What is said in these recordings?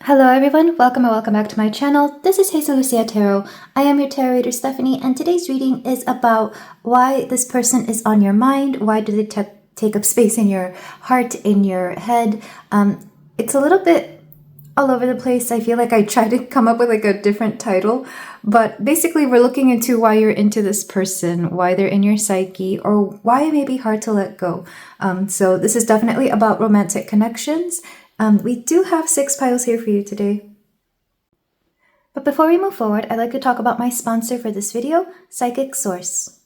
Hello everyone, welcome and welcome back to my channel. This is Hazel Lucia Tarot. I am your tarot reader Stephanie, and today's reading is about why this person is on your mind. Why do they take up space in your heart, in your head? It's a little bit all over the place. I feel like I tried to come up with like a different title, but basically we're looking into why you're into this person, why they're in your psyche, or why it may be hard to let go. So this is definitely about romantic connections. We do have 6 piles here for you today. But before we move forward, I'd like to talk about my sponsor for this video, Psychic Source.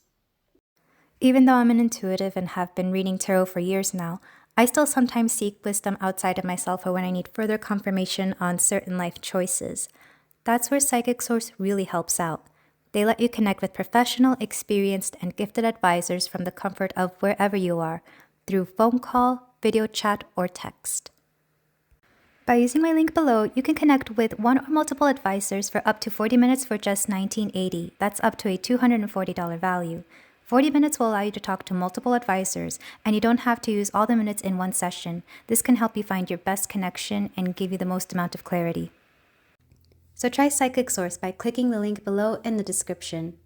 Even though I'm an intuitive and have been reading tarot for years now, I still sometimes seek wisdom outside of myself or when I need further confirmation on certain life choices. That's where Psychic Source really helps out. They let you connect with professional, experienced, and gifted advisors from the comfort of wherever you are, through phone call, video chat, or text. By using my link below, you can connect with one or multiple advisors for up to 40 minutes for just $19.80. That's up to a $240 value. 40 minutes will allow you to talk to multiple advisors, and you don't have to use all the minutes in one session. This can help you find your best connection and give you the most amount of clarity. So try Psychic Source by clicking the link below in the description.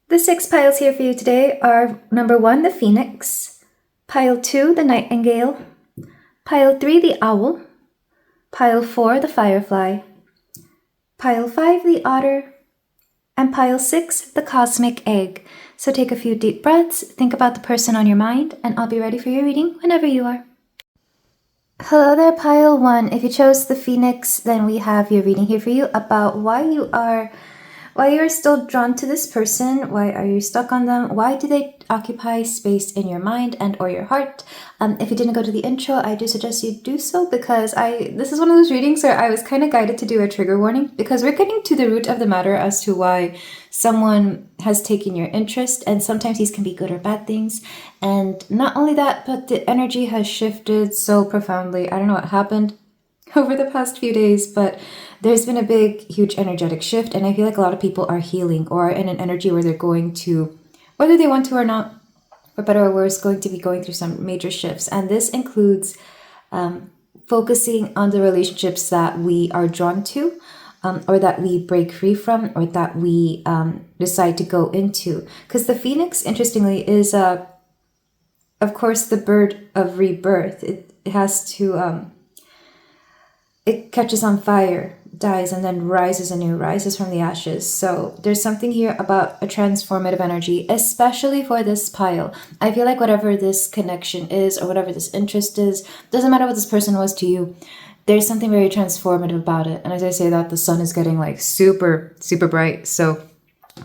The 6 piles here for you today are number 1, the Phoenix, pile 2, the Nightingale, pile 3, the Owl, pile 4, the Firefly, pile 5, the Otter, and pile 6, the Cosmic Egg. So take a few deep breaths, think about the person on your mind, and I'll be ready for your reading whenever you are. Hello there, pile 1. If you chose the Phoenix, then we have your reading here for you about why you are still drawn to this person. Why are you stuck on them? Why do they occupy space in your mind and or your heart? If you didn't go to the intro, I do suggest you do so, because this is one of those readings where I was kind of guided to do a trigger warning, because we're getting to the root of the matter as to why someone has taken your interest, and sometimes these can be good or bad things. And not only that, but the energy has shifted so profoundly. I don't know what happened over the past few days, but there's been a big, huge energetic shift, and I feel like a lot of people are healing or are in an energy where they're going to, whether they want to or not, for better or worse, going to be going through some major shifts. And this includes focusing on the relationships that we are drawn to, or that we break free from, or that we decide to go into. Because the Phoenix, interestingly, is, of course, the bird of rebirth. It has to... it catches on fire, dies, and then rises anew, rises from the ashes. So there's something here about a transformative energy, especially for this pile. I feel like whatever this connection is, or whatever this interest is, doesn't matter what this person was to you, there's something very transformative about it. And as I say that, the sun is getting like super, super bright. So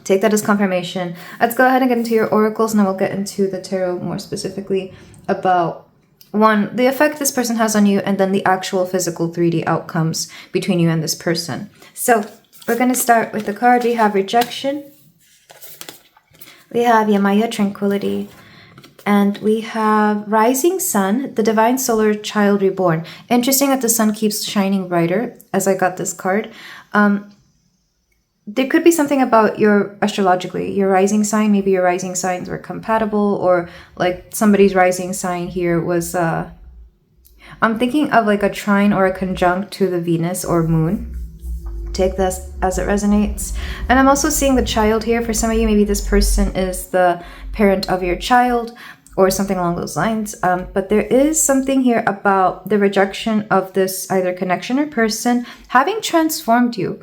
take that as confirmation. Let's go ahead and get into your oracles, and then we'll get into the tarot more specifically about 1, the effect this person has on you, and then the actual physical 3D outcomes between you and this person. So we're going to start with the card. We have rejection, we have Yamaya, tranquility, and we have rising sun, the divine solar child reborn. Interesting that the sun keeps shining brighter as I got this card. There could be something about your astrologically, your rising sign. Maybe your rising signs were compatible, or like somebody's rising sign here was, I'm thinking of like a trine or a conjunct to the Venus or moon. Take this as it resonates. And I'm also seeing the child here. For some of you, maybe this person is the parent of your child or something along those lines. But there is something here about the rejection of this either connection or person having transformed you.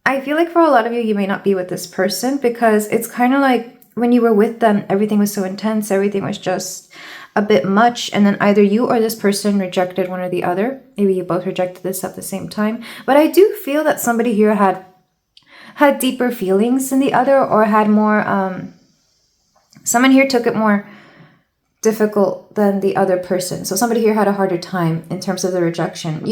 I feel like for a lot of you, you may not be with this person, because it's kind of like when you were with them, everything was so intense, everything was just a bit much, and then either you or this person rejected one or the other. Maybe you both rejected this at the same time. But I do feel that somebody here had deeper feelings than the other, or had more, someone here took it more difficult than the other person. So somebody here had a harder time in terms of the rejection.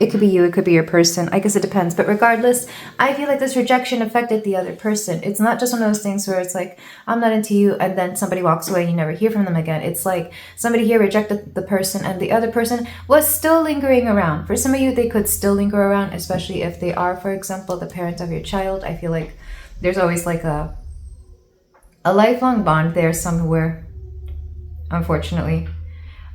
It could be you, it could be your person. I guess it depends. But regardless, I feel like this rejection affected the other person. It's not just one of those things where it's like, I'm not into you, and then somebody walks away and you never hear from them again. It's like somebody here rejected the person, and the other person was still lingering around. For some of you, they could still linger around, especially if they are, for example, the parent of your child. I feel like there's always like a lifelong bond there somewhere, unfortunately.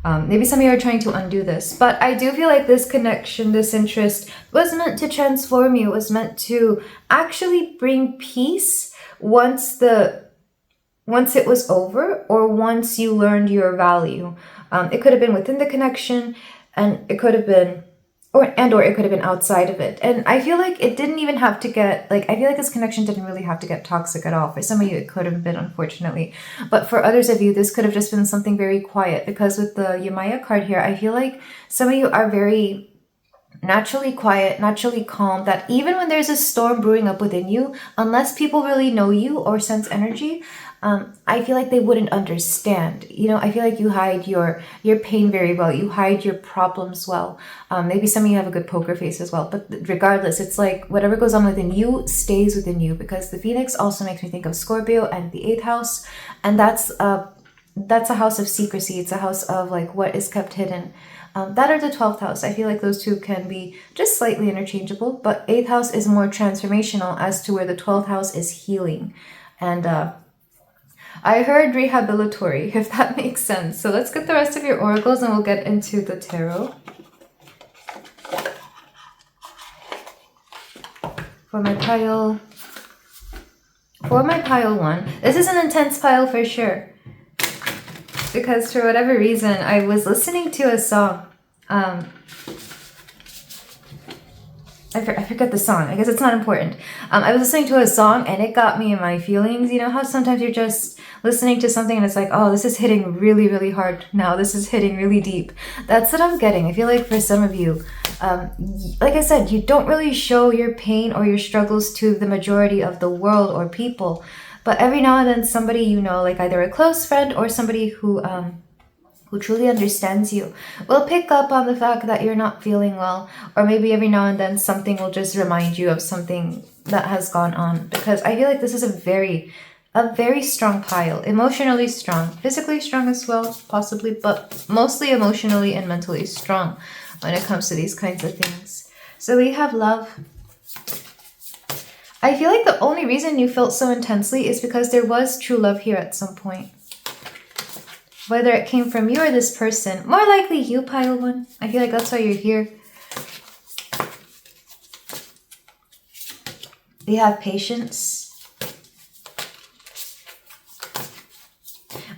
Maybe some of you are trying to undo this, but I do feel like this connection, this interest was meant to transform you. It was meant to actually bring peace once it was over, or once you learned your value. It could have been within the connection, and it could have been, or it could have been outside of it. And I feel like it didn't even have to get, like, I feel like this connection didn't really have to get toxic at all. For some of you, it could have been, unfortunately. But for others of you, this could have just been something very quiet. Because with the Yamaya card here, I feel like some of you are very naturally quiet, naturally calm, that even when there's a storm brewing up within you, unless people really know you or sense energy, I feel like they wouldn't understand. You know, I feel like you hide your pain very well. You hide your problems well. Maybe some of you have a good poker face as well. But regardless, it's like whatever goes on within you stays within you, because the Phoenix also makes me think of Scorpio and the 8th house. And that's a house of secrecy. It's a house of like what is kept hidden. That or the 12th house. I feel like those two can be just slightly interchangeable. But 8th house is more transformational, as to where the 12th house is healing. And I heard rehabilitory, if that makes sense. So let's get the rest of your oracles and we'll get into the tarot. For my pile 1, this is an intense pile for sure. Because for whatever reason, I was listening to a song. I forget the song. I guess it's not important. I was listening to a song and it got me in my feelings. You know how sometimes you're just listening to something and it's like, oh, this is hitting really, really hard now. This is hitting really deep. That's what I'm getting. I feel like for some of you, like I said, you don't really show your pain or your struggles to the majority of the world or people. But every now and then somebody you know, like either a close friend or somebody who truly understands you, will pick up on the fact that you're not feeling well. Or maybe every now and then something will just remind you of something that has gone on. Because I feel like this is a very strong pile. Emotionally strong. Physically strong as well, possibly. But mostly emotionally and mentally strong when it comes to these kinds of things. So we have love. I feel like the only reason you felt so intensely is because there was true love here at some point. Whether it came from you or this person. More likely you, pile 1. I feel like that's why you're here. We have patience.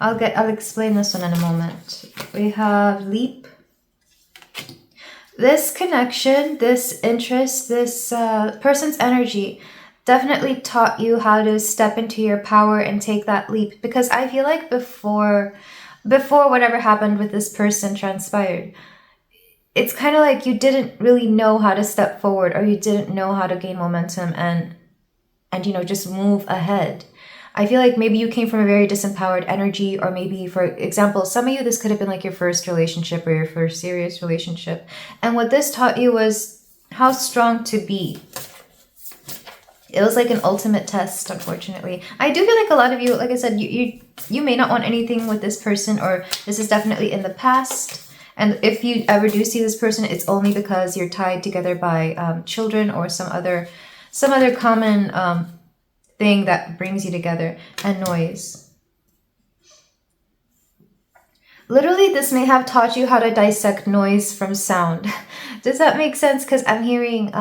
I'll explain this one in a moment. We have leap. This connection, this interest, this person's energy definitely taught you how to step into your power and take that leap. Because I feel like before whatever happened with this person transpired, it's kind of like you didn't really know how to step forward, or you didn't know how to gain momentum and you know, just move ahead. I feel like maybe you came from a very disempowered energy, or maybe, for example, some of you, this could have been like your first relationship or your first serious relationship. And what this taught you was how strong to be. It was like an ultimate test, unfortunately. I do feel like a lot of you, like I said, you may not want anything with this person, or this is definitely in the past. And if you ever do see this person, it's only because you're tied together by children or some other common thing that brings you together, and noise. Literally, this may have taught you how to dissect noise from sound. Does that make sense? Because I'm hearing...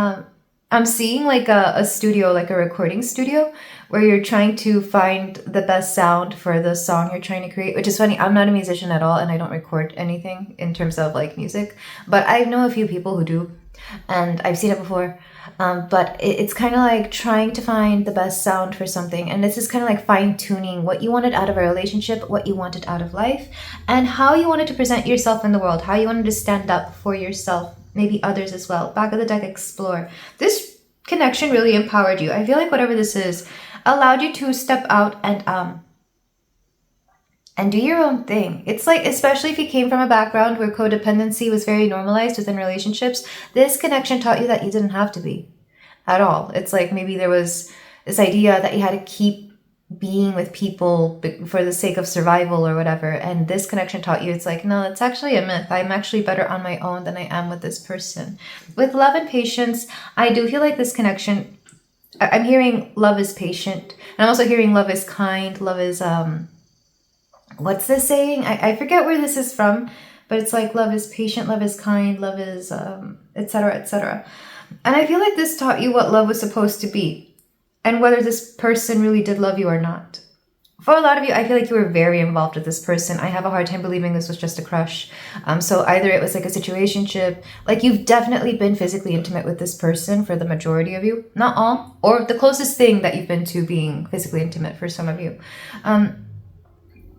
I'm seeing like a studio, like a recording studio, where you're trying to find the best sound for the song you're trying to create, which is funny. I'm not a musician at all, and I don't record anything in terms of like music, but I know a few people who do, and I've seen it before. But it's kind of like trying to find the best sound for something, and this is kind of like fine-tuning what you wanted out of a relationship, what you wanted out of life, and how you wanted to present yourself in the world, how you wanted to stand up for yourself, maybe others as well. Back of the deck, explore. This connection really empowered you. I feel like whatever this is allowed you to step out and do your own thing. It's like, especially if you came from a background where codependency was very normalized within relationships, this connection taught you that you didn't have to be at all. It's like maybe there was this idea that you had to keep being with people for the sake of survival or whatever, and this connection taught you it's like, no, it's actually a myth. I'm actually better on my own than I am with this person. With love and patience, I do feel like this connection, I'm hearing love is patient, and I'm also hearing love is kind, love is what's this saying? I forget where this is from, but it's like love is patient, love is kind, love is etc., etc. And I feel like this taught you what love was supposed to be and whether this person really did love you or not. For a lot of you, I feel like you were very involved with this person. I have a hard time believing this was just a crush. So either it was like a situationship, like you've definitely been physically intimate with this person for the majority of you. Not all, or the closest thing that you've been to being physically intimate for some of you.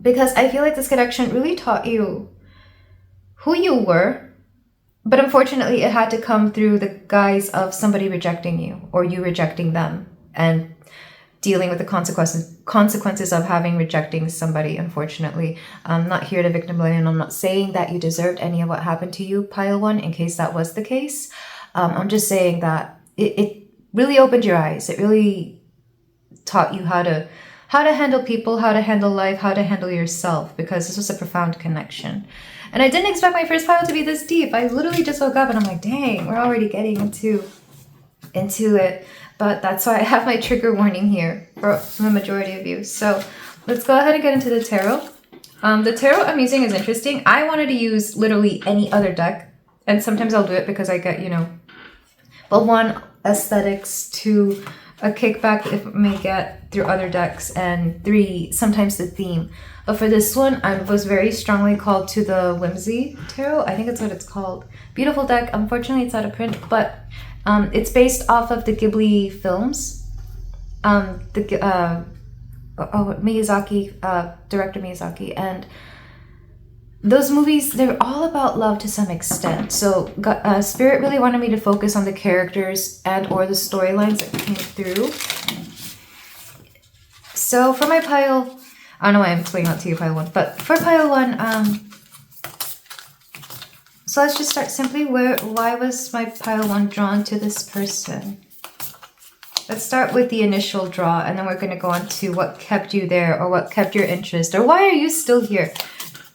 Because I feel like this connection really taught you who you were, but unfortunately it had to come through the guise of somebody rejecting you or you rejecting them and dealing with the consequences of rejecting somebody, unfortunately. I'm not here to victim blame. I'm not saying that you deserved any of what happened to you, pile one, in case that was the case. I'm just saying that it really opened your eyes. It really taught you how to handle people, how to handle life, how to handle yourself, because this was a profound connection. And I didn't expect my first pile to be this deep. I literally just woke up and I'm like, dang, we're already getting into it. But that's why I have my trigger warning here for the majority of you. So let's go ahead and get into the tarot. The tarot I'm using is interesting. I wanted to use literally any other deck. And sometimes I'll do it because I get, but one, aesthetics, two, a kickback if it may get through other decks, and three, sometimes the theme. But for this one, I was very strongly called to the Whimsy Tarot. I think that's what it's called. Beautiful deck. Unfortunately, it's out of print, but it's based off of the Ghibli films. Miyazaki, director Miyazaki, and those movies, they're all about love to some extent. So Spirit really wanted me to focus on the characters and or the storylines that came through. So for my pile, I don't know why I'm explaining that to you, pile one, but for pile one, so let's just start simply. Why was my pile one drawn to this person? Let's start with the initial draw, and then we're going to go on to what kept you there, or what kept your interest, or why are you still here?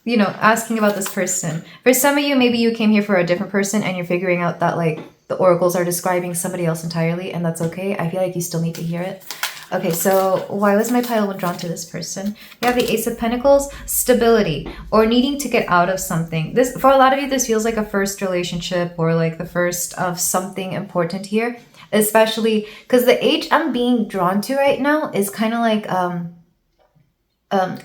Asking about this person. For some of you, maybe you came here for a different person and you're figuring out that like the oracles are describing somebody else entirely, and that's okay. I feel like you still need to hear it. Okay, so why was my pile one drawn to this person? We have the Ace of Pentacles, stability, or needing to get out of something. This, for a lot of you, this feels like a first relationship or like the first of something important here, especially because the age I'm being drawn to right now is kind of like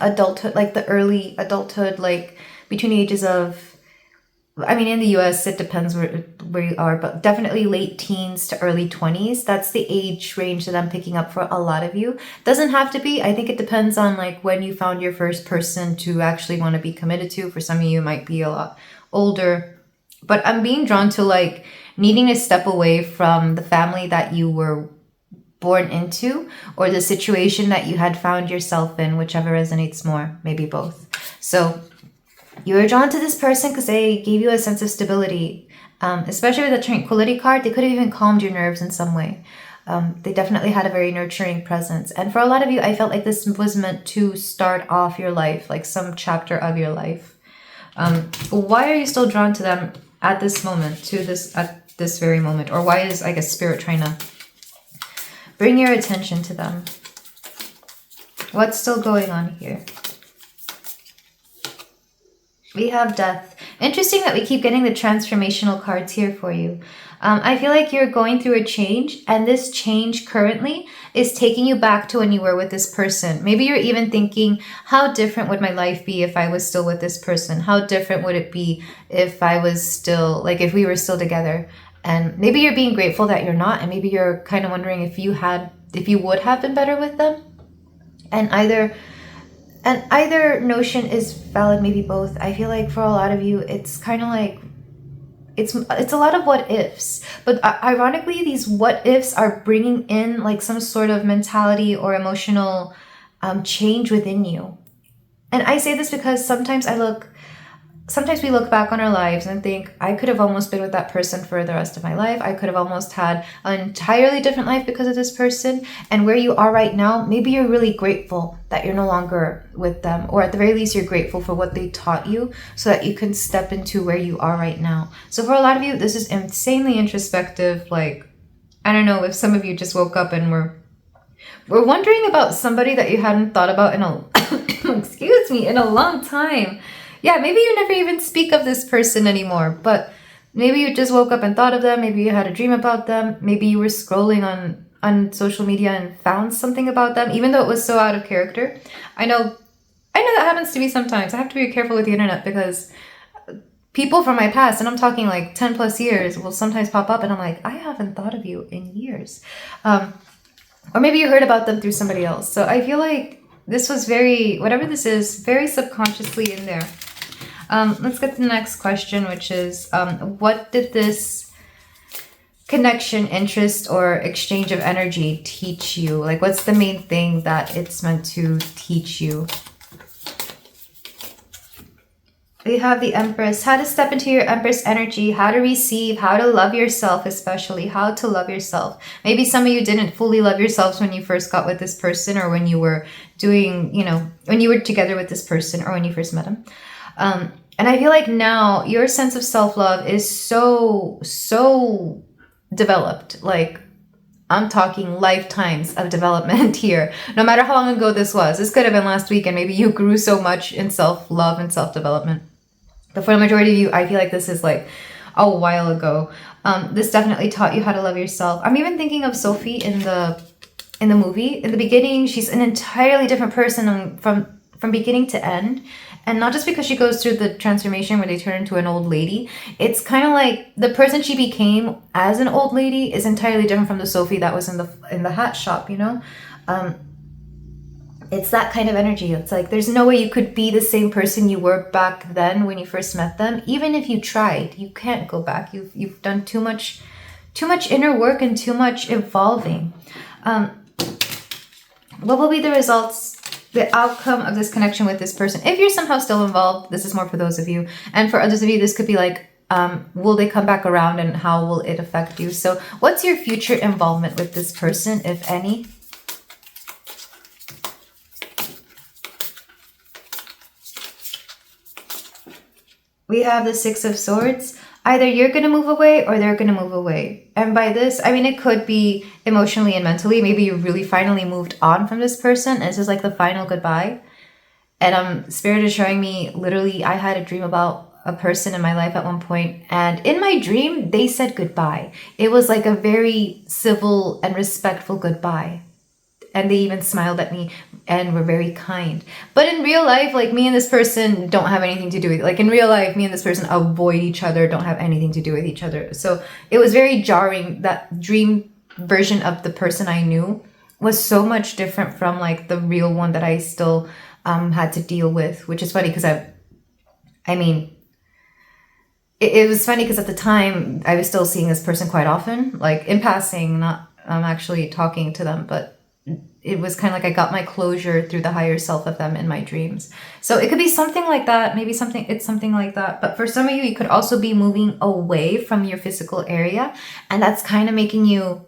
adulthood, like the early adulthood, like between the ages of, I mean, in the US, it depends where you are, but definitely late teens to early 20s. That's the age range that I'm picking up for a lot of you. Doesn't have to be. I think it depends on like when you found your first person to actually want to be committed to. For some of you, it might be a lot older. But I'm being drawn to like needing to step away from the family that you were born into, or the situation that you had found yourself in, whichever resonates more, maybe both. So you were drawn to this person because they gave you a sense of stability, especially with the Tranquility card. They could have even calmed your nerves in some way. They definitely had a very nurturing presence. And for a lot of you, I felt like this was meant to start off your life, like some chapter of your life. Why are you still drawn to them at this moment, at this very moment? Or why is, I guess, Spirit trying to bring your attention to them? What's still going on here? We have Death. Interesting that we keep getting the transformational cards here for you. I feel like you're going through a change, and this change currently is taking you back to when you were with this person. Maybe you're even thinking, how different would my life be if I was still with this person? How different would it be if I was still, like if we were still together? And maybe you're being grateful that you're not, and maybe you're kind of wondering if you would have been better with them. And either notion is valid, maybe both. I feel like for a lot of you, it's kind of like, it's a lot of what ifs. But ironically, these what ifs are bringing in like some sort of mentality or emotional change within you. And I say this because sometimes we look back on our lives and think, I could have almost been with that person for the rest of my life. I could have almost had an entirely different life because of this person. And where you are right now, maybe you're really grateful that you're no longer with them. Or at the very least, you're grateful for what they taught you so that you can step into where you are right now. So for a lot of you, this is insanely introspective. Like, I don't know if some of you just woke up and were wondering about somebody that you hadn't thought about in a, in a long time. yeah, maybe you never even speak of this person anymore, but maybe you just woke up and thought of them. Maybe you had a dream about them. Maybe you were scrolling on social media and found something about them, even though it was so out of character. I know that happens to me sometimes. I have to be careful with the internet because people from my past, and I'm talking like 10 plus years, will sometimes pop up and I'm like, I haven't thought of you in years. Or maybe you heard about them through somebody else. So I feel like this was very, whatever this is, very subconsciously in there. Let's get to the next question, which is, what did this connection, interest, or exchange of energy teach you? Like, what's the main thing that it's meant to teach you? We have the Empress. How to step into your Empress energy, how to receive, how to love yourself, especially how to love yourself. Maybe some of you didn't fully love yourselves when you first got with this person, or when you were doing, you know, when you were together with this person, or when you first met him. And I feel like now your sense of self-love is so developed. Like, I'm talking lifetimes of development here. No matter how long ago this was. This could have been last week, and maybe you grew so much in self-love and self-development. But for the majority of you, I feel like this is like a while ago. This definitely taught you how to love yourself. I'm even thinking of Sophie in the movie. In the beginning, she's an entirely different person from beginning to end. And not just because she goes through the transformation where they turn into an old lady. It's kind of like the person she became as an old lady is entirely different from the Sophie that was in the hat shop, you know? It's that kind of energy. It's like there's no way you could be the same person you were back then when you first met them. Even if you tried, you can't go back. You've done too much inner work and too much evolving. What will be the results, the outcome of this connection with this person? If you're somehow still involved, this is more for those of you. And for others of you, this could be like, will they come back around, and how will it affect you? So what's your future involvement with this person, if any? We have the Six of Swords. Either you're going to move away or they're going to move away. And by this, I mean, it could be emotionally and mentally. Maybe you really finally moved on from this person, and this is like the final goodbye. And Spirit is showing me, literally, I had a dream about a person in my life at one point, and in my dream, they said goodbye. It was like a very civil and respectful goodbye. And they even smiled at me and were very kind. But in real life, like, me and this person don't have anything to do with it. Like, in real life, me and this person avoid each other, don't have anything to do with each other. So it was very jarring. That dream version of the person I knew was so much different from like the real one that I still had to deal with, which is funny because it was funny because at the time I was still seeing this person quite often, like in passing, not actually talking to them, but it was kind of like I got my closure through the higher self of them in my dreams. So it could be something like that. Maybe it's something like that. But for some of you, you could also be moving away from your physical area. And that's kind of making you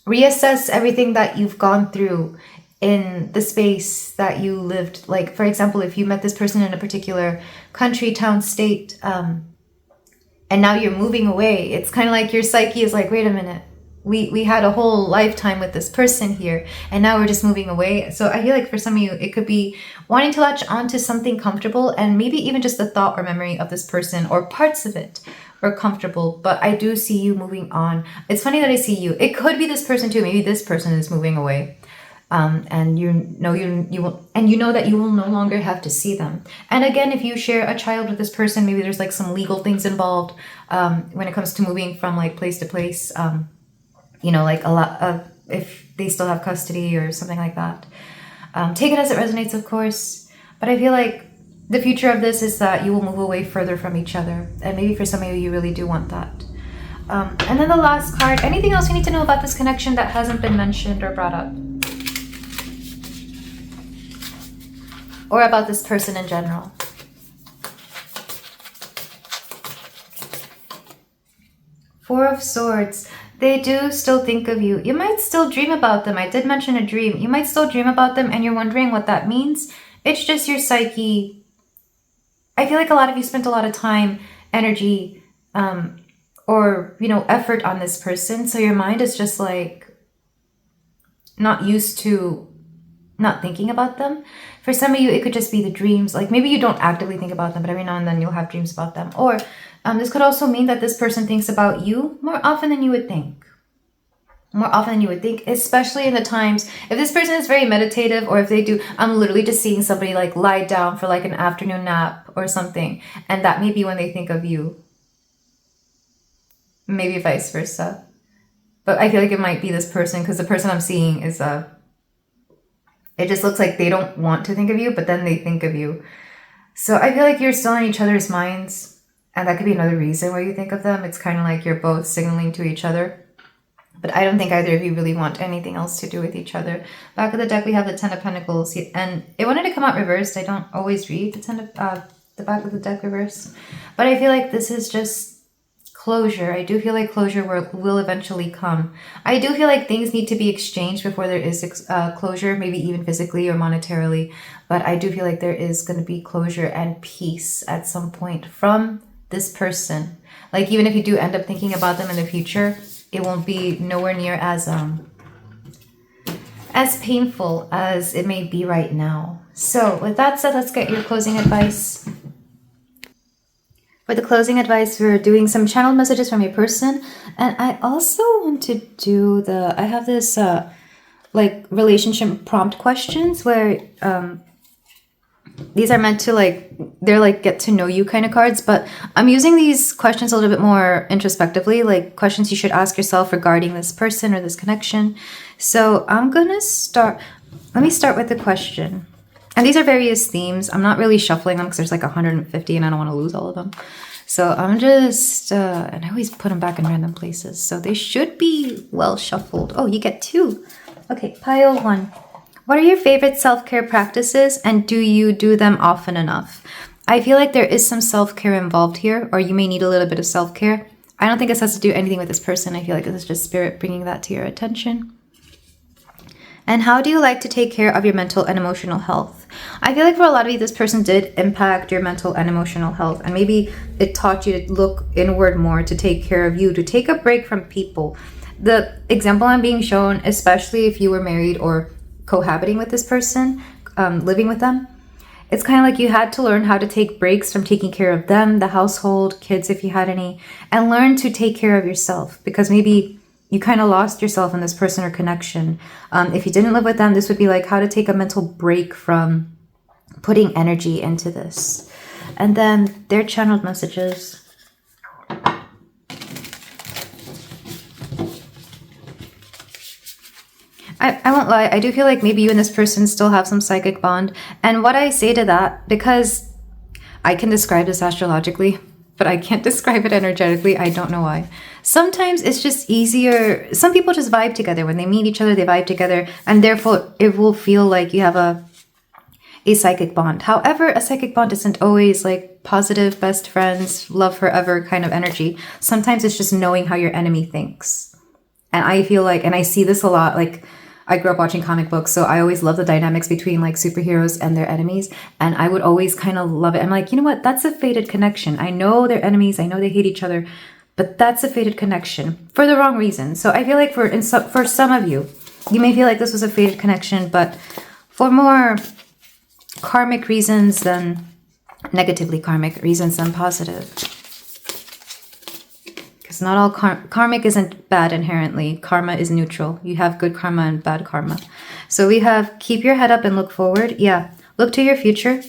reassess everything that you've gone through in the space that you lived. Like, for example, if you met this person in a particular country, town, state, and now you're moving away, it's kind of like your psyche is like, wait a minute. We had a whole lifetime with this person here, and now we're just moving away. So I feel like for some of you, it could be wanting to latch onto something comfortable, and maybe even just the thought or memory of this person or parts of it are comfortable. But I do see you moving on. It's funny that I see you. It could be this person too. Maybe this person is moving away. And you know that you will no longer have to see them. And again, if you share a child with this person, maybe there's like some legal things involved when it comes to moving from like place to place. Like a lot of, if they still have custody or something like that. Take it as it resonates, of course. But I feel like the future of this is that you will move away further from each other. And maybe for some of you, you really do want that. And then the last card, anything else you need to know about this connection that hasn't been mentioned or brought up? Or about this person in general? Four of Swords. They do still think of you. You might still dream about them. I did mention a dream. You might still dream about them and you're wondering what that means. It's just your psyche. I feel like a lot of you spent a lot of time, energy, or, effort on this person. So your mind is just like not used to not thinking about them. For some of you, it could just be the dreams. Like maybe you don't actively think about them, but every now and then you'll have dreams about them. Or this could also mean that this person thinks about you more often than you would think. More often than you would think, especially in the times, if this person is very meditative, or if they do, I'm literally just seeing somebody like lie down for like an afternoon nap or something. And that may be when they think of you. Maybe vice versa. But I feel like it might be this person, because the person I'm seeing is, it just looks like they don't want to think of you, but then they think of you. So I feel like you're still in each other's minds. And that could be another reason why you think of them. It's kind of like you're both signaling to each other. But I don't think either of you really want anything else to do with each other. Back of the deck, we have the Ten of Pentacles. And it wanted to come out reversed. I don't always read the back of the deck reversed. But I feel like this is just closure. I do feel like closure will eventually come. I do feel like things need to be exchanged before there is closure, maybe even physically or monetarily. But I do feel like there is going to be closure and peace at some point from this person. Like even if you do end up thinking about them in the future, it won't be nowhere near as painful as it may be right now. So with that said, let's get your closing advice. For the closing advice, we're doing some channeled messages from your person. And I also want to do I have this like relationship prompt questions where these are meant to they're like get to know you kind of cards, but I'm using these questions a little bit more introspectively, like questions you should ask yourself regarding this person or this connection. So I'm gonna start, let me start with the question. And these are various themes. I'm not really shuffling them because there's like 150 and I don't want to lose all of them. So I'm just, and I always put them back in random places. So they should be well shuffled. Oh, you get 2. Okay, pile 1. What are your favorite self-care practices and do you do them often enough? I feel like there is some self-care involved here, or you may need a little bit of self-care. I don't think this has to do anything with this person. I feel like this is just spirit bringing that to your attention. And how do you like to take care of your mental and emotional health? I feel like for a lot of you, this person did impact your mental and emotional health. And maybe it taught you to look inward more, to take care of you, to take a break from people. The example I'm being shown, especially if you were married or cohabiting with this person, living with them, it's kind of like you had to learn how to take breaks from taking care of them, the household, kids if you had any, and learn to take care of yourself, because maybe you kind of lost yourself in this person or connection. If you didn't live with them, this would be like how to take a mental break from putting energy into this. And then their channeled messages. I won't lie, I do feel like maybe you and this person still have some psychic bond. And what I say to that, because I can describe this astrologically, but I can't describe it energetically, I don't know why. Sometimes it's just easier. Some people just vibe together. When they meet each other, they vibe together. And therefore, it will feel like you have a psychic bond. However, a psychic bond isn't always like positive, best friends, love forever kind of energy. Sometimes it's just knowing how your enemy thinks. And I feel like, and I see this a lot, like I grew up watching comic books, so I always love the dynamics between like superheroes and their enemies. And I would always kind of love it. I'm like, you know what? That's a fated connection. I know they're enemies. I know they hate each other, but that's a fated connection for the wrong reason. So I feel like for some of you, you may feel like this was a fated connection, but for more karmic reasons than negatively karmic reasons than positive. Because not all karmic isn't bad inherently. Karma is neutral. You have good karma and bad karma. So we have keep your head up and look forward. Yeah, look to your future.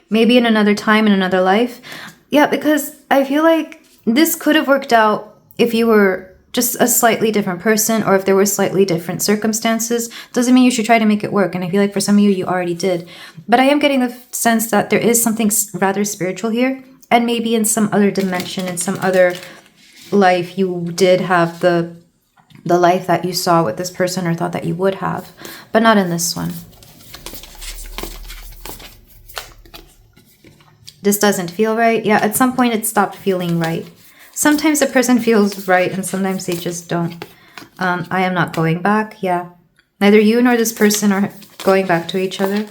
Maybe in another time, in another life. Yeah, because I feel like this could have worked out if you were just a slightly different person, or if there were slightly different circumstances. Doesn't mean you should try to make it work. And I feel like for some of you, you already did. But I am getting the sense that there is something rather spiritual here. And maybe in some other dimension, in some other life, you did have the life that you saw with this person or thought that you would have, but not in this one. This doesn't feel right. Yeah, at some point it stopped feeling right. Sometimes a person feels right and sometimes they just don't. I am not going back. Yeah. Neither you nor this person are going back to each other.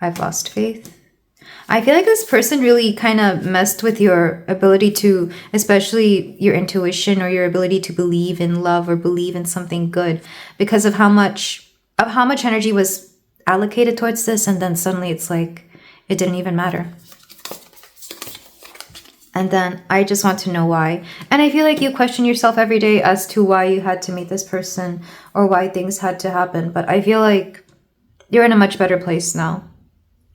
I've lost faith. I feel like this person really kind of messed with your ability to, especially your intuition or your ability to believe in love or believe in something good, because of how much energy was allocated towards this, and then suddenly it's like it didn't even matter. And then I just want to know why. And I feel like you question yourself every day as to why you had to meet this person or why things had to happen. But I feel like you're in a much better place now.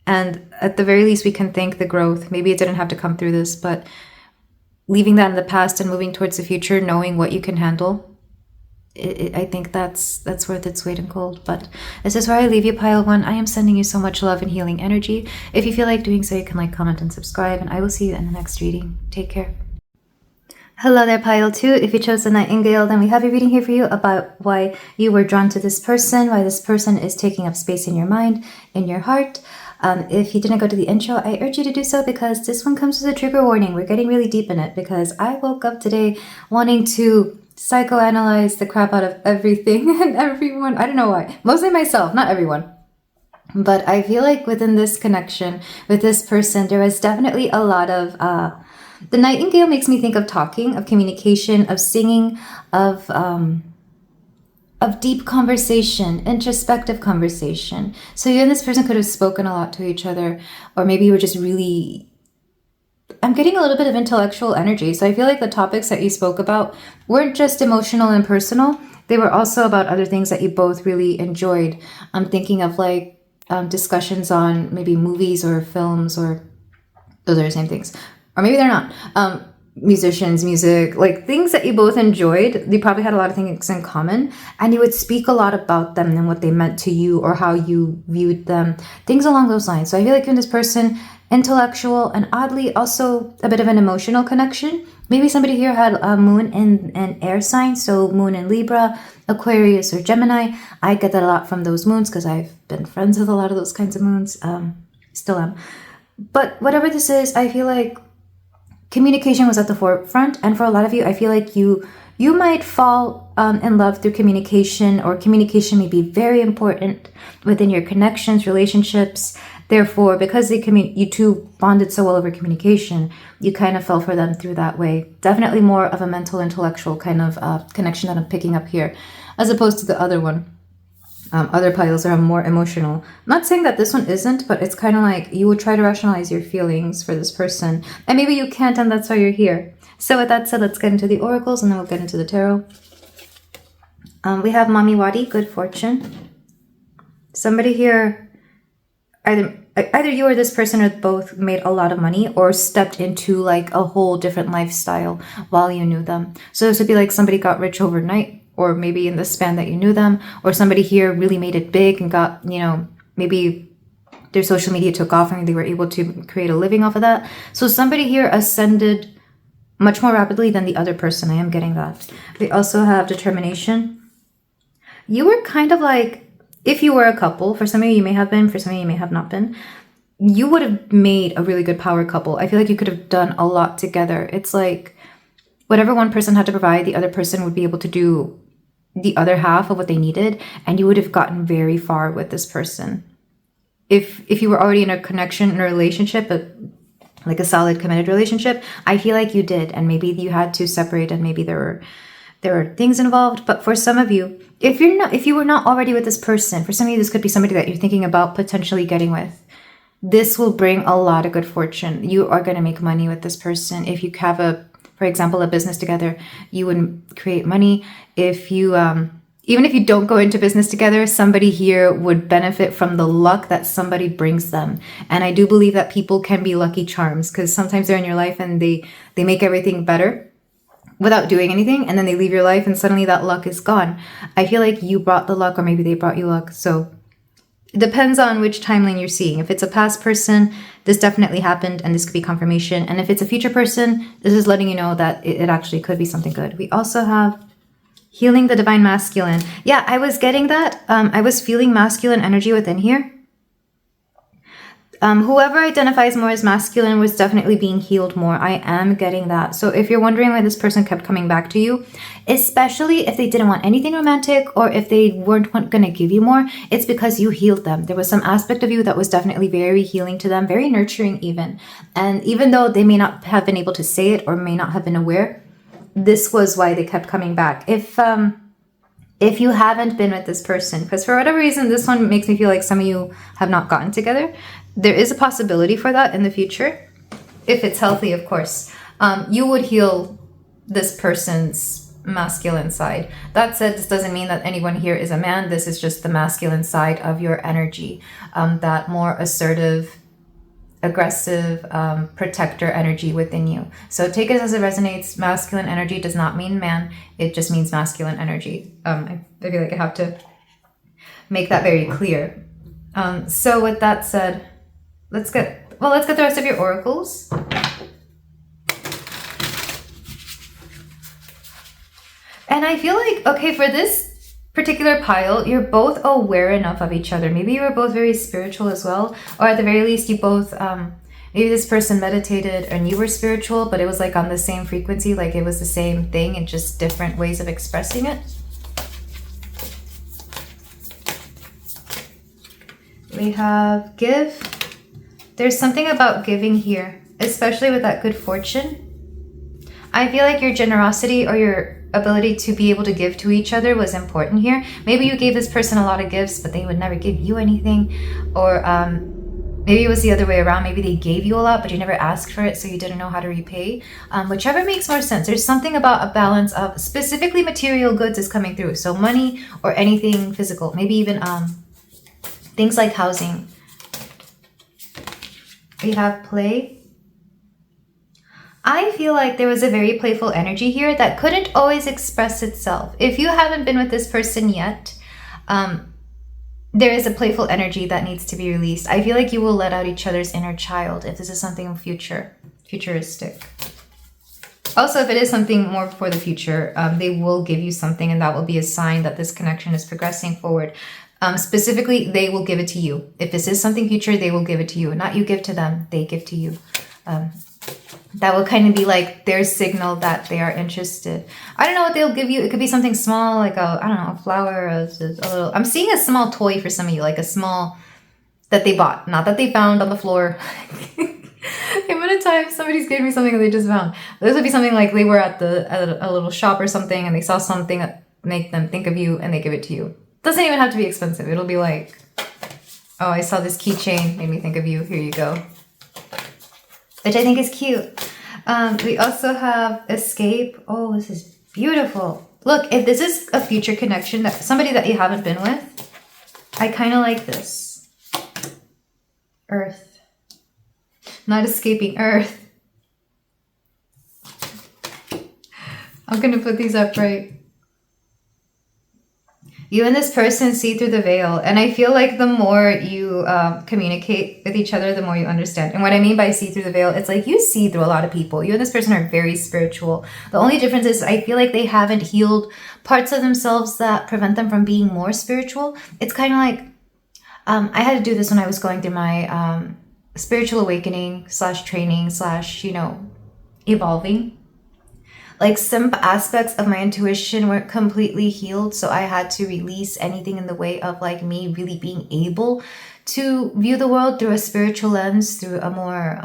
And at the very least, we can thank the growth. Maybe it didn't have to come through this, but leaving that in the past and moving towards the future, knowing what you can handle, I think that's worth its weight in gold. But this is where I leave you, pile one. I am sending you so much love and healing energy. If you feel like doing so, you can like, comment, and subscribe, and I will see you in the next reading. Take care. Hello there, pile two. If you chose the nightingale, then we have a reading here for you about why you were drawn to this person, why this person is taking up space in your mind, in your heart. If you didn't go to the intro, I urge you to do so, because this one comes with a trigger warning. We're getting really deep in it, because I woke up today wanting to psychoanalyze the crap out of everything and everyone. I don't know why. Mostly myself, not everyone. But I feel like within this connection with this person, there was definitely a lot of... the nightingale makes me think of talking, of communication, of singing, of deep conversation, introspective conversation. So you and this person could have spoken a lot to each other, or maybe you were just really... I'm getting a little bit of intellectual energy. So I feel like the topics that you spoke about weren't just emotional and personal. They were also about other things that you both really enjoyed. I'm thinking of like discussions on maybe movies or films, or those are the same things. Or maybe they're not. Musicians, music, like things that you both enjoyed. You probably had a lot of things in common, and you would speak a lot about them and what they meant to you or how you viewed them, things along those lines. So I feel like you're this person, intellectual and oddly also a bit of an emotional connection. Maybe somebody here had a moon in an air sign, so moon in Libra, Aquarius, or Gemini. I get that a lot from those moons because I've been friends with a lot of those kinds of moons. Still am. But whatever this is, I feel like communication was at the forefront, and for a lot of you, I feel like you might fall in love through communication, or communication may be very important within your connections, relationships. Therefore, because you two bonded so well over communication, you kind of fell for them through that way. Definitely more of a mental, intellectual kind of connection that I'm picking up here, as opposed to the other one. Other piles are more emotional. I'm not saying that this one isn't, but it's kind of like you would try to rationalize your feelings for this person, and maybe you can't, and that's why you're here. So with that said, let's get into the oracles, and then we'll get into the tarot. We have Mami Wadi, good fortune. Somebody here, either you or this person, or both, made a lot of money or stepped into like a whole different lifestyle while you knew them. So this would be like somebody got rich overnight, or maybe in the span that you knew them, or somebody here really made it big and got, maybe their social media took off and they were able to create a living off of that. So somebody here ascended much more rapidly than the other person. I am getting that. We also have determination. You were kind of like, if you were a couple, for some of you may have been, for some of you may have not been, you would have made a really good power couple. I feel like you could have done a lot together. It's like whatever one person had to provide, the other person would be able to do the other half of what they needed, and you would have gotten very far with this person. If you were already in a connection, in a relationship, but like a solid committed relationship, I feel like you did, and maybe you had to separate, and maybe there were things involved. But for some of you, if you were not already with this person, for some of you this could be somebody that you're thinking about potentially getting with. This will bring a lot of good fortune. You are going to make money with this person. If you have for example, a business together, you would create money. If you, even if you don't go into business together, somebody here would benefit from the luck that somebody brings them. And I do believe that people can be lucky charms, because sometimes they're in your life and they make everything better without doing anything, and then they leave your life and suddenly that luck is gone. I feel like you brought the luck, or maybe they brought you luck. So it depends on which timeline you're seeing. If it's a past person, this definitely happened, and this could be confirmation. And if it's a future person, this is letting you know that it actually could be something good. We also have healing the divine masculine. Yeah, I was getting that. I was feeling masculine energy within here. Whoever identifies more as masculine was definitely being healed more. I am getting that. So if you're wondering why this person kept coming back to you, especially if they didn't want anything romantic or if they weren't going to give you more, it's because you healed them. There was some aspect of you that was definitely very healing to them, very nurturing even. And even though they may not have been able to say it or may not have been aware, this was why they kept coming back. If you haven't been with this person, because for whatever reason, this one makes me feel like some of you have not gotten together, there is a possibility for that in the future. If it's healthy, of course. You would heal this person's masculine side. That said, this doesn't mean that anyone here is a man. This is just the masculine side of your energy. That more assertive, aggressive, protector energy within you. So take it as it resonates. Masculine energy does not mean man. It just means masculine energy. I feel like I have to make that very clear. So with that said, let's get the rest of your oracles. And I feel like, okay, for this particular pile, you're both aware enough of each other. Maybe you were both very spiritual as well, or at the very least you both maybe this person meditated and you were spiritual, but it was like on the same frequency, like it was the same thing and just different ways of expressing it. We have give. There's something about giving here, especially with that good fortune. I feel like your generosity or your ability to be able to give to each other was important here. Maybe you gave this person a lot of gifts, but they would never give you anything. Or maybe it was the other way around. Maybe they gave you a lot, but you never asked for it, so you didn't know how to repay. Whichever makes more sense. There's something about a balance of specifically material goods is coming through. So money or anything physical. Maybe even things like housing. We have play. I feel like there was a very playful energy here that couldn't always express itself. If you haven't been with this person yet, there is a playful energy that needs to be released. I feel like you will let out each other's inner child if this is something futuristic. Also, if it is something more for the future, they will give you something and that will be a sign that this connection is progressing forward. Specifically, they will give it to you. If this is something future, they will give it to you. Not you give to them, they give to you. That will kind of be like their signal that they are interested. I don't know what they'll give you. It could be something small, like a flower, a little. I'm seeing a small toy for some of you, like a small that they bought, not that they found on the floor. The amount of time somebody's giving me something that they just found. This would be something like they were at a little shop or something, and they saw something that make them think of you, and they give it to you. Doesn't even have to be expensive. It'll be like, oh, I saw this keychain, made me think of you. Here you go. Which I think is cute. We also have escape. Oh, this is beautiful. Look, if this is a future connection, that somebody that you haven't been with, I kind of like this. Earth. Not escaping Earth. I'm going to put these up right. You and this person see through the veil. And I feel like the more you communicate with each other, the more you understand. And what I mean by see through the veil, it's like you see through a lot of people. You and this person are very spiritual. The only difference is I feel like they haven't healed parts of themselves that prevent them from being more spiritual. It's kind of like, I had to do this when I was going through my spiritual awakening / training / evolving. Like some aspects of my intuition weren't completely healed, so I had to release anything in the way of like me really being able to view the world through a spiritual lens, through a more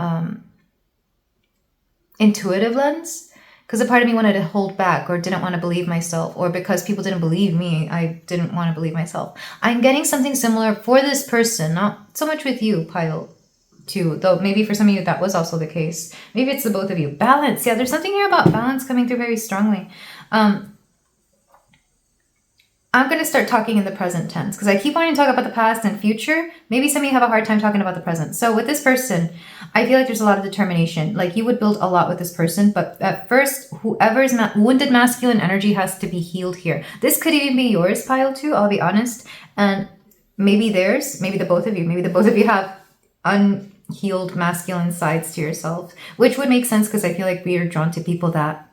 intuitive lens. Because a part of me wanted to hold back or didn't want to believe myself, or because people didn't believe me, I didn't want to believe myself. I'm getting something similar for this person, not so much with you, Pile 2, though maybe for some of you that was also the case. Maybe it's the both of you. Balance. Yeah, there's something here about balance coming through very strongly. I'm going to start talking in the present tense because I keep wanting to talk about the past and future. Maybe some of you have a hard time talking about the present. So with this person, I feel like there's a lot of determination. Like you would build a lot with this person, but at first, whoever's wounded masculine energy has to be healed here. This could even be yours, Pile 2, I'll be honest. And maybe theirs, maybe the both of you. Maybe the both of you have unhealed masculine sides to yourself, which would make sense because I feel like we are drawn to people that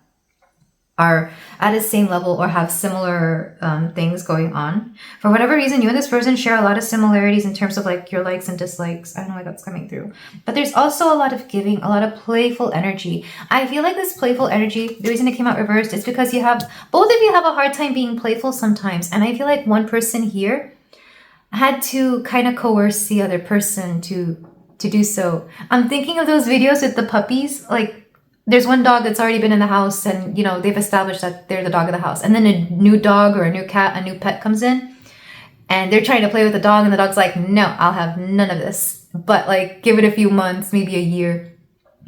are at the same level or have similar things going on. For whatever reason, you and this person share a lot of similarities in terms of like your likes and dislikes. I don't know why that's coming through. But there's also a lot of giving, a lot of playful energy. I feel like this playful energy, the reason it came out reversed is because both of you have a hard time being playful sometimes. And I feel like one person here had to kind of coerce the other person to do so. I'm thinking of those videos with the puppies, like there's one dog that's already been in the house and, you know, they've established that they're the dog of the house. And then a new dog or a new cat, a new pet comes in and they're trying to play with the dog and the dog's like, no, I'll have none of this. But like, give it a few months, maybe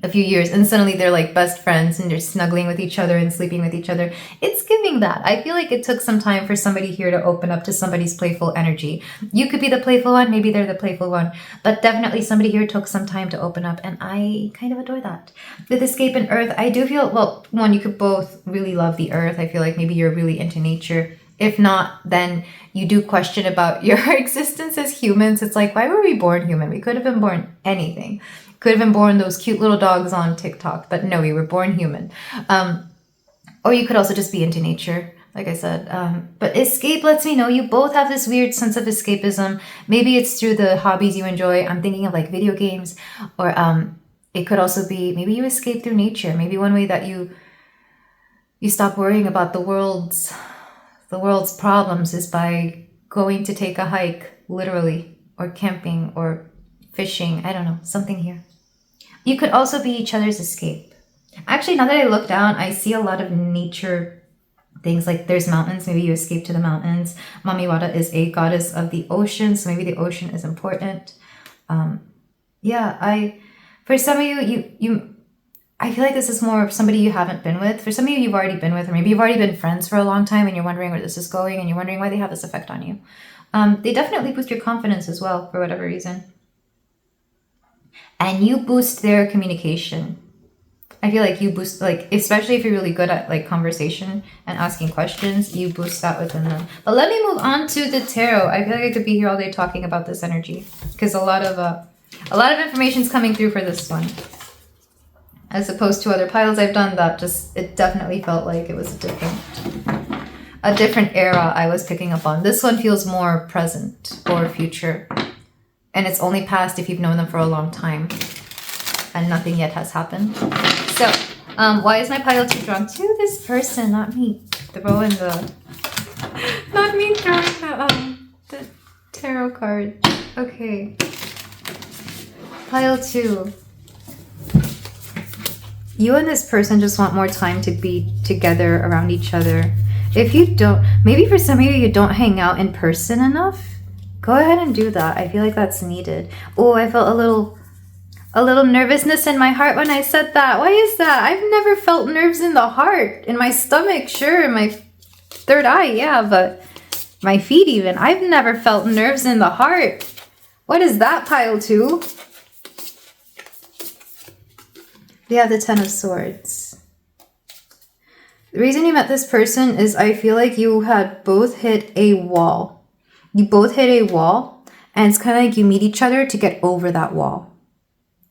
a few years, and suddenly they're like best friends and they're snuggling with each other and sleeping with each other. It's giving that. I feel like it took some time for somebody here to open up to somebody's playful energy. You could be the playful one, maybe they're the playful one, but definitely somebody here took some time to open up, and I kind of adore that. With Escape and Earth, I do feel, well, one, you could both really love the earth. I feel like maybe you're really into nature. If not, then you do question about your existence as humans. It's like, why were we born human? We could have been born anything. Could have been born those cute little dogs on TikTok, but no, we were born human. Or you could also just be into nature, like I said. But Escape lets me know you both have this weird sense of escapism. Maybe it's through the hobbies you enjoy. I'm thinking of like video games, or it could also be maybe you escape through nature. Maybe one way that you stop worrying about the world's problems is by going to take a hike, literally, or camping, or fishing. I don't know, something here. You could also be each other's escape. Actually, now that I look down, I see a lot of nature things, like there's mountains. Maybe you escape to the mountains. Mami Wada is a goddess of the ocean, so maybe the ocean is important. For some of you, I feel like this is more of somebody you haven't been with. For some of you, you've already been with, or maybe you've already been friends for a long time and you're wondering where this is going and you're wondering why they have this effect on you. They definitely boost your confidence as well, for whatever reason. And you boost their communication. I feel like you boost, like, especially if you're really good at like conversation and asking questions, you boost that within them. But let me move on to the tarot. I feel like I could be here all day talking about this energy because a lot of information is coming through for this one, as opposed to other piles I've done. That just, it definitely felt like it was a different era I was picking up on. This one feels more present or future. And it's only past if you've known them for a long time and nothing yet has happened. So, why is my pile 2 drawn to this person? Not me throwing the tarot card. Okay. Pile 2. You and this person just want more time to be together around each other. If you don't, maybe for some of you don't hang out in person enough. Go ahead and do that. I feel like that's needed. Oh, I felt a little nervousness in my heart when I said that. Why is that? I've never felt nerves in the heart. In my stomach, sure. In my third eye, yeah. But my feet even. I've never felt nerves in the heart. What is that, pile 2? We have the 10 of Swords. The reason you met this person is I feel like you had both hit a wall. You both hit a wall, and it's kind of like you meet each other to get over that wall.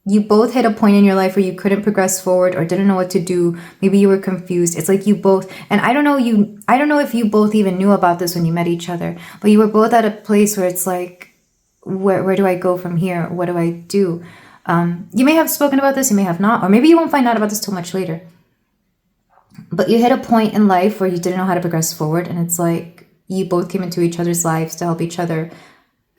You both hit a point in your life where you couldn't progress forward or didn't know what to do. Maybe you were confused. It's like you both, and I don't know if you both even knew about this when you met each other, but you were both at a place where it's like, where do I go from here? What do I do? You may have spoken about this, you may have not, or maybe you won't find out about this till much later. But you hit a point in life where you didn't know how to progress forward, and it's like, you both came into each other's lives to help each other.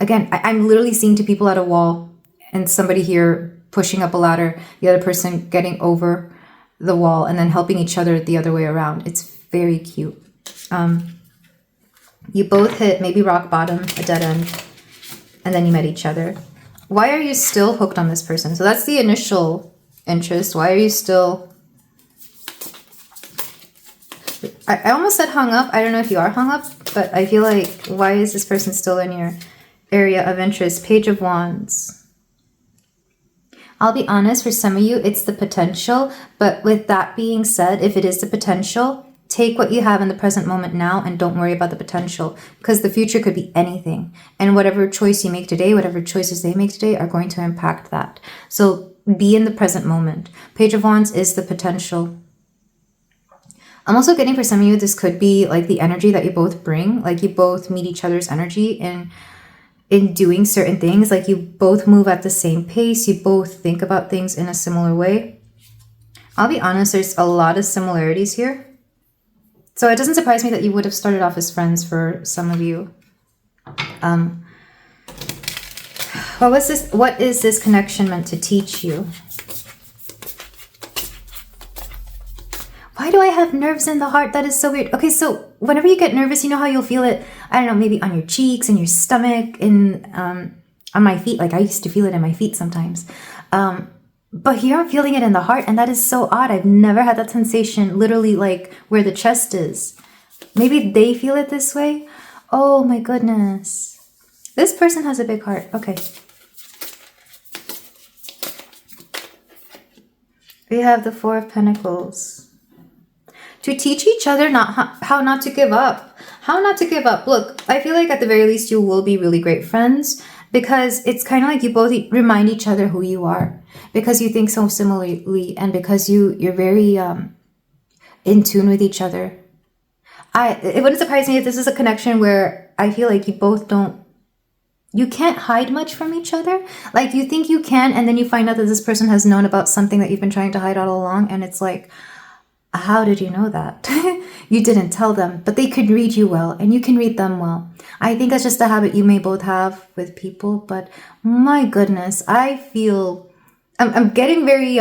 Again, I'm literally seeing 2 people at a wall and somebody here pushing up a ladder, the other person getting over the wall and then helping each other the other way around. It's very cute. You both hit maybe rock bottom, a dead end, and then you met each other. Why are you still hooked on this person? So that's the initial interest. Why are you still... I almost said hung up. I don't know if you are hung up, but I feel like, why is this person still in your area of interest? Page of Wands. I'll be honest, for some of you, it's the potential. But with that being said, if it is the potential, take what you have in the present moment now and don't worry about the potential, because the future could be anything. And whatever choice you make today, whatever choices they make today are going to impact that. So be in the present moment. Page of Wands is the potential. I'm also getting for some of you, this could be like the energy that you both bring. Like you both meet each other's energy in doing certain things. Like you both move at the same pace. You both think about things in a similar way. I'll be honest, there's a lot of similarities here. So it doesn't surprise me that you would have started off as friends for some of you. What is this connection meant to teach you? Why do I have nerves in the heart? That is so weird. Okay, so whenever you get nervous, you know how you'll feel it, I don't know, maybe on your cheeks, in your stomach, on my feet. Like I used to feel it in my feet sometimes. But here I'm feeling it in the heart, and that is so odd. I've never had that sensation literally like where the chest is. Maybe they feel it this way. Oh my goodness. This person has a big heart. Okay. We have the Four of Pentacles. To teach each other how not to give up. How not to give up. Look, I feel like at the very least you will be really great friends because it's kind of like you both remind each other who you are because you think so similarly and because you're very in tune with each other. It wouldn't surprise me if this is a connection where I feel like you can't hide much from each other. Like you think you can, and then you find out that this person has known about something that you've been trying to hide all along, and it's like, how did you know that? You didn't tell them, but they could read you well, and you can read them well. I think that's just a habit you may both have with people, but my goodness, I feel I'm getting very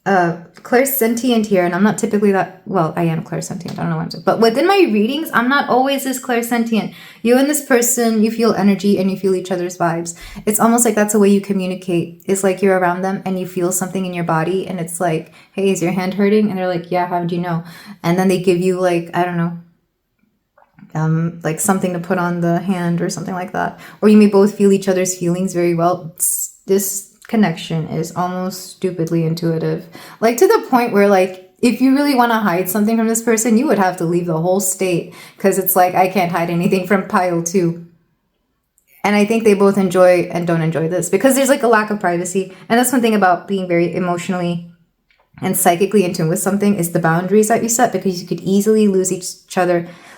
clairsentient here, and I'm not typically that, well, I am clairsentient, I don't know what I'm saying, but within my readings, I'm not always this clairsentient. You and this person, you feel energy and you feel each other's vibes. It's almost like that's the way you communicate. It's like you're around them and you feel something in your body, and it's like, hey, is your hand hurting? And they're like, yeah, how did you know? And then they give you like, I don't know, like something to put on the hand or something like that. Or you may both feel each other's feelings very well. This connection is almost stupidly intuitive, like to the point where like if you really want to hide something from this person, you would have to leave the whole state, because it's like I can't hide anything from pile 2. And I think they both enjoy and don't enjoy this because there's like a lack of privacy. And that's one thing about being very emotionally and psychically in tune with something, is the boundaries that you set, because you could easily lose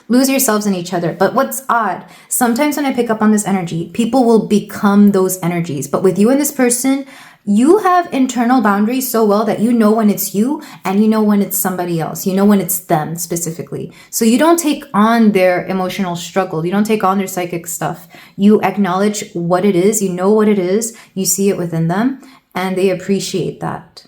yourselves in each other. But what's odd, sometimes when I pick up on this energy, people will become those energies. But with you and this person, you have internal boundaries so well that you know when it's you and you know when it's somebody else. You know when it's them specifically. So you don't take on their emotional struggle. You don't take on their psychic stuff. You acknowledge what it is. You know what it is. You see it within them, and they appreciate that.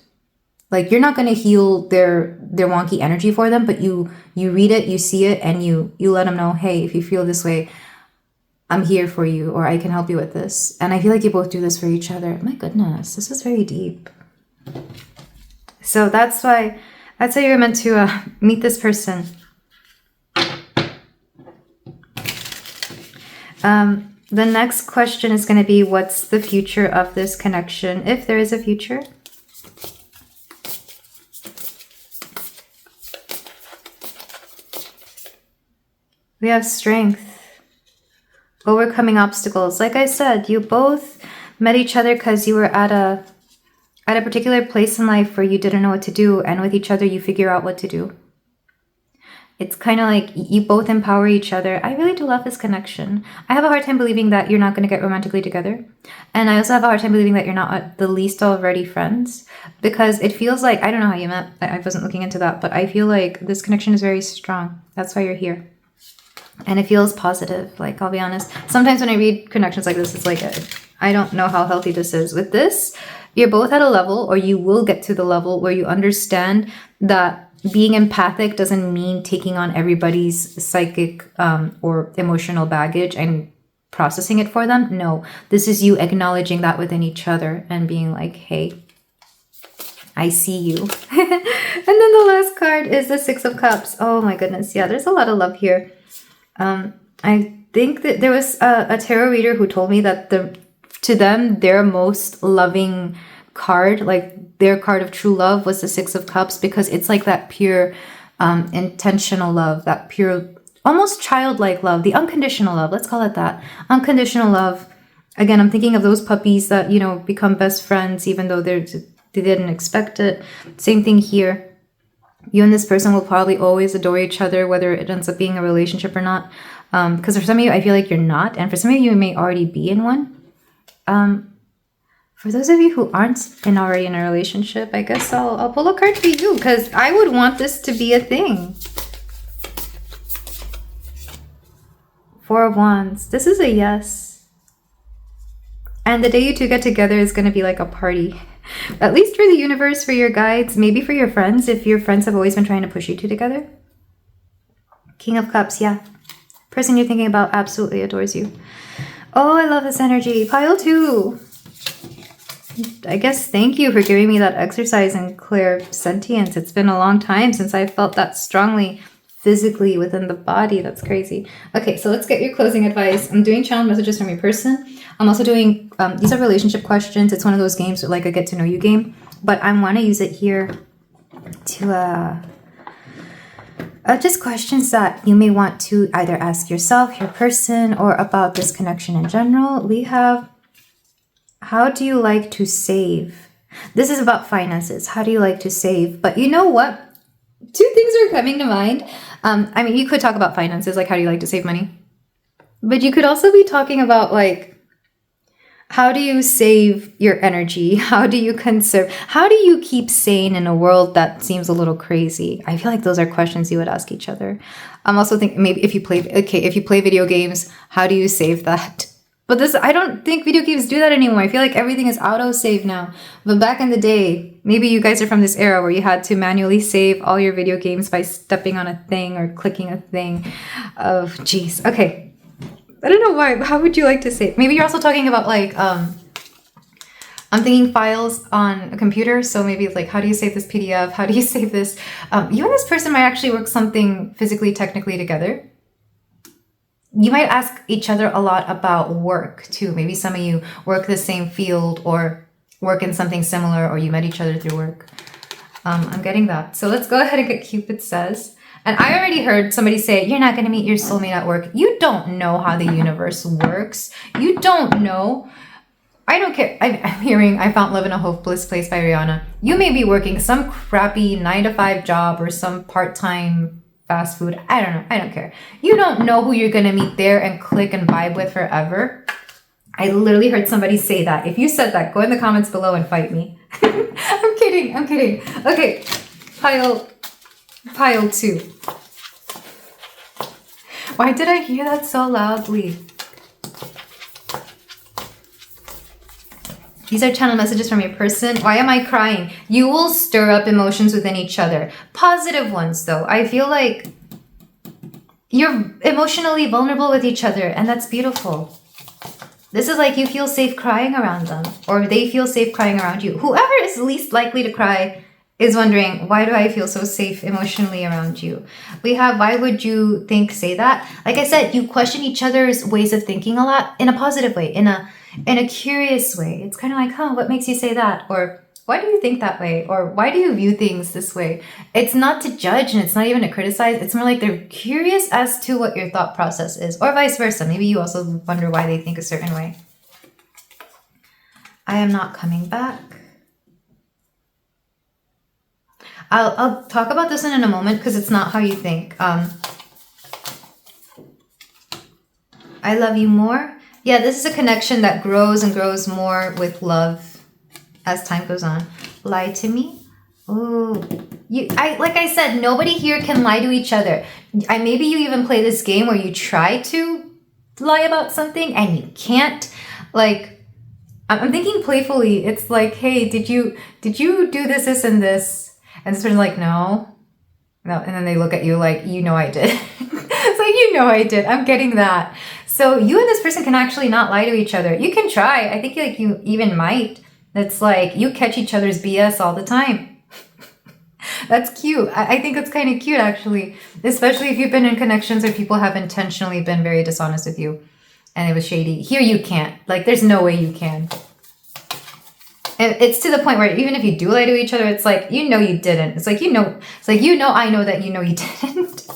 Like you're not going to heal their wonky energy for them, but you read it, you see it, and you let them know, hey, if you feel this way, I'm here for you, or I can help you with this. And I feel like you both do this for each other. My goodness, this is very deep. So that's how you're meant to meet this person. The next question is going to be, what's the future of this connection, if there is a future? We have strength, overcoming obstacles. Like I said, you both met each other because you were at a particular place in life where you didn't know what to do, and with each other you figure out what to do. It's kind of like you both empower each other. I really do love this connection. I have a hard time believing that you're not going to get romantically together. And I also have a hard time believing that you're not at the least already friends, because it feels like, I don't know how you met. I wasn't looking into that, but I feel like this connection is very strong. That's why you're here. And it feels positive. Like, I'll be honest, sometimes when I read connections like this, it's like, I don't know how healthy this is. With this, you're both at a level, or you will get to the level where you understand that being empathic doesn't mean taking on everybody's psychic or emotional baggage and processing it for them. No, this is you acknowledging that within each other and being like, hey, I see you. And then the last card is the Six of Cups. Oh my goodness. Yeah, there's a lot of love here. I think that there was a tarot reader who told me that to them, their most loving card, like their card of true love, was the Six of Cups, because it's like that pure, intentional love, that pure, almost childlike love, the unconditional love. Let's call it that. Unconditional love. Again, I'm thinking of those puppies that, become best friends, even though they didn't expect it. Same thing here. You and this person will probably always adore each other, whether it ends up being a relationship or not. Because for some of you, I feel like you're not. And for some of you, you may already be in one. For those of you who aren't already in a relationship, I guess I'll pull a card for you, because I would want this to be a thing. Four of Wands. This is a yes. And the day you two get together is going to be like a party. At least for the universe, for your guides, maybe for your friends, if your friends have always been trying to push you two together. King of Cups, yeah. Person you're thinking about absolutely adores you. Oh, I love this energy. Pile 2. I guess thank you for giving me that exercise in clairsentience. It's been a long time since I felt that strongly physically within the body. That's crazy. Okay, so let's get your closing advice. I'm doing channel messages from your person. I'm also doing, these are relationship questions. It's one of those games like a get to know you game, but I want to use it here to just questions that you may want to either ask yourself, your person, or about this connection in general. We have, how do you like to save? This is about finances. How do you like to save? But you know what? Two things are coming to mind. I mean, you could talk about finances, like how do you like to save money? But you could also be talking about like, how do you save your energy? How do you conserve? How do you keep sane in a world that seems a little crazy? I feel like those are questions you would ask each other. I'm also thinking maybe if you play video games, how do you save that? But this, I don't think video games do that anymore. I feel like everything is auto-save now. But back in the day, maybe you guys are from this era where you had to manually save all your video games by stepping on a thing or clicking a thing. Oh, jeez. Okay. I don't know why. How would you like to save? Maybe you're also talking about like, I'm thinking files on a computer. So maybe it's like, how do you save this PDF? How do you save this? You and this person might actually work something physically, technically together. You might ask each other a lot about work too. Maybe some of you work the same field or work in something similar, or you met each other through work. I'm getting that. So let's go ahead and get Cupid Says. And I already heard somebody say, you're not going to meet your soulmate at work. You don't know how the universe works. You don't know. I don't care. I'm hearing I Found Love in a Hopeless Place by Rihanna. You may be working some crappy 9-to-5 job or some part-time fast food. I don't know. I don't care. You don't know who you're going to meet there and click and vibe with forever. I literally heard somebody say that. If you said that, go in the comments below and fight me. I'm kidding. I'm kidding. Okay. Pile 2. Why did I hear that so loudly? These are channel messages from your person. Why am I crying? You will stir up emotions within each other. Positive ones, though. I feel like you're emotionally vulnerable with each other, and that's beautiful. This is like you feel safe crying around them, or they feel safe crying around you. Whoever is least likely to cry is wondering, why do I feel so safe emotionally around you? We have, why would you say that? Like I said, you question each other's ways of thinking a lot in a positive way, in a curious way. It's kind of like, what makes you say that? Or why do you think that way? Or why do you view things this way? It's not to judge and it's not even to criticize. It's more like they're curious as to what your thought process is, or vice versa. Maybe you also wonder why they think a certain way. I am not coming back. I'll talk about this in a moment because it's not how you think. I love you more. Yeah, this is a connection that grows and grows more with love as time goes on. Lie to me. Ooh, like I said, nobody here can lie to each other. Maybe you even play this game where you try to lie about something and you can't. Like, I'm thinking playfully. It's like, hey, did you do this, and this? And this person's like, no. And then they look at you like, you know I did. It's like, you know I did. I'm getting that. So you and this person can actually not lie to each other. You can try. I think like you even might. It's like you catch each other's BS all the time. That's cute. I think it's kind of cute, actually. Especially if you've been in connections where people have intentionally been very dishonest with you. And it was shady. Here you can't. Like, there's no way you can. It's to the point where even if you do lie to each other, it's like, you know you didn't. It's like, I know that you know you didn't.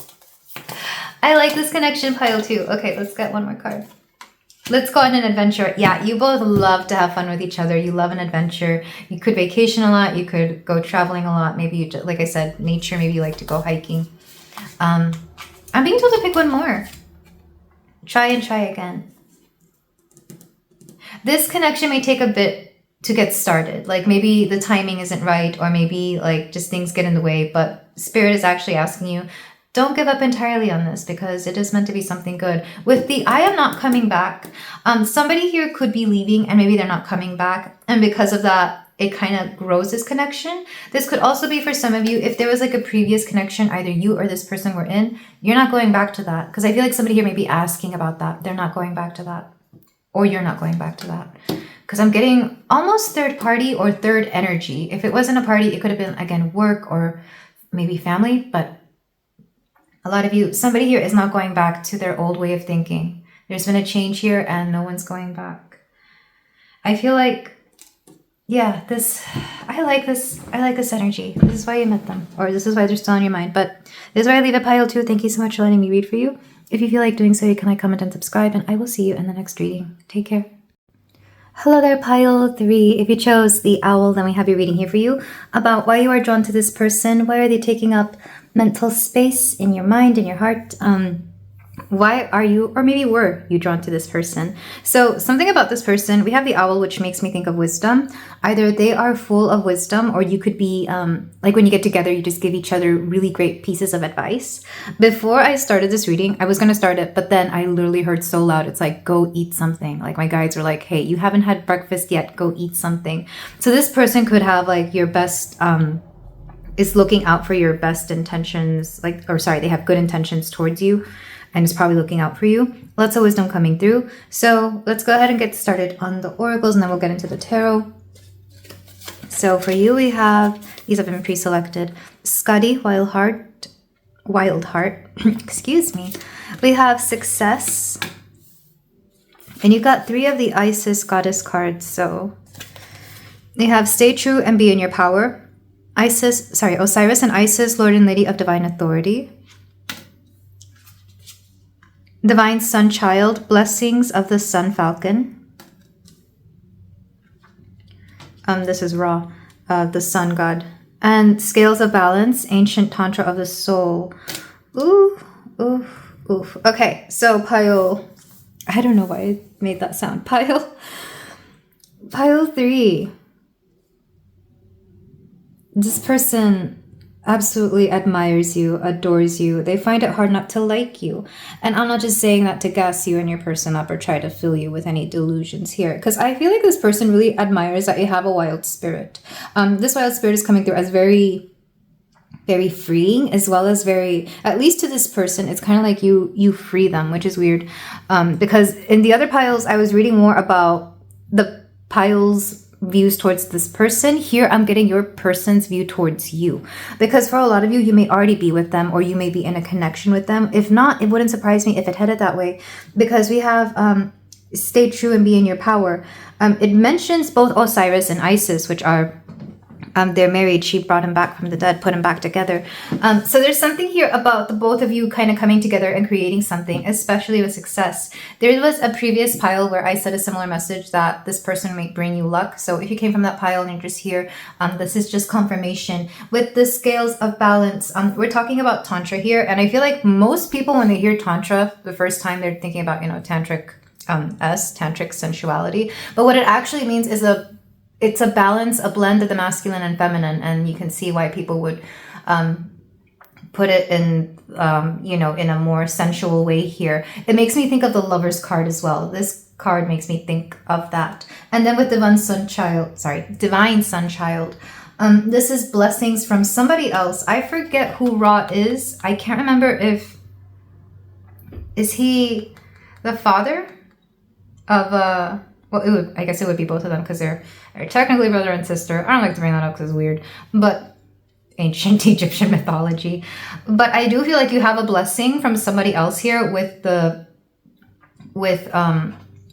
I like this connection, pile 2. Okay, let's get one more card. Let's go on an adventure. Yeah, you both love to have fun with each other. You love an adventure. You could vacation a lot. You could go traveling a lot. Maybe you, like I said, nature. Maybe you like to go hiking. I'm being told to pick one more. Try and try again. This connection may take a bit to get started. Like maybe the timing isn't right, or maybe like just things get in the way. But Spirit is actually asking you, don't give up entirely on this, because it is meant to be something good. With the I am not coming back, somebody here could be leaving and maybe they're not coming back. And because of that, it kind of grows this connection. This could also be for some of you, if there was like a previous connection, either you or this person were in, you're not going back to that. Because I feel like somebody here may be asking about that. They're not going back to that. Or you're not going back to that. Because I'm getting almost third party or third energy. If it wasn't a party, it could have been, again, work or maybe family. But a lot of you, somebody here is not going back to their old way of thinking. There's been a change here and no one's going back. I feel like, yeah, I like this energy. This is why you met them, or this is why they're still on your mind. But this is why I leave it pile 2. Thank you so much for letting me read for you. If you feel like doing so, you can like, comment, and subscribe, and I will see you in the next reading. Take care. Hello there, pile 3. If you chose the owl, then we have your reading here for you about why you are drawn to this person. Why are they taking up mental space in your mind, in your heart? Why are you, or maybe were you, drawn to this person? So something about this person, we have the owl, which makes me think of wisdom. Either they are full of wisdom, or you could be like when you get together, you just give each other really great pieces of advice. Before I started this reading, I was going to start it, but then I literally heard so loud, it's like, go eat something. Like my guides were like, hey, you haven't had breakfast yet, go eat something. So this person could have like your best, is looking out for your best intentions, like, or sorry, they have good intentions towards you, and is probably looking out for you. Lots of wisdom coming through. So let's go ahead and get started on the oracles, and then we'll get into the tarot. So for you, we have, these have been pre-selected. Scuddy, Wild Heart, excuse me. We have Success. And you got 3 of the Isis Goddess cards. So they have Stay True and Be in Your Power. Osiris and Isis, Lord and Lady of Divine Authority. Divine Sun Child, Blessings of the Sun Falcon. This is Ra, the Sun God. And Scales of Balance, Ancient Tantra of the Soul. Ooh, oof, oof. Okay, so pile, I don't know why I made that sound. Pile 3. This person absolutely admires you, adores you. They find it hard not to like you. And I'm not just saying that to gas you and your person up or try to fill you with any delusions here, because I feel like this person really admires that you have a wild spirit. This wild spirit is coming through as very, very freeing, as well as very, at least to this person, it's kind of like you free them, which is weird. Because in the other piles, I was reading more about the piles views towards this person. Here I'm getting your person's view towards you, because for a lot of you, you may already be with them, or you may be in a connection with them. If not, it wouldn't surprise me if it headed that way, because we have Stay True and Be in Your Power. It mentions both Osiris and Isis, which are they're married. She brought him back from the dead, put him back together. So there's something here about the both of you kind of coming together and creating something, especially with Success. There was a previous pile where I said a similar message that this person might bring you luck. So if you came from that pile and you're just here, this is just confirmation. With the Scales of Balance, we're talking about Tantra here. And I feel like most people, when they hear Tantra, the first time they're thinking about, tantric tantric sensuality. But what it actually means is it's a balance, a blend of the masculine and feminine, and you can see why people would put it in, in a more sensual way here. It makes me think of the Lover's card as well. This card makes me think of that. And then with Divine Sun Child, this is blessings from somebody else. I forget who Ra is. I can't remember is he the father of well, I guess it would be both of them, because they're technically brother and sister. I don't like to bring that up because it's weird, but ancient Egyptian mythology. But I do feel like you have a blessing from somebody else here with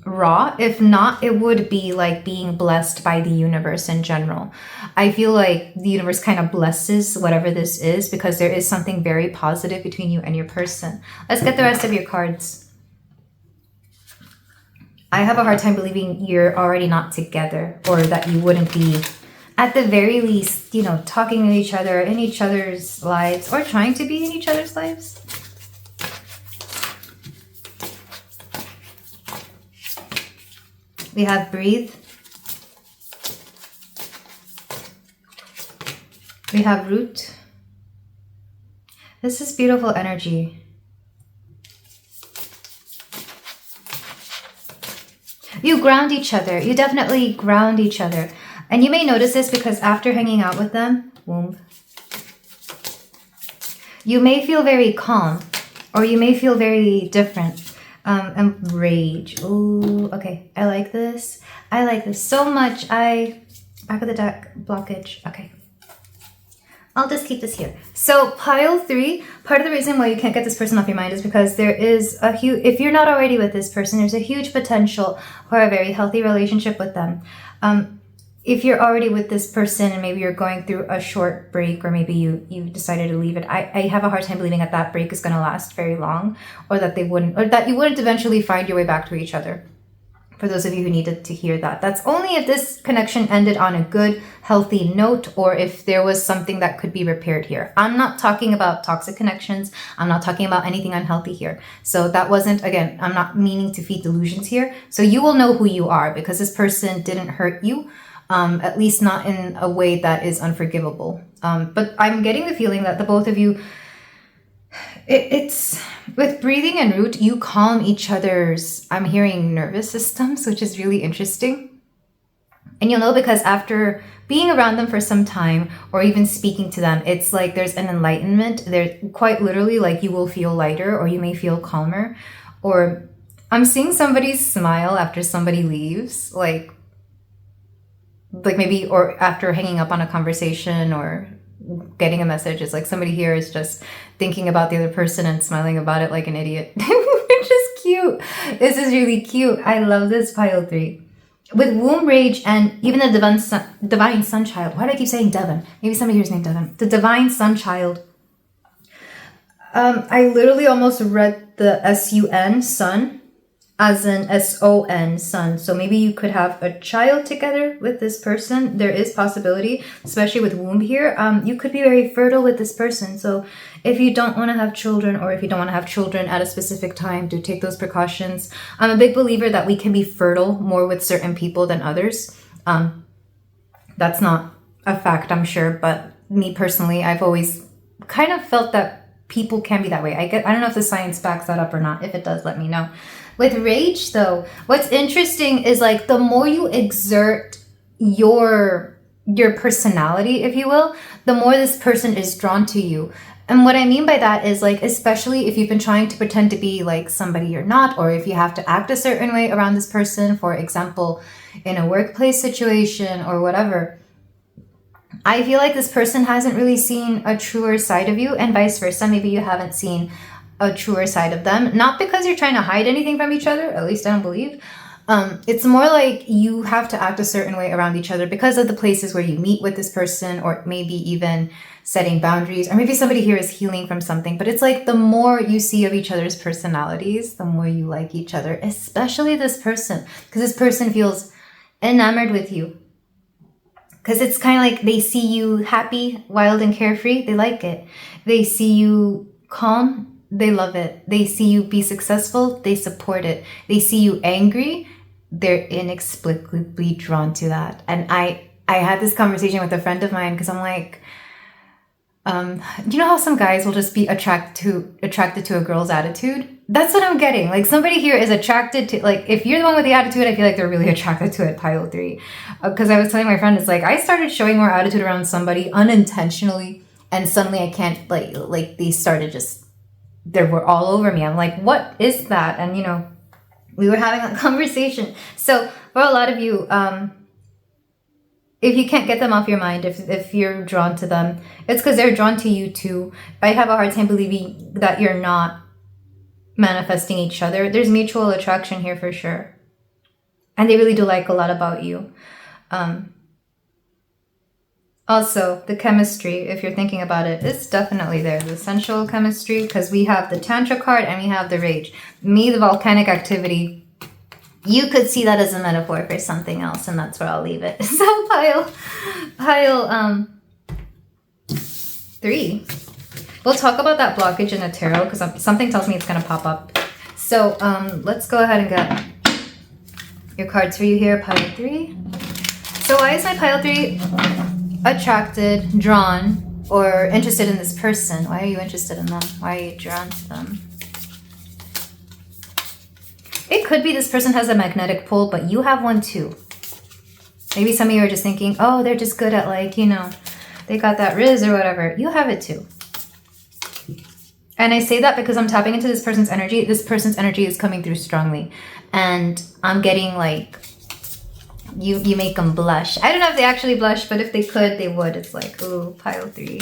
Ra. If not, it would be like being blessed by the universe in general. I feel like the universe kind of blesses whatever this is, because there is something very positive between you and your person. Let's get the rest of your cards. I have a hard time believing you're already not together, or that you wouldn't be, at the very least, you know, talking to each other, in each other's lives, or trying to be in each other's lives. We have breathe. We have root. This is beautiful energy. You ground each other. You definitely ground each other. And you may notice this because after hanging out with them, womb, you may feel very calm, or you may feel very different. And rage. Ooh, okay. I like this. I like this so much. Back of the deck, blockage. Okay. I'll just keep this here. So pile 3, part of the reason why you can't get this person off your mind is because there is a huge, if you're not already with this person, there's a huge potential for a very healthy relationship with them. If you're already with this person and maybe you're going through a short break, or maybe you decided to leave it, I have a hard time believing that break is going to last very long, or that you wouldn't eventually find your way back to each other. For those of you who needed to hear that, that's only if this connection ended on a good, healthy note, or if there was something that could be repaired here. I'm not talking about toxic connections. I'm not talking about anything unhealthy here. So that wasn't, again, I'm not meaning to feed delusions here. So you will know who you are, because this person didn't hurt you. At least not in a way that is unforgivable. But I'm getting the feeling that the both of you, it's with breathing and root, you calm each other's, I'm hearing, nervous systems, which is really interesting. And you'll know because after being around them for some time, or even speaking to them, it's like there's an enlightenment. They're quite literally like you will feel lighter, or you may feel calmer. Or I'm seeing somebody smile after somebody leaves, like maybe, or after hanging up on a conversation or getting a message. It's like somebody here is just thinking about the other person and smiling about it like an idiot, which is cute. This is really cute. I love this pile 3. With womb, rage, and even the divine sun child. Why do I keep saying Devon? Maybe somebody here is named Devon. The divine sun child. I literally almost read the S-U-N, sun, as an S-O-N, son. So maybe you could have a child together with this person. There is possibility, especially with womb here. You could be very fertile with this person. So if you don't want to have children, or if you don't want to have children at a specific time, do take those precautions. I'm a big believer that we can be fertile more with certain people than others. That's not a fact, I'm sure, but me personally, I've always kind of felt that people can be that way. I don't know if the science backs that up or not. If it does, let me know. With rage, though, what's interesting is like the more you exert your personality, if you will, the more this person is drawn to you. And what I mean by that is like, especially if you've been trying to pretend to be like somebody you're not, or if you have to act a certain way around this person, for example, in a workplace situation or whatever, I feel like this person hasn't really seen a truer side of you, and vice versa. Maybe you haven't seen a truer side of them. Not because you're trying to hide anything from each other, at least I don't believe. It's more like you have to act a certain way around each other because of the places where you meet with this person, or maybe even setting boundaries, or maybe somebody here is healing from something. But it's like the more you see of each other's personalities, the more you like each other, especially this person, because this person feels enamored with you. Because it's kind of like they see you happy, wild, and carefree. They like it. They see you calm. They love it. They see you be successful. They support it. They see you angry. They're inexplicably drawn to that. And I had this conversation with a friend of mine, because I'm like, you know how some guys will just be attracted to a girl's attitude? That's what I'm getting. Like somebody here is attracted to, like, if you're the one with the attitude, I feel like they're really attracted to it, pile 3. Because I was telling my friend, it's like, I started showing more attitude around somebody unintentionally, and suddenly I can't, like they started just, they were all over me. I'm like, what is that? And, you know, we were having a conversation. So for a lot of you, if you can't get them off your mind, if you're drawn to them, it's because they're drawn to you too. I have a hard time believing that you're not manifesting each other. There's mutual attraction here for sure. And they really do like a lot about you. Also, the chemistry, if you're thinking about it, it's definitely there. The sensual chemistry, because we have the Tantra card and we have the rage. Me, the volcanic activity, you could see that as a metaphor for something else, and that's where I'll leave it. So pile 3. We'll talk about that blockage in the tarot because something tells me it's going to pop up. So let's go ahead and get your cards for you here, pile 3. So why is my pile 3 attracted, drawn, or interested in this person? Why are you interested in them? Why are you drawn to them? It could be this person has a magnetic pull, but you have one too. Maybe some of you are just thinking, oh, they're just good at, like, you know, they got that riz or whatever. You have it too. And I say that because I'm tapping into this person's energy. This person's energy is coming through strongly. And I'm getting like, you make them blush. I don't know if they actually blush, but if they could, they would. It's like, ooh, pile 3.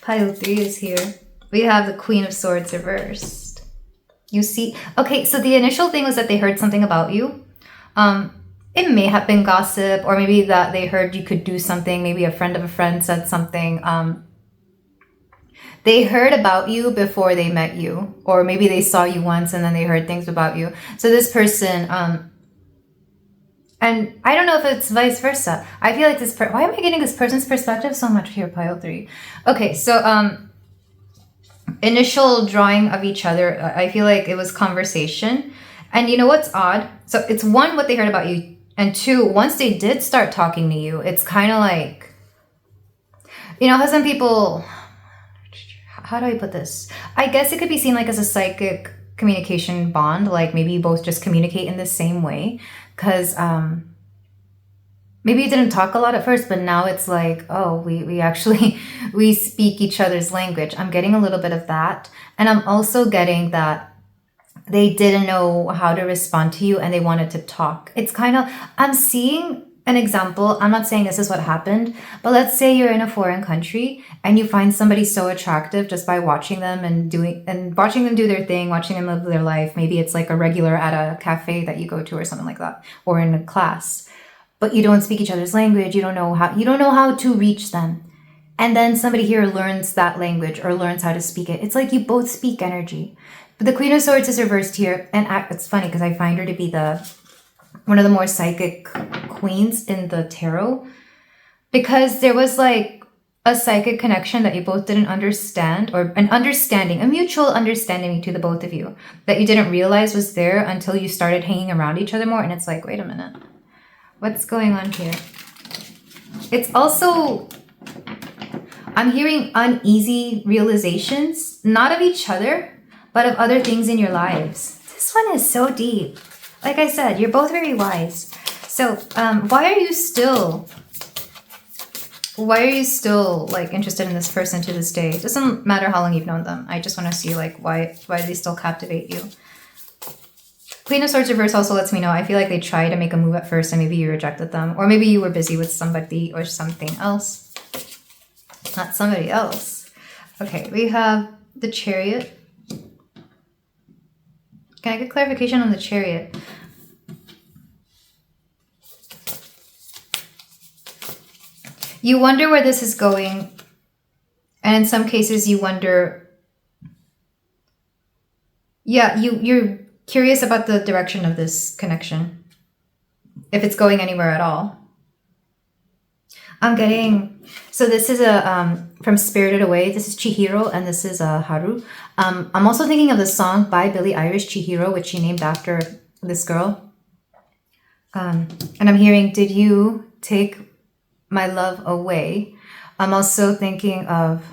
Pile 3 is here. We have the Queen of Swords reversed. You see, okay, so the initial thing was that they heard something about you. It may have been gossip, or maybe that they heard you could do something. Maybe a friend of a friend said something. They heard about you before they met you, or maybe they saw you once and then they heard things about you. So this person, and I don't know if it's vice versa. I feel like this why am I getting this person's perspective so much here, pile 3? Okay, so initial drawing of each other, I feel like it was conversation. And you know what's odd? So it's 1, what they heard about you, and 2, once they did start talking to you, it's kind of like, you know how some people, how do I put this? I guess it could be seen like as a psychic communication bond, like maybe you both just communicate in the same way, because maybe you didn't talk a lot at first, but now it's like, oh, we actually we speak each other's language. I'm getting a little bit of that, and I'm also getting that they didn't know how to respond to you and they wanted to talk. It's kind of, I'm seeing an example. I'm not saying this is what happened, but let's say you're in a foreign country and you find somebody so attractive just by watching them and watching them do their thing, watching them live their life. Maybe it's like a regular at a cafe that you go to or something like that, or in a class, but you don't speak each other's language. You don't know how to reach them. And then somebody here learns that language or learns how to speak it. It's like you both speak energy. But the Queen of Swords is reversed here. And it's funny because I find her to be one of the more psychic queens in the tarot, because there was like a psychic connection that you both didn't understand, or a mutual understanding to the both of you that you didn't realize was there until you started hanging around each other more. And it's like, wait a minute, what's going on here? It's also, I'm hearing uneasy realizations, not of each other, but of other things in your lives. This one is so deep. Like I said, you're both very wise. So why are you still like interested in this person to this day? It doesn't matter how long you've known them. I just want to see like why do they still captivate you? Queen of Swords reverse also lets me know, I feel like they tried to make a move at first and maybe you rejected them, or maybe you were busy with somebody or something else. Not somebody else. Okay, we have the Chariot. Can I get clarification on the Chariot? You wonder where this is going. And in some cases you wonder, yeah, you're curious about the direction of this connection. If it's going anywhere at all. I'm getting, so this is from Spirited Away. This is Chihiro and this is Haru. I'm also thinking of the song by Billie Eilish, Chihiro, which she named after this girl. And I'm hearing, did you take my love away? I'm also thinking of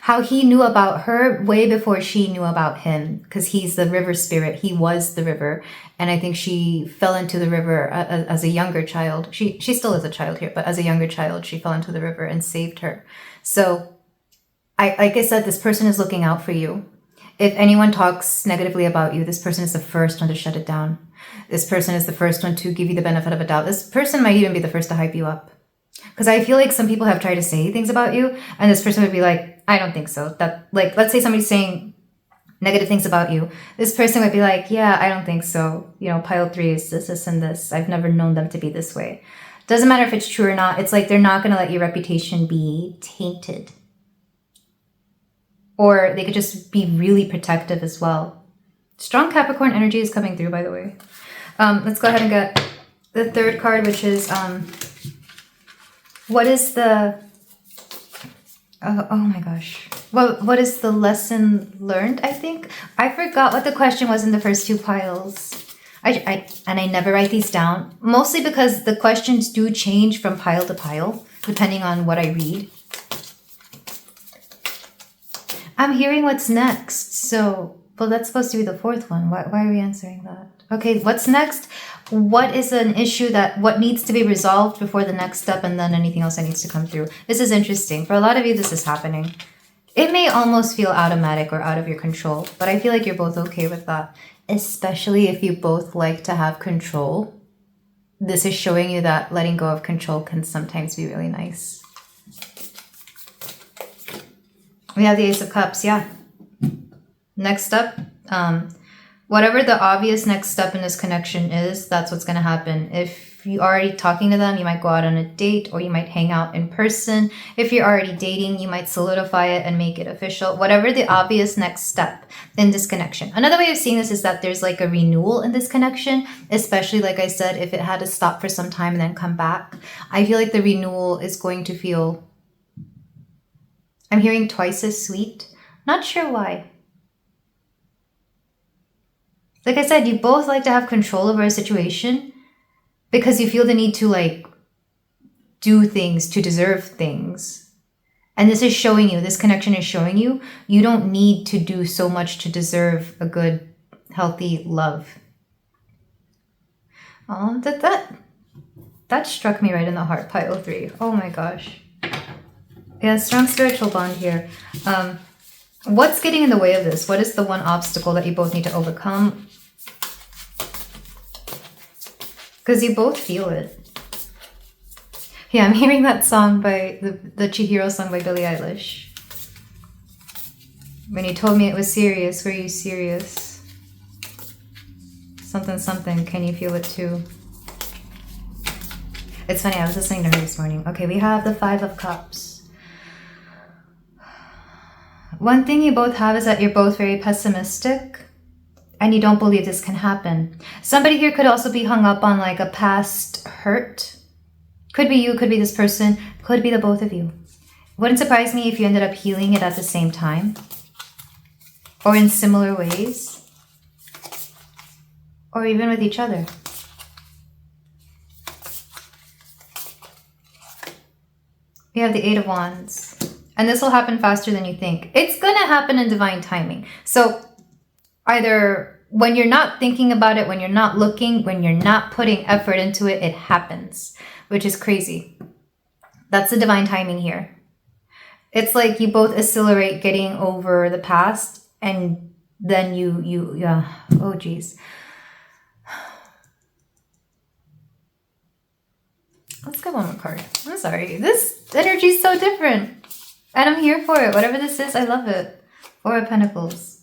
how he knew about her way before she knew about him, because he's the river spirit. He was the river. And I think she fell into the river as a younger child. She still is a child here, but as a younger child, she fell into the river and saved her. So like I said, this person is looking out for you. If anyone talks negatively about you, this person is the first one to shut it down. This person is the first one to give you the benefit of a doubt. This person might even be the first to hype you up. Because I feel like some people have tried to say things about you, and this person would be like, I don't think so. That, like, let's say somebody's saying negative things about you. This person would be like, yeah, I don't think so. You know, pile 3 is this, and this. I've never known them to be this way. Doesn't matter if it's true or not. It's like they're not going to let your reputation be tainted. Or they could just be really protective as well. Strong Capricorn energy is coming through, by the way. Let's go ahead and get the third card, which is what is the oh my gosh. What is the lesson learned, I think? I forgot what the question was in the first two piles. I never write these down, mostly because the questions do change from pile to pile, depending on what I read. I'm hearing what's next, so, well, that's supposed to be the fourth one. Why are we answering that? Okay, what's next? What is an issue what needs to be resolved before the next step, and then anything else that needs to come through? This is interesting. For a lot of you, this is happening. It may almost feel automatic or out of your control, but I feel like you're both okay with that, especially if you both like to have control. This is showing you that letting go of control can sometimes be really nice. We have the Ace of Cups, yeah. Next step, whatever the obvious next step in this connection is, that's what's going to happen. If you're already talking to them, you might go out on a date, or you might hang out in person. If you're already dating, you might solidify it and make it official. Whatever the obvious next step in this connection. Another way of seeing this is that there's like a renewal in this connection, especially, like I said, if it had to stop for some time and then come back. I feel like the renewal is going to feel, I'm hearing twice as sweet. Not sure why. Like I said, you both like to have control over a situation because you feel the need to like do things to deserve things. And this is showing you, this connection is showing you, you don't need to do so much to deserve a good, healthy love. Oh, that struck me right in the heart, pile 3. Oh my gosh. Yeah, strong spiritual bond here. What's getting in the way of this? What is the one obstacle that you both need to overcome? Because you both feel it. Yeah, I'm hearing that song by the Chihiro song by Billie Eilish. When you told me it was serious, were you serious? Something, something, can you feel it too? It's funny, I was listening to her this morning. Okay, we have the 5 of Cups. One thing you both have is that you're both very pessimistic and you don't believe this can happen. Somebody here could also be hung up on like a past hurt. Could be you, could be this person, could be the both of you. Wouldn't surprise me if you ended up healing it at the same time or in similar ways or even with each other. We have the 8 of Wands. And this will happen faster than you think. It's going to happen in divine timing. So either when you're not thinking about it, when you're not looking, when you're not putting effort into it, it happens, which is crazy. That's the divine timing here. It's like you both accelerate getting over the past and then yeah. Oh, geez. Let's get one more card. I'm sorry. This energy is so different. And I'm here for it. Whatever this is, I love it. 4 of Pentacles.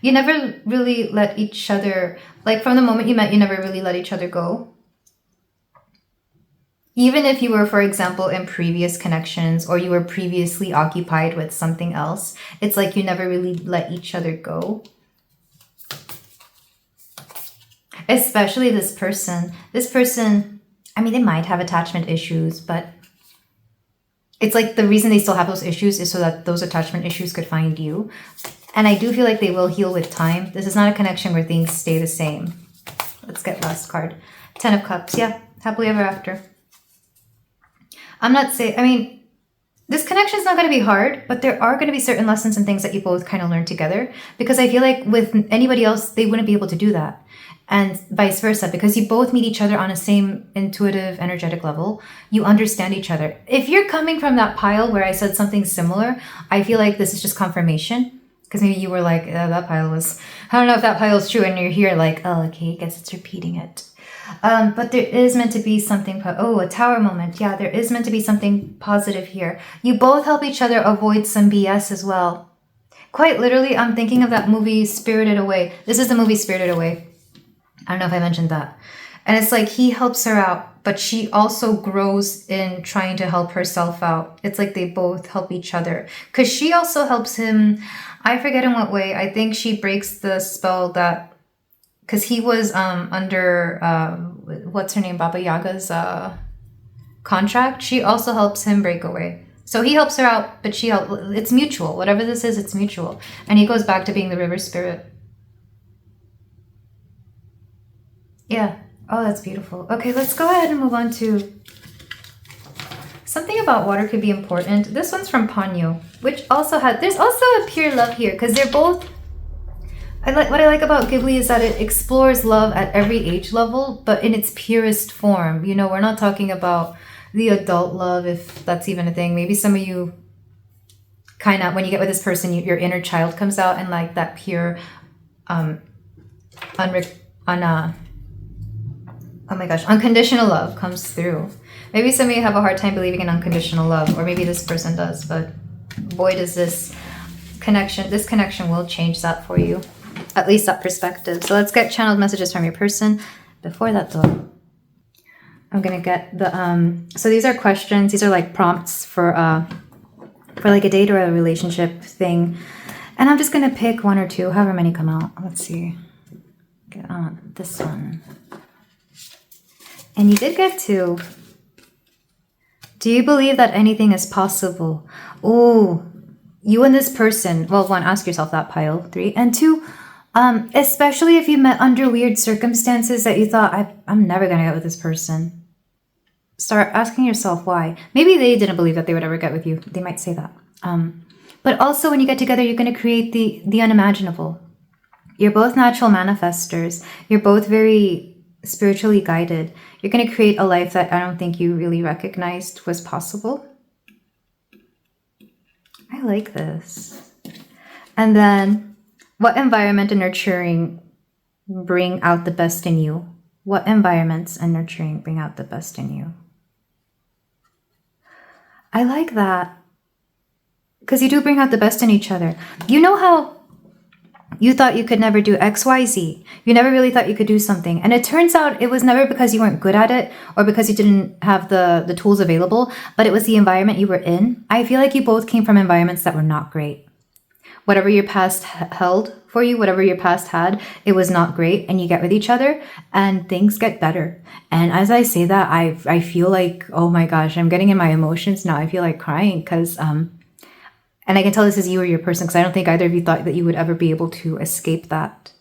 You never really let each other, like from the moment you met, you never really let each other go. Even if you were, for example, in previous connections or you were previously occupied with something else, it's like you never really let each other go. Especially this person. This person, I mean, they might have attachment issues, but it's like the reason they still have those issues is so that those attachment issues could find you. And I do feel like they will heal with time. This is not a connection where things stay the same. Let's get last card. 10 of Cups. Yeah, happily ever after. I'm not saying, I mean, this connection is not going to be hard, but there are going to be certain lessons and things that you both kind of learn together. Because I feel like with anybody else, they wouldn't be able to do that. And vice versa, because you both meet each other on a same intuitive, energetic level. You understand each other. If you're coming from that pile where I said something similar, I feel like this is just confirmation. Because maybe you were like, that pile was, I don't know if that pile is true. And you're here like, oh, okay, I guess it's repeating it. But there is meant to be something, a tower moment. Yeah, there is meant to be something positive here. You both help each other avoid some BS as well. Quite literally, I'm thinking of that movie Spirited Away. This is the movie Spirited Away. I don't know if I mentioned that. And it's like he helps her out, but she also grows in trying to help herself out. It's like they both help each other. Because she also helps him, I forget in what way. I think she breaks the spell that because he was under what's her name, Baba Yaga's contract. She also helps him break away. So he helps her out, but it's mutual. Whatever this is, it's mutual. And he goes back to being the river spirit. Yeah. Oh, that's beautiful. Okay, let's go ahead and move on to something about water could be important. This one's from Ponyo, which also there's also a pure love here, because they're both, what I like about Ghibli is that it explores love at every age level, but in its purest form. You know, we're not talking about the adult love, if that's even a thing. Maybe some of you kind of, when you get with this person, your inner child comes out, and like that pure, oh my gosh, unconditional love comes through. Maybe some of you have a hard time believing in unconditional love, or maybe this person does, but boy, does this connection will change that for you, at least that perspective. So let's get channeled messages from your person. Before that though, I'm gonna get the so these are questions, these are like prompts for like a date or a relationship thing, and I'm just gonna pick one or two, however many come out. Let's see, get on this one. And you did get two. Do you believe that anything is possible? Oh, you and this person. Well, one, ask yourself that, pile 3. And 2, especially if you met under weird circumstances that you thought, I'm never going to get with this person. Start asking yourself why. Maybe they didn't believe that they would ever get with you. They might say that. But also when you get together, you're going to create the unimaginable. You're both natural manifestors. You're both very spiritually guided. You're going to create a life that I don't think you really recognized was possible. I like this. And then, what environment and nurturing bring out the best in you? What environments and nurturing bring out the best in you? I like that. Because you do bring out the best in each other. You know how you thought you could never do XYZ. You never really thought you could do something. And it turns out it was never because you weren't good at it or because you didn't have the tools available, but it was the environment you were in. I feel like you both came from environments that were not great. Whatever your past held for you, whatever your past had, it was not great. And you get with each other and things get better. And as I say that, I feel like, oh my gosh, I'm getting in my emotions now. I feel like crying because and I can tell this is you or your person, because I don't think either of you thought that you would ever be able to escape that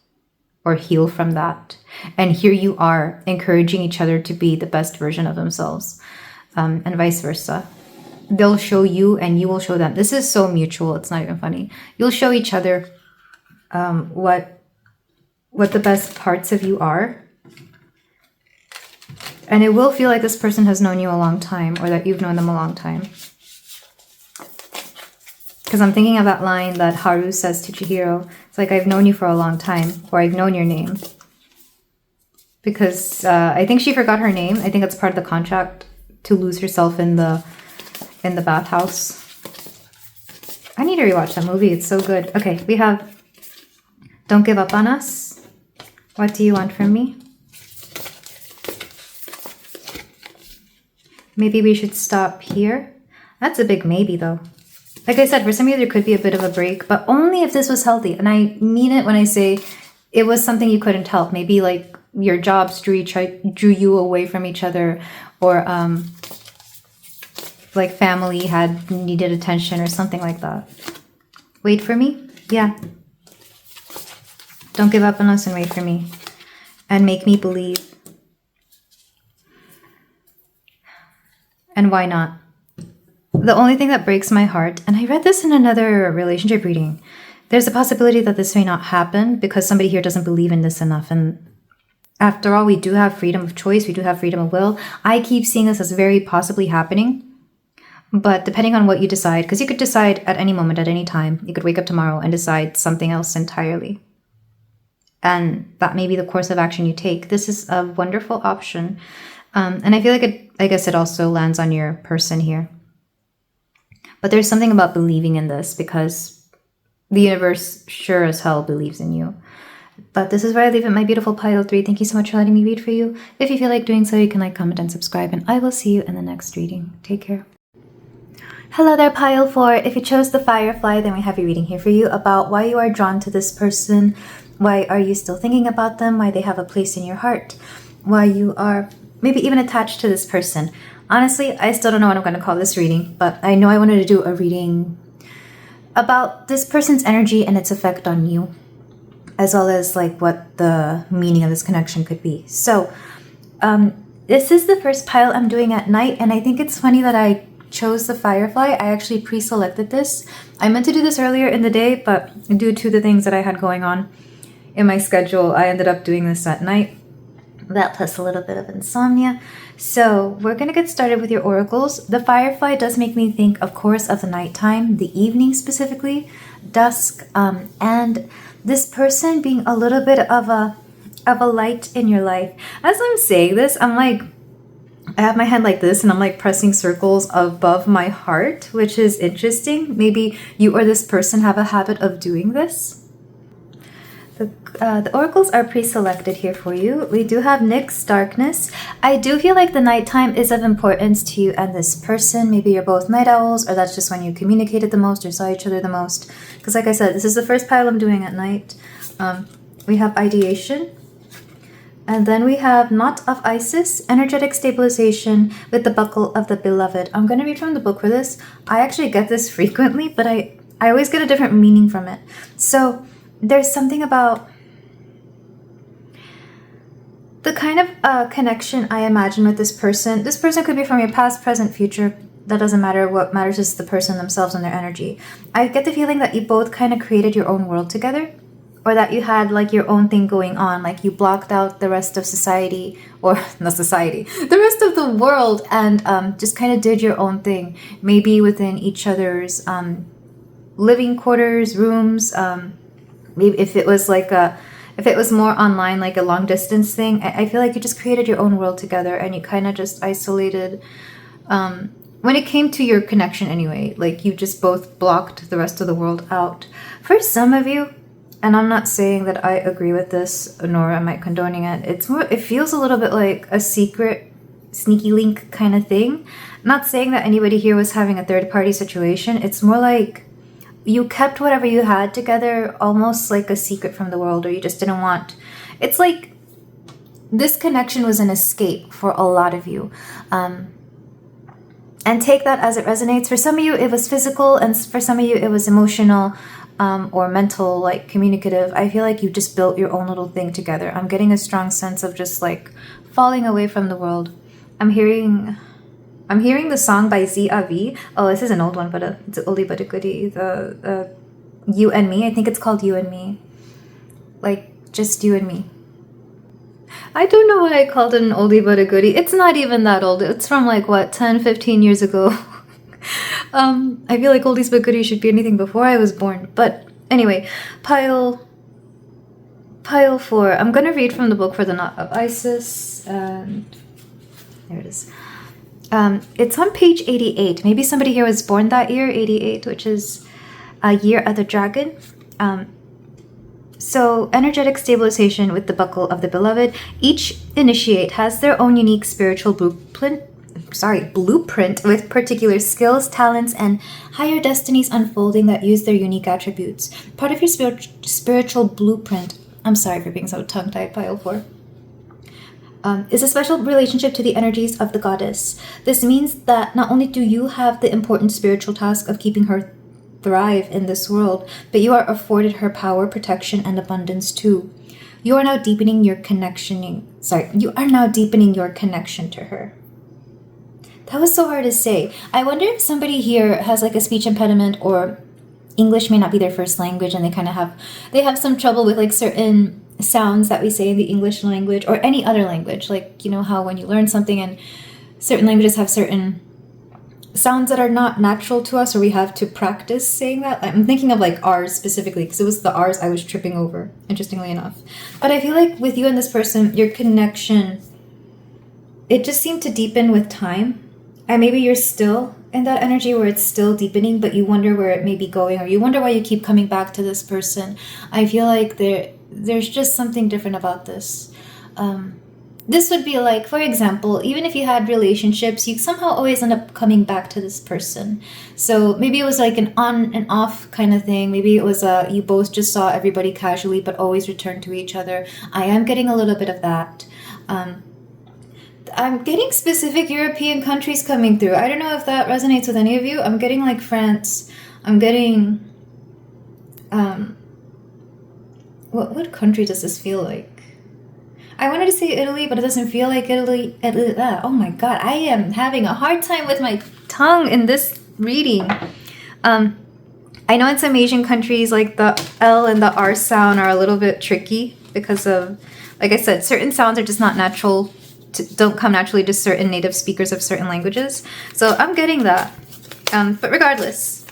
or heal from that. And here you are encouraging each other to be the best version of themselves, and vice versa. They'll show you and you will show them. This is so mutual. It's not even funny. You'll show each other what the best parts of you are. And it will feel like this person has known you a long time, or that you've known them a long time. Because I'm thinking of that line that Haru says to Chihiro. It's like, I've known you for a long time, or I've known your name. Because I think she forgot her name. I think that's part of the contract, to lose herself in the bathhouse. I need to rewatch that movie. It's so good. Okay, we have Don't Give Up on Us. What do you want from me? Maybe we should stop here. That's a big maybe though. Like I said, for some of you, there could be a bit of a break, but only if this was healthy. And I mean it when I say it was something you couldn't help. Maybe like your jobs drew you away from each other, or like family had needed attention or something like that. Wait for me? Yeah. Don't give up on us and wait for me. And make me believe. And why not? The only thing that breaks my heart, and I read this in another relationship reading, there's a possibility that this may not happen because somebody here doesn't believe in this enough. And after all, we do have freedom of choice. We do have freedom of will. I keep seeing this as very possibly happening. But depending on what you decide, because you could decide at any moment, at any time, you could wake up tomorrow and decide something else entirely. And that may be the course of action you take. This is a wonderful option. And I feel like I guess it also lands on your person here. But there's something about believing in this, because the universe sure as hell believes in you. But this is where I leave it, my beautiful pile 3. Thank you so much for letting me read for you. If you feel like doing so, you can like, comment, and subscribe. And I will see you in the next reading. Take care. Hello there, pile 4. If you chose the firefly, then we have a reading here for you about why you are drawn to this person. Why are you still thinking about them? Why they have a place in your heart? Why you are maybe even attached to this person. Honestly, I still don't know what I'm going to call this reading, but I know I wanted to do a reading about this person's energy and its effect on you, as well as like what the meaning of this connection could be. So this is the first pile I'm doing at night, and I think it's funny that I chose the firefly. I actually pre-selected this. I meant to do this earlier in the day, but due to the things that I had going on in my schedule, I ended up doing this at night. That plus a little bit of insomnia. So we're going to get started with your oracles. The firefly does make me think, of course, of the nighttime, the evening specifically, dusk, and this person being a little bit of a light in your life. As I'm saying this, I'm like, I have my hand like this and I'm like pressing circles above my heart, which is interesting. Maybe you or this person have a habit of doing this. The oracles are pre-selected here for you. We do have Nyx, darkness. I do feel like the nighttime is of importance to you and this person. Maybe you're both night owls, or that's just when you communicated the most or saw each other the most. Because like I said, this is the first pile I'm doing at night. We have ideation. And then we have Knot of Isis, energetic stabilization with the buckle of the beloved. I'm going to read from the book for this. I actually get this frequently, but I always get a different meaning from it. So there's something about the kind of connection I imagine with this person. This person could be from your past, present, future. That doesn't matter. What matters is the person themselves and their energy. I get the feeling that you both kind of created your own world together, or that you had like your own thing going on, like you blocked out the rest of society, or not society, the rest of the world, and just kind of did your own thing, maybe within each other's living quarters, rooms. Maybe if it was more online, like a long distance thing, I feel like you just created your own world together and you kind of just isolated. When it came to your connection anyway, like you just both blocked the rest of the world out. For some of you, and I'm not saying that I agree with this, nor am I condoning it. It feels a little bit like a secret, sneaky link kind of thing. I'm not saying that anybody here was having a third party situation. It's more like you kept whatever you had together almost like a secret from the world, or you just didn't want. It's like this connection was an escape for a lot of you. And take that as it resonates. For some of you, it was physical, and for some of you, it was emotional. Or mental, like communicative. I feel like you just built your own little thing together. I'm getting a strong sense of just like falling away from the world. I'm hearing the song by Z.A.V. Oh, this is an old one, but it's an oldie but a goodie. The You and Me. I think it's called You and Me. Like just you and me. I don't know why I called it an oldie but a goodie. It's not even that old. It's from like what, 10, 15 years ago. I feel like oldies but goodies should be anything before I was born. But anyway, pile 4. I'm going to read from the book for the Knot of Isis. And there it is. It's on page 88. Maybe somebody here was born that year, 88, which is a year of the dragon. So energetic stabilization with the buckle of the beloved. Each initiate has their own unique spiritual blueprint with particular skills, talents, and higher destinies unfolding that use their unique attributes. Part of your spiritual blueprint, I'm sorry for being so tongue-tied, pile 4, is a special relationship to the energies of the goddess. This means that not only do you have the important spiritual task of keeping her thrive in this world, but you are afforded her power, protection, and abundance too. You are now deepening your connection to her. That was so hard to say. I wonder if somebody here has like a speech impediment, or English may not be their first language, and they have some trouble with like certain sounds that we say in the English language or any other language. Like, you know how when you learn something and certain languages have certain sounds that are not natural to us, or we have to practice saying that. I'm thinking of like R's specifically, because it was the R's I was tripping over, interestingly enough. But I feel like with you and this person, your connection, it just seemed to deepen with time. And maybe you're still in that energy where it's still deepening, but you wonder where it may be going, or you wonder why you keep coming back to this person. I feel like there's just something different about this. this would be like, for example, even if you had relationships, you somehow always end up coming back to this person. So maybe it was like an on and off kind of thing. Maybe it was you both just saw everybody casually but always returned to each other. I am getting a little bit of that. I'm getting specific European countries coming through. I don't know if that resonates with any of you. I'm getting like France. I'm getting what country does this feel like? I wanted to say Italy, but it doesn't feel like Italy. Oh my god, I am having a hard time with my tongue in this reading. I know in some Asian countries, like the L and the R sound are a little bit tricky because of, like I said, certain sounds are just not natural, don't come naturally to certain native speakers of certain languages. So I'm getting that. But regardless,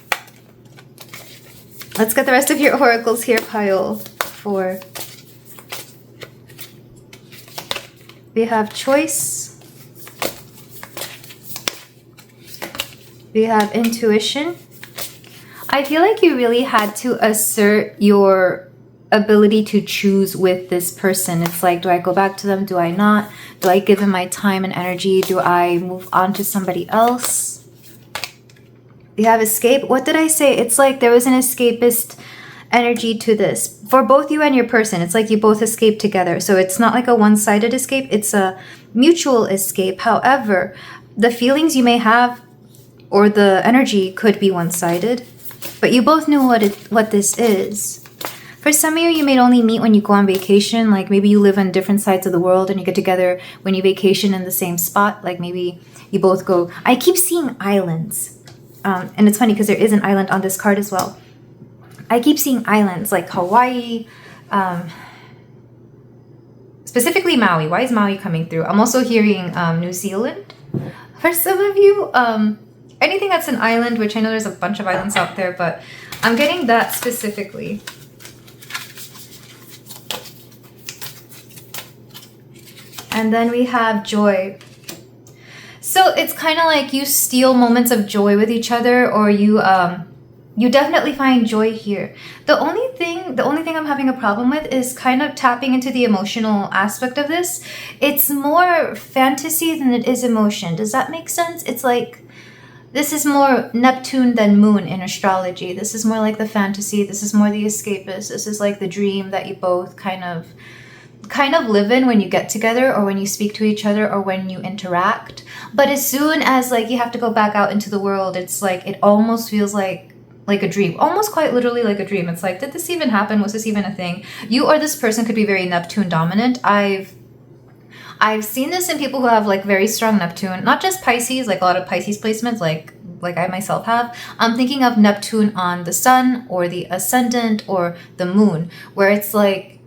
let's get the rest of your oracles here, pile 4. We have choice. We have intuition. I feel like you really had to assert your ability to choose with this person. It's like, do I go back to them? Do I not? Do I give them my time and energy? Do I move on to somebody else? We have escape. What did I say? It's like there was an escapist energy to this for both you and your person. It's like you both escape together, so it's not like a one-sided escape, it's a mutual escape. However, the feelings you may have or the energy could be one-sided, but you both knew what this is. For some of you, you may only meet when you go on vacation, like maybe you live on different sides of the world and you get together when you vacation in the same spot, like maybe you both go. I keep seeing islands, and it's funny because there is an island on this card as well. I keep seeing islands like Hawaii, specifically Maui. Why is Maui coming through? I'm also hearing New Zealand. For some of you, anything that's an island, which I know there's a bunch of islands out there, but I'm getting that specifically. And then we have joy. So it's kind of like you steal moments of joy with each other, or you definitely find joy here. The only thing I'm having a problem with is kind of tapping into the emotional aspect of this. It's more fantasy than it is emotion. Does that make sense? It's like this is more Neptune than moon in astrology. This is more like the fantasy. This is more the escapist. This is like the dream that you both kind of live in when you get together or when you speak to each other or when you interact. But as soon as like you have to go back out into the world, it's like it almost feels like a dream, almost quite literally like a dream. It's like, did this even happen? Was this even a thing? You or this person could be very Neptune dominant. I've seen this in people who have like very strong Neptune, not just Pisces, like a lot of Pisces placements, like I myself have. I'm thinking of Neptune on the sun or the ascendant or the moon, where it's like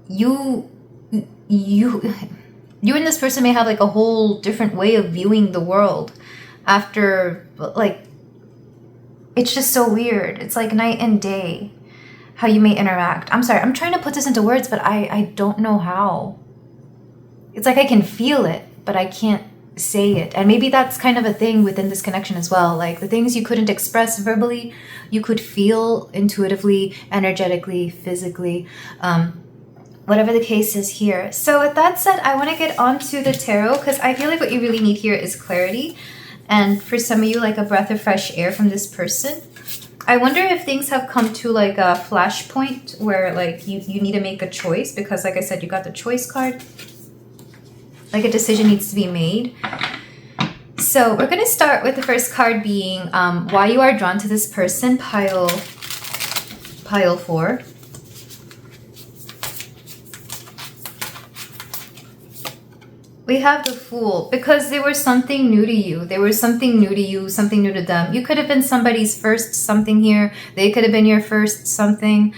you and this person may have like a whole different way of viewing the world after, like, it's just so weird. It's like night and day how you may interact. I'm sorry, I'm trying to put this into words, but I don't know how. It's like I can feel it, but I can't say it. And maybe that's kind of a thing within this connection as well. Like the things you couldn't express verbally, you could feel intuitively, energetically, physically, whatever the case is here. So with that said, I want to get onto the tarot because I feel like what you really need here is clarity. And for some of you, like a breath of fresh air from this person. I wonder if things have come to like a flashpoint where like you need to make a choice, because like I said, you got the choice card. Like a decision needs to be made. So we're going to start with the first card being why you are drawn to this person, pile 4. We have the Fool, because there was something new to you. There was something new to you, something new to them. You could have been somebody's first something here. They could have been your first something.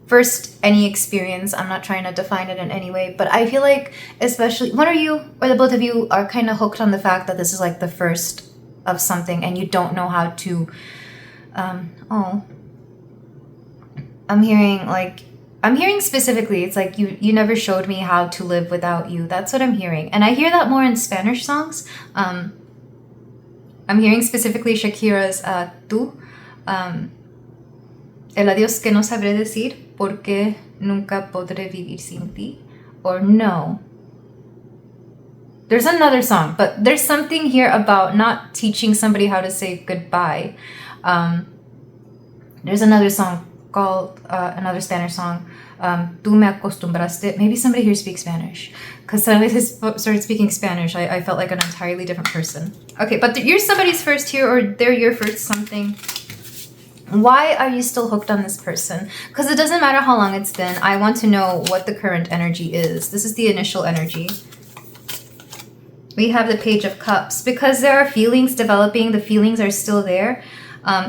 First any experience. I'm not trying to define it in any way, but I feel like especially one of you or the both of you are kind of hooked on the fact that this is like the first of something and you don't know how to, I'm hearing specifically, it's like you never showed me how to live without you. That's what I'm hearing. And I hear that more in Spanish songs. I'm hearing specifically Shakira's Tú. El adiós que no sabré decir porque nunca podré vivir sin ti. Or no. There's another song, but there's something here about not teaching somebody how to say goodbye. There's another song called, another Spanish song, Tú me acostumbraste. Maybe somebody here speaks Spanish. Because suddenly they started speaking Spanish. I felt like an entirely different person. Okay, but you're somebody's first here, or they're your first something. Why are you still hooked on this person? Because it doesn't matter how long it's been. I want to know what the current energy is. This is the initial energy. We have the Page of Cups. Because there are feelings developing, the feelings are still there.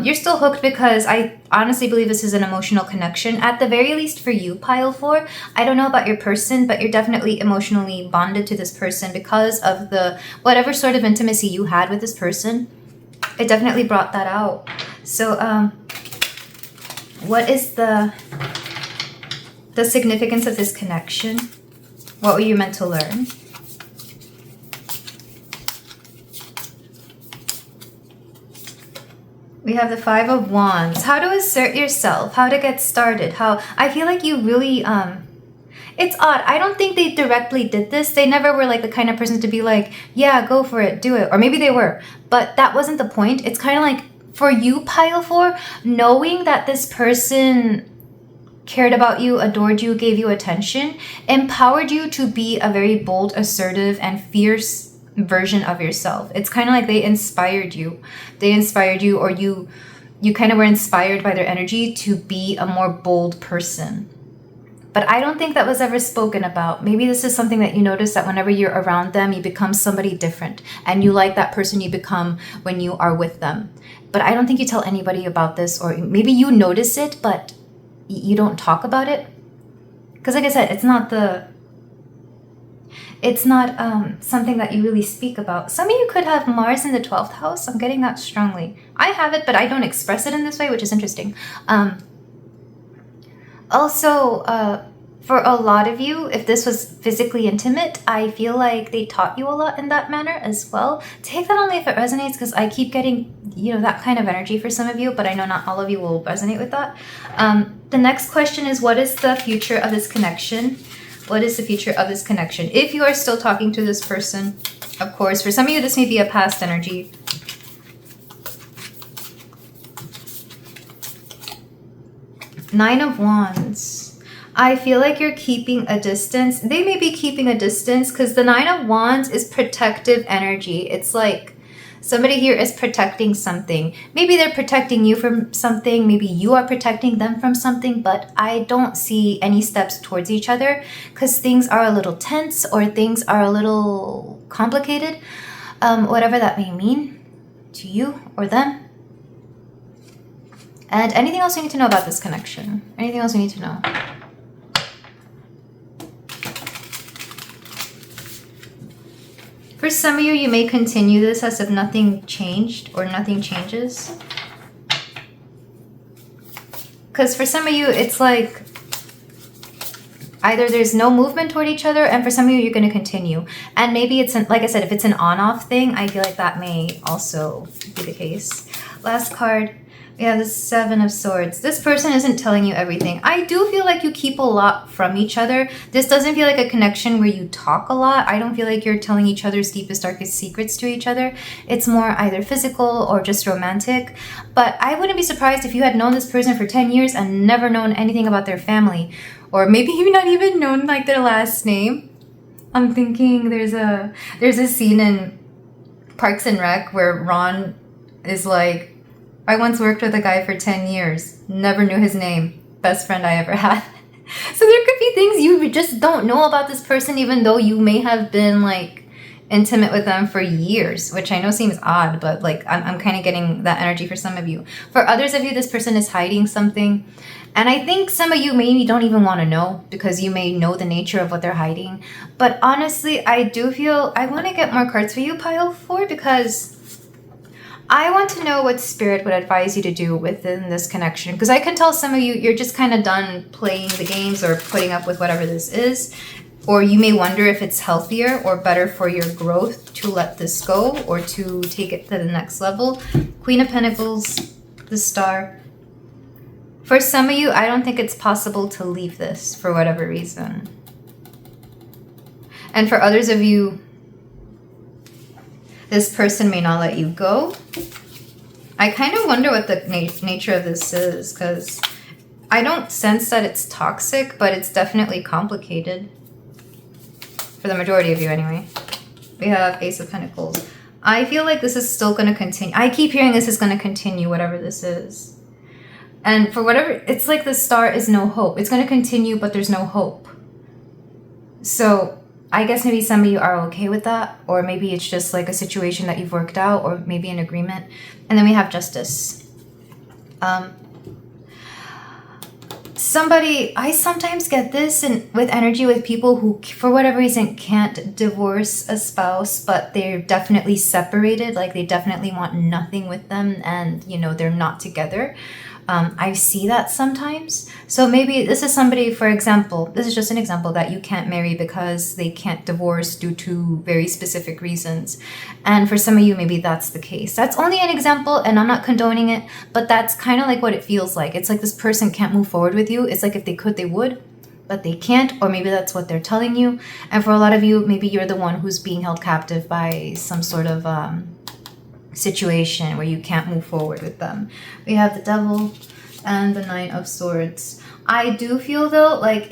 You're still hooked because I honestly believe this is an emotional connection. At the very least for you, Pile 4. I don't know about your person, but you're definitely emotionally bonded to this person because of the whatever sort of intimacy you had with this person. It definitely brought that out. So, what is the significance of this connection? What were you meant to learn? We have the Five of Wands. How to assert yourself, how to get started, how I feel like you really it's odd. I don't think they directly did this. They never were like the kind of person to be like, yeah, go for it, do it. Or maybe they were, but that wasn't the point. It's kind of like for you, Pile 4, knowing that this person cared about you, adored you, gave you attention, empowered you to be a very bold, assertive, and fierce version of yourself. It's kind of like they inspired you. They inspired you, or you kind of were inspired by their energy to be a more bold person. But I don't think that was ever spoken about. Maybe this is something that you notice, that whenever you're around them, you become somebody different. And you like that person you become when you are with them. But I don't think you tell anybody about this, or maybe you notice it, but you don't talk about it. Because like I said, it's not something that you really speak about. Some of you could have Mars in the 12th house. I'm getting that strongly. I have it, but I don't express it in this way, which is interesting. Also, for a lot of you, if this was physically intimate, I feel like they taught you a lot in that manner as well. Take that only if it resonates, because I keep getting, that kind of energy for some of you, but I know not all of you will resonate with that. The next question is, what is the future of this connection? What is the future of this connection? If you are still talking to this person, of course, for some of you, this may be a past energy. Nine of Wands. I feel like you're keeping a distance. They may be keeping a distance because the Nine of Wands is protective energy. It's like somebody here is protecting something. Maybe they're protecting you from something. Maybe you are protecting them from something. But I don't see any steps towards each other because things are a little tense or things are a little complicated. Whatever that may mean to you or them. And anything else you need to know about this connection? Anything else you need to know? For some of you, you may continue this as if nothing changed or nothing changes. Because for some of you, it's like either there's no movement toward each other, and for some of you, you're going to continue. And maybe it's, like I said, if it's an on-off thing, I feel like that may also be the case. Last card. We have the Seven of Swords. This person isn't telling you everything. I do feel like you keep a lot from each other. This doesn't feel like a connection where you talk a lot. I don't feel like you're telling each other's deepest, darkest secrets to each other. It's more either physical or just romantic. But I wouldn't be surprised if you had known this person for 10 years and never known anything about their family. Or maybe you've not even known like their last name. I'm thinking there's a scene in Parks and Rec where Ron is like, I once worked with a guy for 10 years. Never knew his name. Best friend I ever had. So there could be things you just don't know about this person, even though you may have been like intimate with them for years, which I know seems odd, but like I'm kind of getting that energy for some of you. For others of you, this person is hiding something. And I think some of you maybe don't even want to know because you may know the nature of what they're hiding. But honestly, I do feel I want to get more cards for you, Pile 4, because I want to know what Spirit would advise you to do within this connection. Because I can tell some of you, you're just kind of done playing the games or putting up with whatever this is. Or you may wonder if it's healthier or better for your growth to let this go or to take it to the next level. Queen of Pentacles, the Star. For some of you, I don't think it's possible to leave this for whatever reason. And for others of you, This person may not let you go. I kind of wonder what the nature of this is, because I don't sense that it's toxic, but it's definitely complicated. For the majority of you anyway. We have Ace of Pentacles. I feel like this is still going to continue. I keep hearing this is going to continue, whatever this is. And for whatever, it's like the star is no hope. It's going to continue, but there's no hope. So I guess maybe some of you are okay with that, or maybe it's just like a situation that you've worked out, or maybe an agreement. And then we have Justice. I sometimes get this with energy with people who, for whatever reason, can't divorce a spouse, but they're definitely separated. Like they definitely want nothing with them, and you know, they're not together. I see that sometimes. So maybe this is somebody, for example, this is just an example, that you can't marry because they can't divorce due to very specific reasons. And for some of you, maybe that's the case. That's only an example, and I'm not condoning it, but that's kind of like what it feels like. It's like this person can't move forward with you. It's like if they could, they would, but they can't, or maybe that's what they're telling you. And for a lot of you, maybe you're the one who's being held captive by some sort of situation where you can't move forward with them. We have the Devil and the Nine of Swords. I do feel though like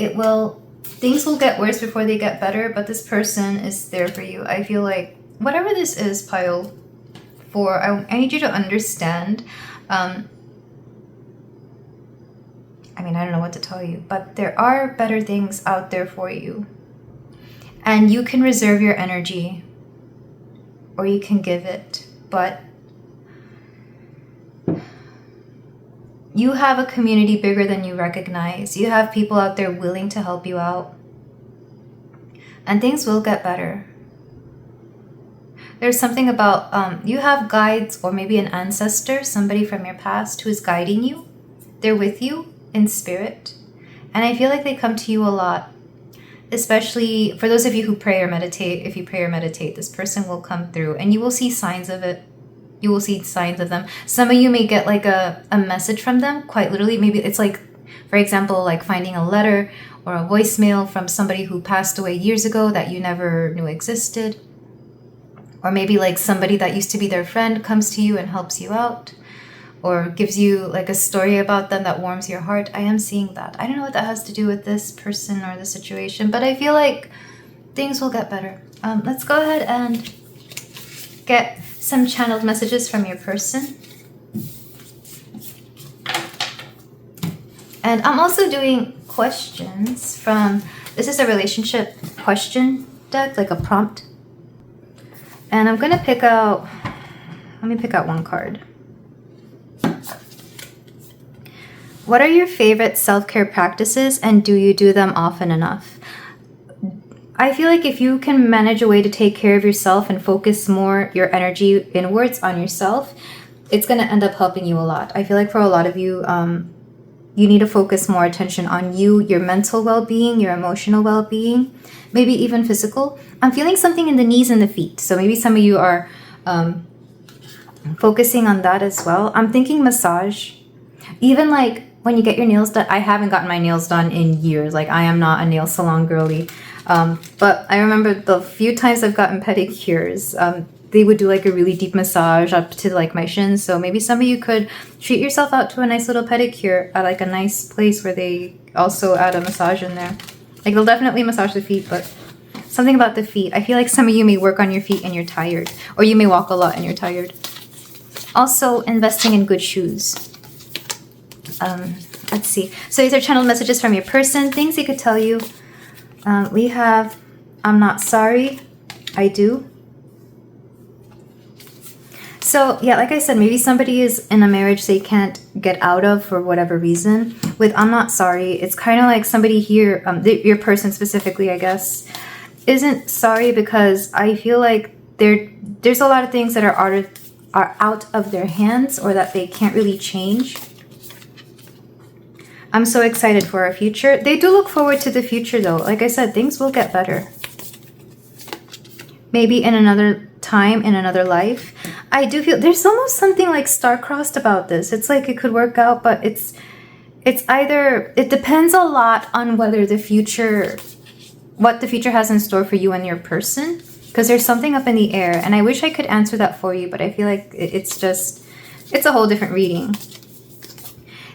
things will get worse before they get better, but this person is there for you. I feel like whatever this is, Pile 4, I need you to understand. I mean, I don't know what to tell you, but there are better things out there for you. And you can reserve your energy, or you can give it. But you have a community bigger than you recognize. You have people out there willing to help you out. And things will get better. There's something about, you have guides, or maybe an ancestor, somebody from your past who is guiding you. They're with you in spirit. And I feel like they come to you a lot. Especially for those of you who pray or meditate. If you pray or meditate, this person will come through and you will see signs of it. You will see signs of them. Some of you may get like a message from them, quite literally. Maybe it's like, for example, like finding a letter or a voicemail from somebody who passed away years ago that you never knew existed. Or maybe like somebody that used to be their friend comes to you and helps you out. Or gives you like a story about them that warms your heart. I am seeing that. I don't know what that has to do with this person or the situation, but I feel like things will get better. Let's go ahead and get some channeled messages from your person. And I'm also doing questions from, this is a relationship question deck, like a prompt. And I'm going to pick out, let me pick out one card. What are your favorite self-care practices, and do you do them often enough? I feel like if you can manage a way to take care of yourself and focus more your energy inwards on yourself, it's going to end up helping you a lot. I feel like for a lot of you, you need to focus more attention on you, your mental well-being, your emotional well-being, maybe even physical. I'm feeling something in the knees and the feet. So maybe some of you are focusing on that as well. I'm thinking massage. Even like when you get your nails done, I haven't gotten my nails done in years. Like I am not a nail salon girly. But I remember the few times I've gotten pedicures, they would do like a really deep massage up to like my shins. So maybe some of you could treat yourself out to a nice little pedicure at like a nice place where they also add a massage in there. Like they'll definitely massage the feet, but something about the feet. I feel like some of you may work on your feet and you're tired, or you may walk a lot and you're tired. Also investing in good shoes. Let's see. So these are channeled messages from your person, things he could tell you. We have, I'm not sorry, I do. So yeah, like I said, maybe somebody is in a marriage they can't get out of for whatever reason. With I'm not sorry, it's kind of like somebody here, your person specifically, I guess, isn't sorry because I feel like there's a lot of things that are out of their hands, or that they can't really change. I'm so excited for our future. They do look forward to the future though. Like I said, things will get better. Maybe in another time, in another life. I do feel there's almost something like star-crossed about this. It's like it could work out, but it's either, it depends a lot on whether the future, what the future has in store for you and your person. because there's something up in the air, and I wish I could answer that for you, but I feel like it's a whole different reading.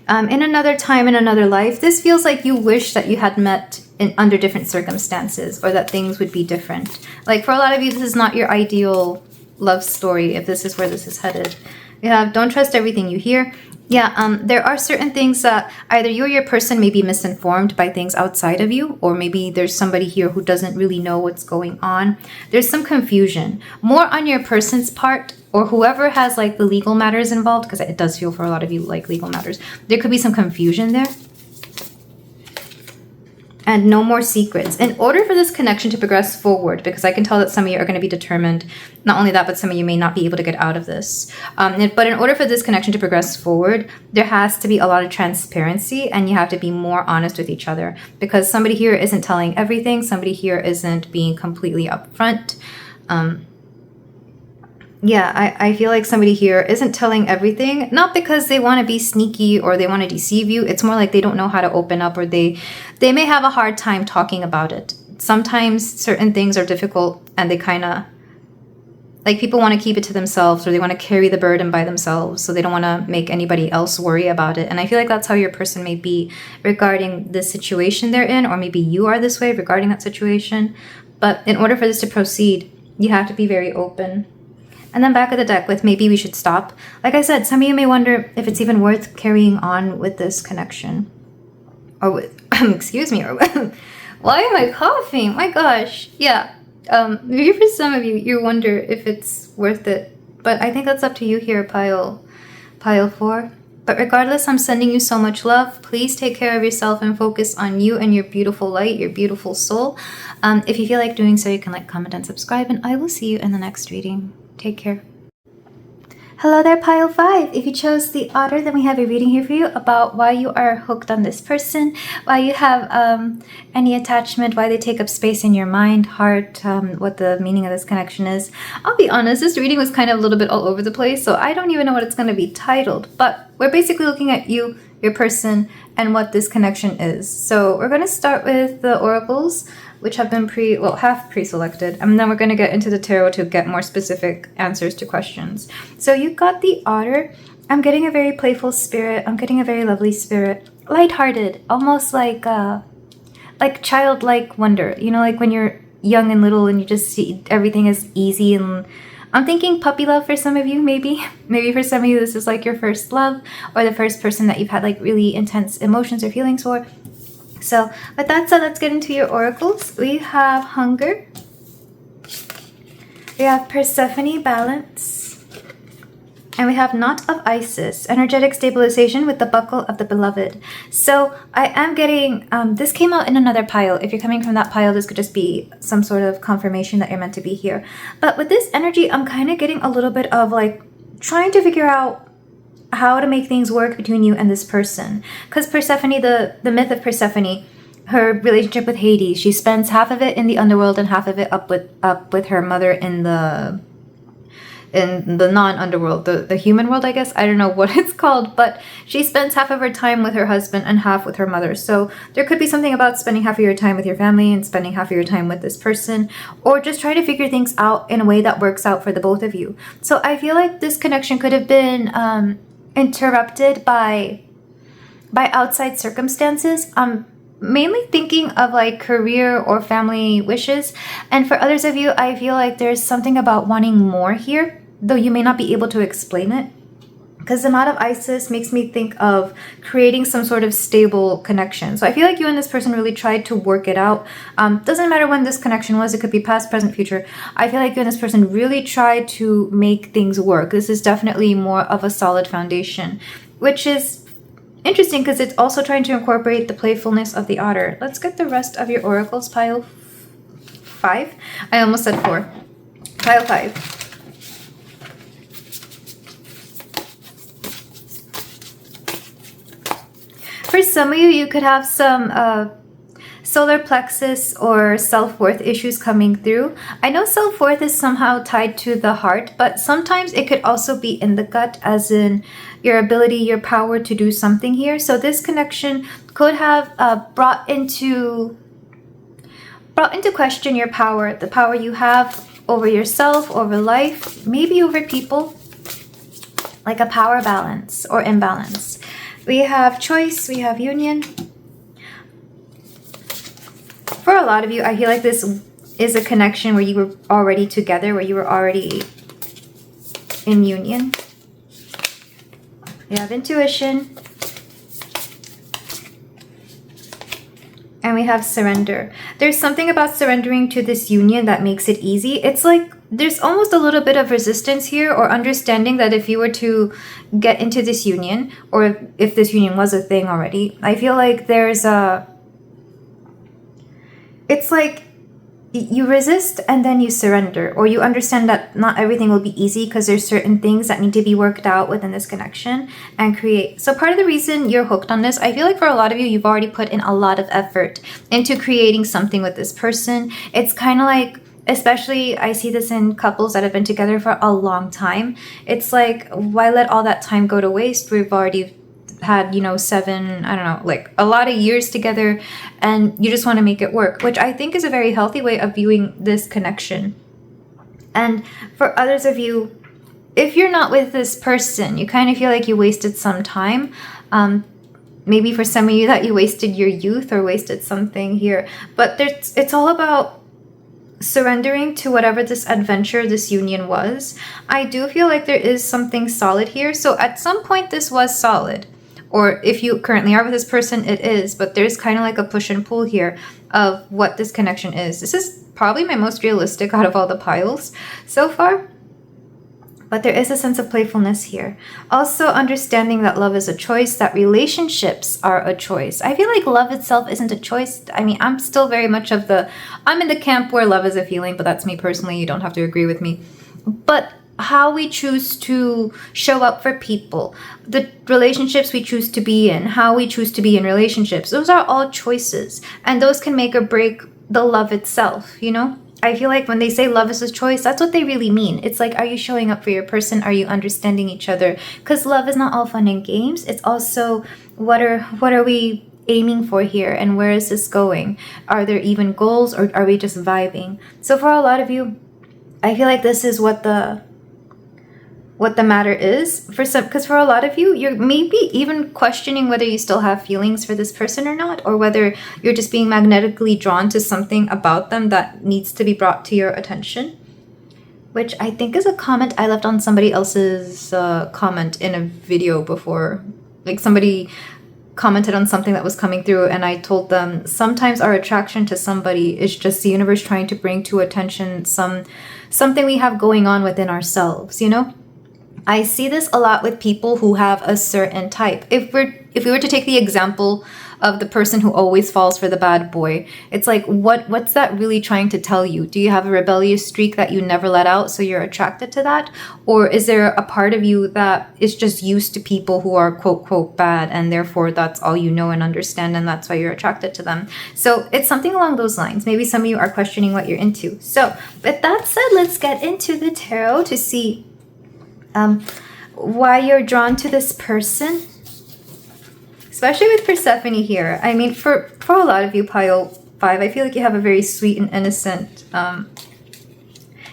In another time, in another life, this feels like you wish that you had met under different circumstances, or that things would be different. Like for a lot of you, this is not your ideal love story if this is where this is headed. You have don't trust everything you hear. Yeah, there are certain things that either you or your person may be misinformed by things outside of you, or maybe there's somebody here who doesn't really know what's going on. There's some confusion, more on your person's part, or whoever has like the legal matters involved, because it does feel for a lot of you like legal matters. There could be some confusion there. And no more secrets. In order for this connection to progress forward, because I can tell that some of you are going to be determined, not only that, but some of you may not be able to get out of this. But in order for this connection to progress forward, there has to be a lot of transparency, and you have to be more honest with each other, because somebody here isn't telling everything. Somebody here isn't being completely upfront. Yeah, I feel like somebody here isn't telling everything, not because they want to be sneaky or they want to deceive you. It's more like they don't know how to open up, or they may have a hard time talking about it. Sometimes certain things are difficult, and they kind of, like, people want to keep it to themselves, or they want to carry the burden by themselves, so they don't want to make anybody else worry about it. And I feel like that's how your person may be regarding the situation they're in, or maybe you are this way regarding that situation. But in order for this to proceed, you have to be very open. And then back of the deck with maybe we should stop. Like I said, some of you may wonder if it's even worth carrying on with this connection. Or with, excuse me, or why am I coughing? My gosh. Yeah. Maybe for some of you, you wonder if it's worth it. But I think that's up to you here, pile 4. But regardless, I'm sending you so much love. Please take care of yourself and focus on you and your beautiful light, your beautiful soul. If you feel like doing so, you can like, comment, and subscribe. And I will see you in the next reading. Take care. Hello there, pile 5. If you chose the otter, then we have a reading here for you about why you are hooked on this person, why you have any attachment, why they take up space in your mind, heart, what the meaning of this connection is. I'll be honest, this reading was kind of a little bit all over the place, so I don't even know what it's going to be titled, but we're basically looking at you, your person, and what this connection is. So we're going to start with the oracles, which have been half pre-selected, and then we're going to get into the tarot to get more specific answers to questions. So you got the otter. I'm getting a very playful spirit. I'm getting a very lovely spirit. Lighthearted, almost like childlike wonder. You know, like when you're young and little and you just see everything is easy. And I'm thinking puppy love for some of you, maybe. Maybe for some of you this is like your first love, or the first person that you've had like really intense emotions or feelings for. So with that said, let's get into your oracles. We have hunger. We have Persephone, balance. And we have knot of Isis, energetic stabilization with the buckle of the beloved. So I am getting, this came out in another pile. If you're coming from that pile, this could just be some sort of confirmation that you're meant to be here. But with this energy, I'm kind of getting a little bit of like trying to figure out how to make things work between you and this person. Because Persephone, the myth of Persephone, her relationship with Hades, she spends half of it in the underworld and half of it up with her mother in the non-underworld, the human world, I guess. I don't know what it's called, but she spends half of her time with her husband and half with her mother. So there could be something about spending half of your time with your family and spending half of your time with this person, or just try to figure things out in a way that works out for the both of you. So I feel like this connection could have been interrupted by outside circumstances. I'm mainly thinking of like career or family wishes, and for others of you, I feel like there's something about wanting more here, though you may not be able to explain it, because the knot of Isis makes me think of creating some sort of stable connection. So I feel like you and this person really tried to work it out. Doesn't matter when this connection was, it could be past, present, future. I feel like you and this person really tried to make things work. This is definitely more of a solid foundation, which is interesting because it's also trying to incorporate the playfulness of the otter. Let's get the rest of your oracles, pile 5. I almost said 4. Pile 5. For some of you, you could have some solar plexus or self-worth issues coming through. I know self-worth is somehow tied to the heart, but sometimes it could also be in the gut, as in your ability, your power to do something here. So this connection could have brought into question your power, the power you have over yourself, over life, maybe over people, like a power balance or imbalance. We have choice, we have union. For a lot of you, I feel like this is a connection where you were already together, where you were already in union. We have intuition. And we have surrender. There's something about surrendering to this union that makes it easy. It's like there's almost a little bit of resistance here, or understanding that if you were to get into this union, or if this union was a thing already, I feel like there's a... It's like you resist and then you surrender, or you understand that not everything will be easy because there's certain things that need to be worked out within this connection and create. So part of the reason you're hooked on this, I feel like for a lot of you, you've already put in a lot of effort into creating something with this person. It's kind of like, especially I see this in couples that have been together for a long time. It's like, why let all that time go to waste? We've already had, you know, 7, I don't know, like a lot of years together, and you just want to make it work, which I think is a very healthy way of viewing this connection. And for others of you, if you're not with this person, you kind of feel like you wasted some time. Maybe for some of you that you wasted your youth or wasted something here, but it's all about surrendering to whatever this adventure, this union was. I do feel like there is something solid here. So at some point this was solid, or if you currently are with this person, it is, but there's kind of like a push and pull here of what this connection is. This is probably my most realistic out of all the piles so far, but there is a sense of playfulness here. Also understanding that love is a choice, that relationships are a choice. I feel like love itself isn't a choice. I mean, I'm still very much of I'm in the camp where love is a feeling, but that's me personally. You don't have to agree with me. But how we choose to show up for people, the relationships we choose to be in, how we choose to be in relationships, those are all choices. And those can make or break the love itself, you know? I feel like when they say love is a choice, that's what they really mean. It's like, are you showing up for your person? Are you understanding each other? Because love is not all fun and games. It's also, what are we aiming for here? And where is this going? Are there even goals, or are we just vibing? So for a lot of you, I feel like this is what the matter is for some, because for a lot of you, you're maybe even questioning whether you still have feelings for this person or not, or whether you're just being magnetically drawn to something about them that needs to be brought to your attention, which I think is a comment I left on somebody else's comment in a video before. Like somebody commented on something that was coming through, and I told them sometimes our attraction to somebody is just the universe trying to bring to attention something we have going on within ourselves, you know? I see this a lot with people who have a certain type. If we were to take the example of the person who always falls for the bad boy, it's like, what's that really trying to tell you? Do you have a rebellious streak that you never let out, so you're attracted to that? Or is there a part of you that is just used to people who are quote quote bad, and therefore that's all you know and understand, and that's why you're attracted to them? So it's something along those lines. Maybe some of you are questioning what you're into. So with that said, let's get into the tarot to see why you're drawn to this person, especially with Persephone here. I mean, for a lot of you, pile 5, I feel like you have a very sweet and innocent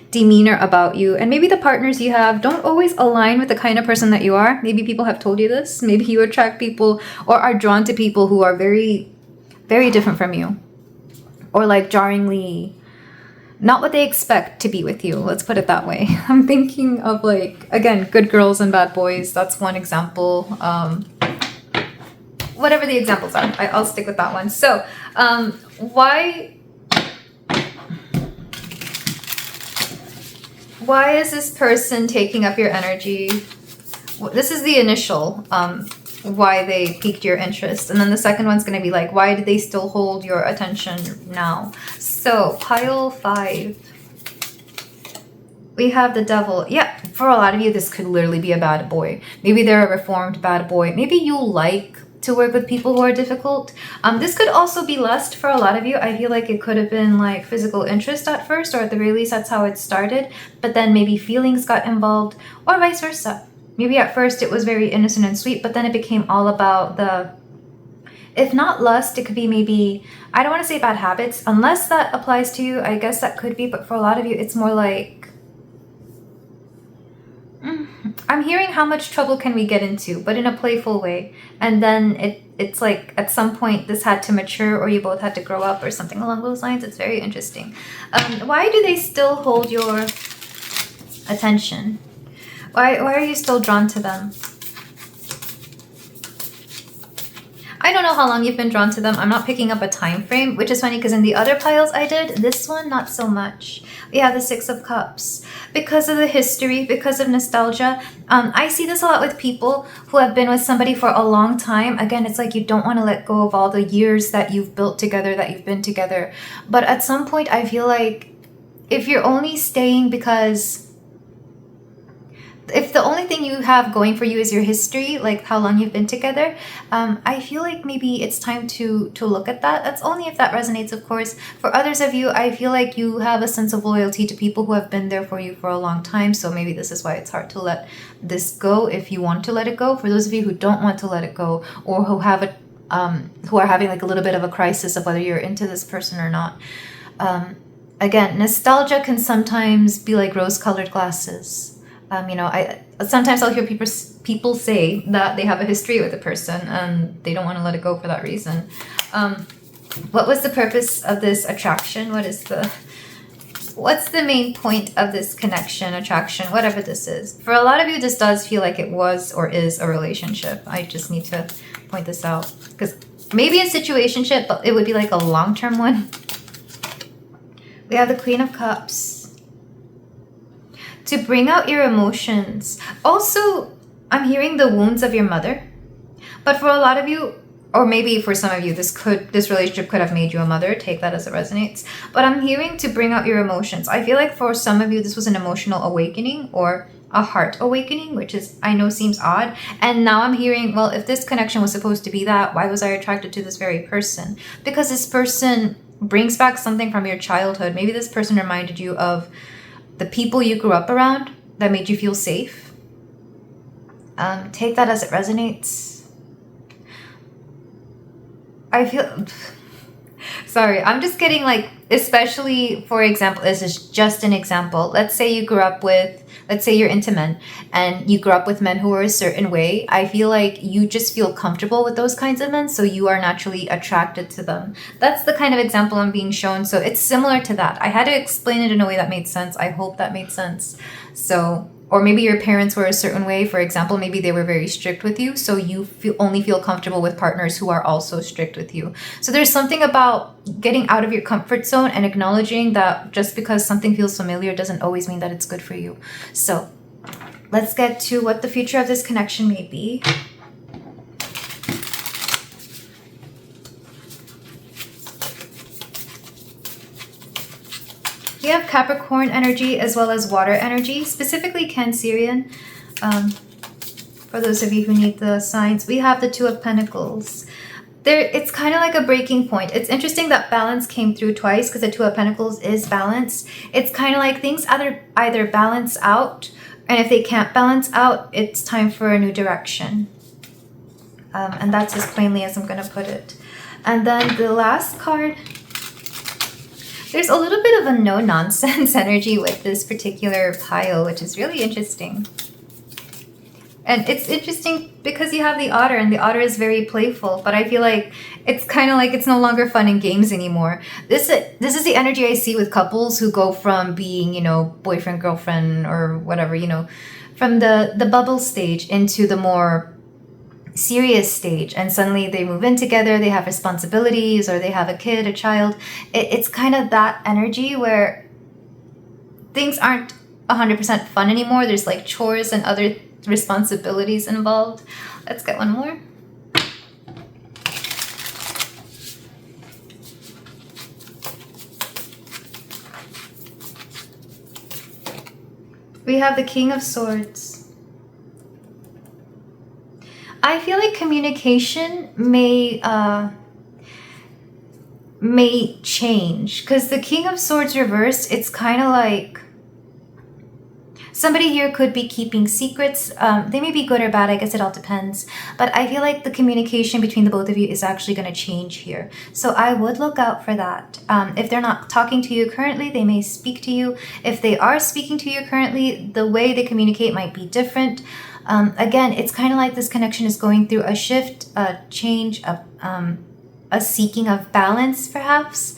demeanor about you, and maybe the partners you have don't always align with the kind of person that you are. Maybe people have told you this. Maybe you attract people or are drawn to people who are very, very different from you, or like jarringly not what they expect to be with you. Let's put it that way. I'm thinking of, like, again, good girls and bad boys. That's one example. Whatever the examples are, I'll stick with that one. So why is this person taking up your energy? This is the initial why they piqued your interest, and then the second one's going to be like, why did they still hold your attention now? So pile 5, we have the devil. Yeah, for a lot of you, this could literally be a bad boy. Maybe they're a reformed bad boy. Maybe you like to work with people who are difficult. This could also be lust for a lot of you. I feel like it could have been like physical interest at first, or at the very least that's how it started, but then maybe feelings got involved, or vice versa. Maybe at first it was very innocent and sweet, but then it became all about If not lust, it could be maybe, I don't want to say bad habits, unless that applies to you. I guess that could be, but for a lot of you, it's more like, I'm hearing how much trouble can we get into, but in a playful way. And then it's like at some point this had to mature, or you both had to grow up or something along those lines. It's very interesting. Why do they still hold your attention? Why are you still drawn to them? I don't know how long you've been drawn to them. I'm not picking up a time frame, which is funny because in the other piles I did, this one, not so much. We have the Six of Cups. Because of the history, because of nostalgia, I see this a lot with people who have been with somebody for a long time. Again, it's like you don't want to let go of all the years that you've built together, that you've been together. But at some point, I feel like if you're only staying because... if the only thing you have going for you is your history, like how long you've been together, I feel like maybe it's time to look at that. That's only if that resonates, of course. For others of you, I feel like you have a sense of loyalty to people who have been there for you for a long time. So maybe this is why it's hard to let this go if you want to let it go. For those of you who don't want to let it go, or who have a who are having like a little bit of a crisis of whether you're into this person or not. Again, nostalgia can sometimes be like rose-colored glasses. You know, sometimes I'll hear people say that they have a history with a person and they don't want to let it go for that reason. What was the purpose of this attraction? What's the main point of this connection, attraction, whatever this is? For a lot of you, this does feel like it was or is a relationship. I just need to point this out because maybe a situationship, but it would be like a long-term one. We have the Queen of Cups. To bring out your emotions. Also, I'm hearing the wounds of your mother. But for a lot of you, or maybe for some of you, this relationship could have made you a mother. Take that as it resonates. But I'm hearing to bring out your emotions. I feel like for some of you, this was an emotional awakening or a heart awakening, which is, I know, seems odd. And now I'm hearing, well, if this connection was supposed to be that, why was I attracted to this very person? Because this person brings back something from your childhood. Maybe this person reminded you of the people you grew up around that made you feel safe. Take that as it resonates. I feel... Sorry, I'm just getting like, especially, for example, this is just an example. Let's say you grew up with, let's say you're into men and you grew up with men who were a certain way. I feel like you just feel comfortable with those kinds of men, so you are naturally attracted to them. That's the kind of example I'm being shown. So it's similar to that. I had to explain it in a way that made sense. I hope that made sense. So, or maybe your parents were a certain way. For example, maybe they were very strict with you, so you only feel comfortable with partners who are also strict with you. So there's something about getting out of your comfort zone and acknowledging that just because something feels familiar doesn't always mean that it's good for you. So let's get to what the future of this connection may be. We have Capricorn energy as well as water energy, specifically Cancerian. For those of you who need the signs, we have the Two of Pentacles. It's kind of like a breaking point. It's interesting that balance came through twice because the Two of Pentacles is balance. It's kind of like things either balance out, and if they can't balance out, it's time for a new direction. And that's as plainly as I'm going to put it. And then the last card... There's a little bit of a no-nonsense energy with this particular pile, which is really interesting. And it's interesting because you have the otter, and the otter is very playful, but I feel like it's kind of like it's no longer fun and games anymore. This is the energy I see with couples who go from being, you know, boyfriend, girlfriend, or whatever, you know, from the bubble stage into the more serious stage, and suddenly they move in together, they have responsibilities, or they have a kid, a child. It's kind of that energy where things aren't 100% fun anymore. There's like chores and other responsibilities involved. Let's get one more. We have the King of Swords. I feel like communication may change, because the King of Swords reversed, it's kind of like somebody here could be keeping secrets. They may be good or bad, I guess it all depends. But I feel like the communication between the both of you is actually going to change here. So I would look out for that. If they're not talking to you currently, they may speak to you. If they are speaking to you currently, the way they communicate might be different. Again, it's kind of like this connection is going through a shift, a change, a seeking of balance, perhaps.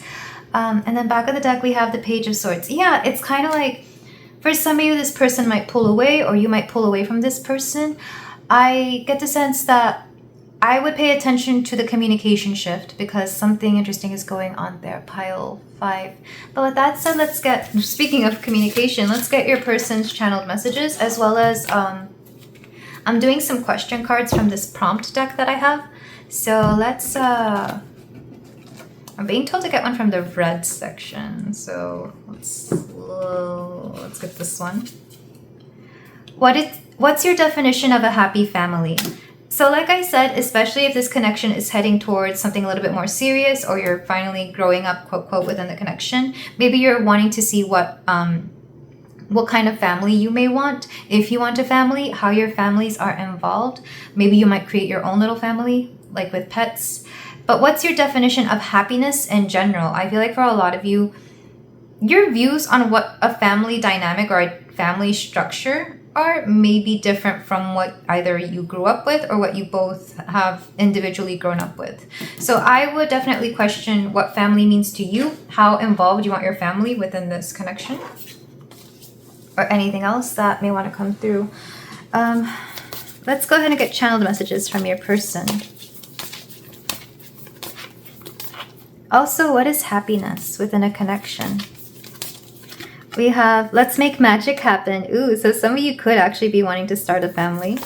And then back of the deck, we have the Page of Swords. Yeah, it's kind of like, for some of you, this person might pull away, or you might pull away from this person. I get the sense that I would pay attention to the communication shift because something interesting is going on there, pile 5. But with that said, let's get, speaking of communication, let's get your person's channeled messages, as well as I'm doing some question cards from this prompt deck that I have. So let's, I'm being told to get one from the red section. So let's get this one. What's your definition of a happy family? So like I said, especially if this connection is heading towards something a little bit more serious, or you're finally growing up, quote, quote, within the connection, maybe you're wanting to see what kind of family you may want. If you want a family, how your families are involved. Maybe you might create your own little family, like with pets. But what's your definition of happiness in general? I feel like for a lot of you, your views on what a family dynamic or a family structure are may be different from what either you grew up with or what you both have individually grown up with. So I would definitely question what family means to you, how involved you want your family within this connection, or anything else that may want to come through. Let's go ahead and get channeled messages from your person. Also, what is happiness within a connection? We have, let's make magic happen. Ooh, so some of you could actually be wanting to start a family.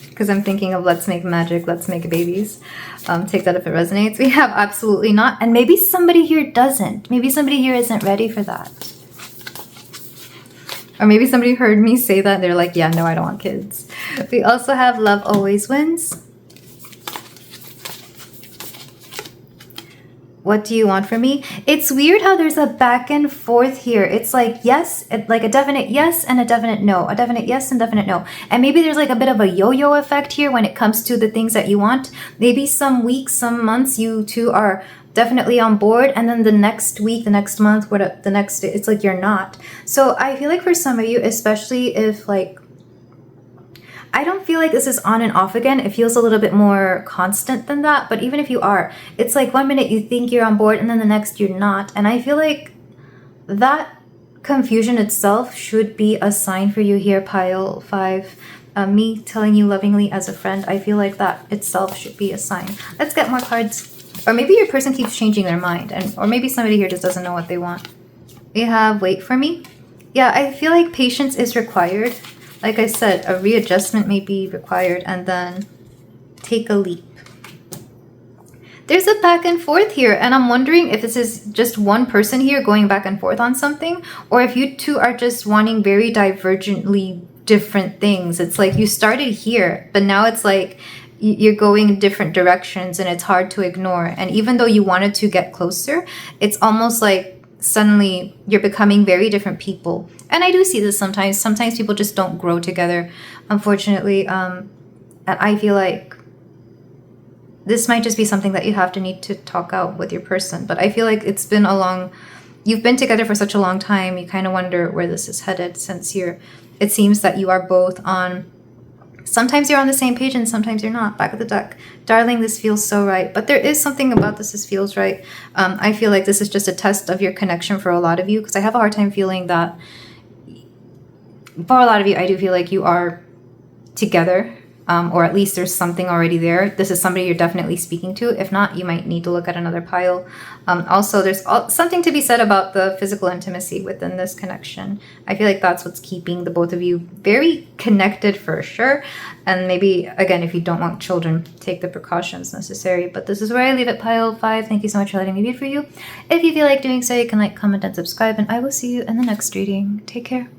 Because I'm thinking of let's make magic, let's make babies. Take that if it resonates. We have absolutely not. And maybe somebody here doesn't. Maybe somebody here isn't ready for that. Or maybe somebody heard me say that and they're like, yeah, no, I don't want kids. We also have love always wins. What do you want from me? It's weird how there's a back and forth here. It's like yes, like a definite yes and a definite no. A definite yes and definite no. And maybe there's like a bit of a yo-yo effect here when it comes to the things that you want. Maybe some weeks, some months, you two are definitely on board. And then the next week, the next month, the next day, it's like you're not. So I feel like for some of you, especially if like, I don't feel like this is on and off again. It feels a little bit more constant than that. But even if you are, it's like 1 minute you think you're on board and then the next you're not. And I feel like that confusion itself should be a sign for you here, pile 5. Me telling you lovingly as a friend, I feel like that itself should be a sign. Let's get more cards. Or maybe your person keeps changing their mind. Or maybe somebody here just doesn't know what they want. We have wait for me. Yeah, I feel like patience is required. Like I said, a readjustment may be required, and then take a leap. There's a back and forth here, and I'm wondering if this is just one person here going back and forth on something, or if you two are just wanting very divergently different things. It's like you started here, but now it's like you're going in different directions, and it's hard to ignore. And even though you wanted to get closer, it's almost like suddenly you're becoming very different people. And I do see this sometimes. Sometimes people just don't grow together, unfortunately. And I feel like this might just be something that you have to need to talk out with your person. But I feel like it's been you've been together for such a long time. You kind of wonder where this is headed, since it seems that you are both on, sometimes you're on the same page and sometimes you're not. Back of the deck. Darling, this feels so right. But there is something about this feels right. I feel like this is just a test of your connection for a lot of you, because I have a hard time feeling that for a lot of you, I do feel like you are together, or at least there's something already there. This is somebody you're definitely speaking to. If not, you might need to look at another pile. Also, there's something to be said about the physical intimacy within this connection. I feel like that's what's keeping the both of you very connected for sure. And maybe, again, if you don't want children, take the precautions necessary. But this is where I leave it, pile 5. Thank you so much for letting me read for you. If you feel like doing so, you can like, comment, and subscribe. And I will see you in the next reading. Take care.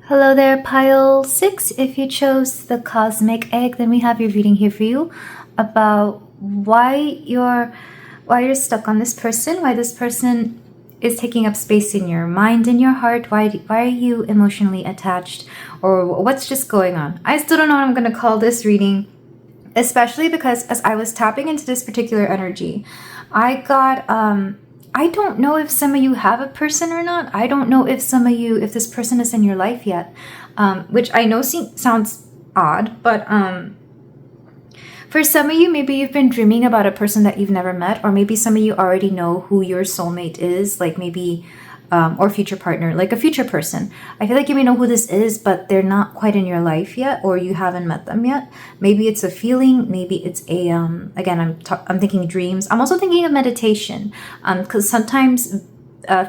Hello there, pile 6. If you chose the cosmic egg, then we have your reading here for you about why you're stuck on this person, why this person is taking up space in your mind and your heart? Why are you emotionally attached? Or what's just going on? I still don't know what I'm going to call this reading, especially because as I was tapping into this particular energy, I got, I don't know if some of you have a person or not. I don't know if if this person is in your life yet, which I know sounds odd, but for some of you, maybe you've been dreaming about a person that you've never met, or maybe some of you already know who your soulmate is, like maybe, or future partner, like a future person. I feel like you may know who this is, but they're not quite in your life yet, or you haven't met them yet. Maybe it's a feeling, maybe it's a, again, I'm thinking dreams. I'm also thinking of meditation, because sometimes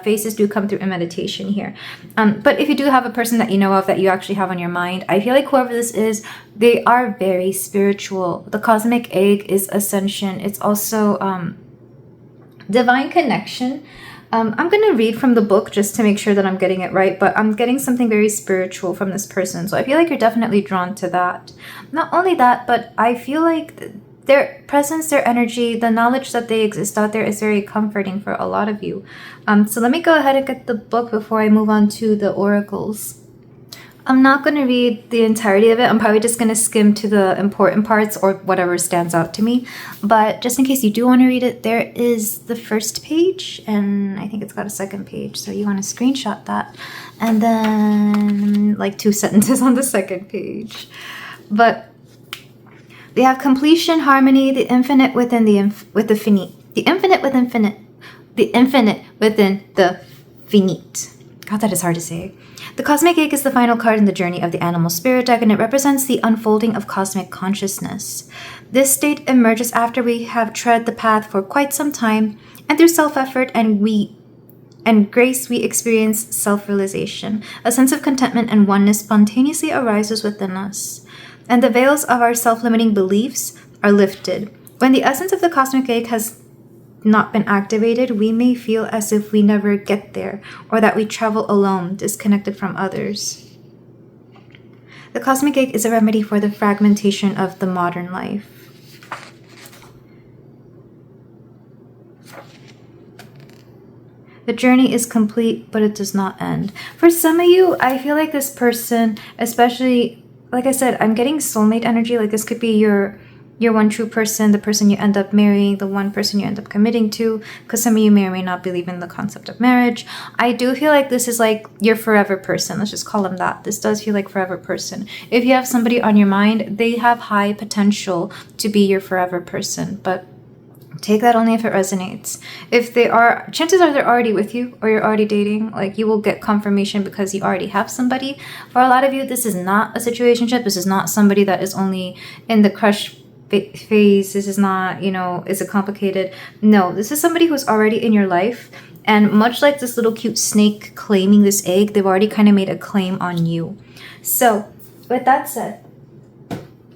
faces do come through in meditation here. But if you do have a person that you know of that you actually have on your mind, I feel like whoever this is, they are very spiritual. The cosmic egg is ascension. It's also divine connection. I'm going to read from the book just to make sure that I'm getting it right, but I'm getting something very spiritual from this person. So I feel like you're definitely drawn to that. Not only that, but I feel like their presence, their energy, the knowledge that they exist out there is very comforting for a lot of you. So let me go ahead and get the book before I move on to the oracles. I'm not going to read the entirety of it. I'm probably just going to skim to the important parts or whatever stands out to me. But just in case you do want to read it, there is the first page, and I think it's got a second page. So you want to screenshot that. And then like 2 sentences on the second page. But we have completion, harmony, the infinite within with the finite. The infinite with infinite. The infinite within the finite. God, that is hard to say. The cosmic egg is the final card in the journey of the animal spirit deck, and it represents the unfolding of cosmic consciousness. This state emerges after we have tread the path for quite some time, and through self-effort and grace we experience self-realization. A sense of contentment and oneness spontaneously arises within us, and the veils of our self-limiting beliefs are lifted. When the essence of the cosmic egg has not been activated, we may feel as if we never get there, or that we travel alone, disconnected from others. The cosmic egg is a remedy for the fragmentation of the modern life. The journey is complete, but it does not end. For some of you, I feel like this person, especially, like I said, I'm getting soulmate energy. Like this could be your one true person, the person you end up marrying, the one person you end up committing to, because some of you may or may not believe in the concept of marriage. I do feel like this is like your forever person. Let's just call them that. This does feel like forever person. If you have somebody on your mind, they have high potential to be your forever person, but take that only if it resonates. If they are, chances are they're already with you or you're already dating. Like you will get confirmation because you already have somebody. For a lot of you, this is not a situationship. This is not somebody that is only in the crush phase. This is not, is it complicated? No, this is somebody who's already in your life. And much like this little cute snake claiming this egg, they've already kind of made a claim on you. So with that said,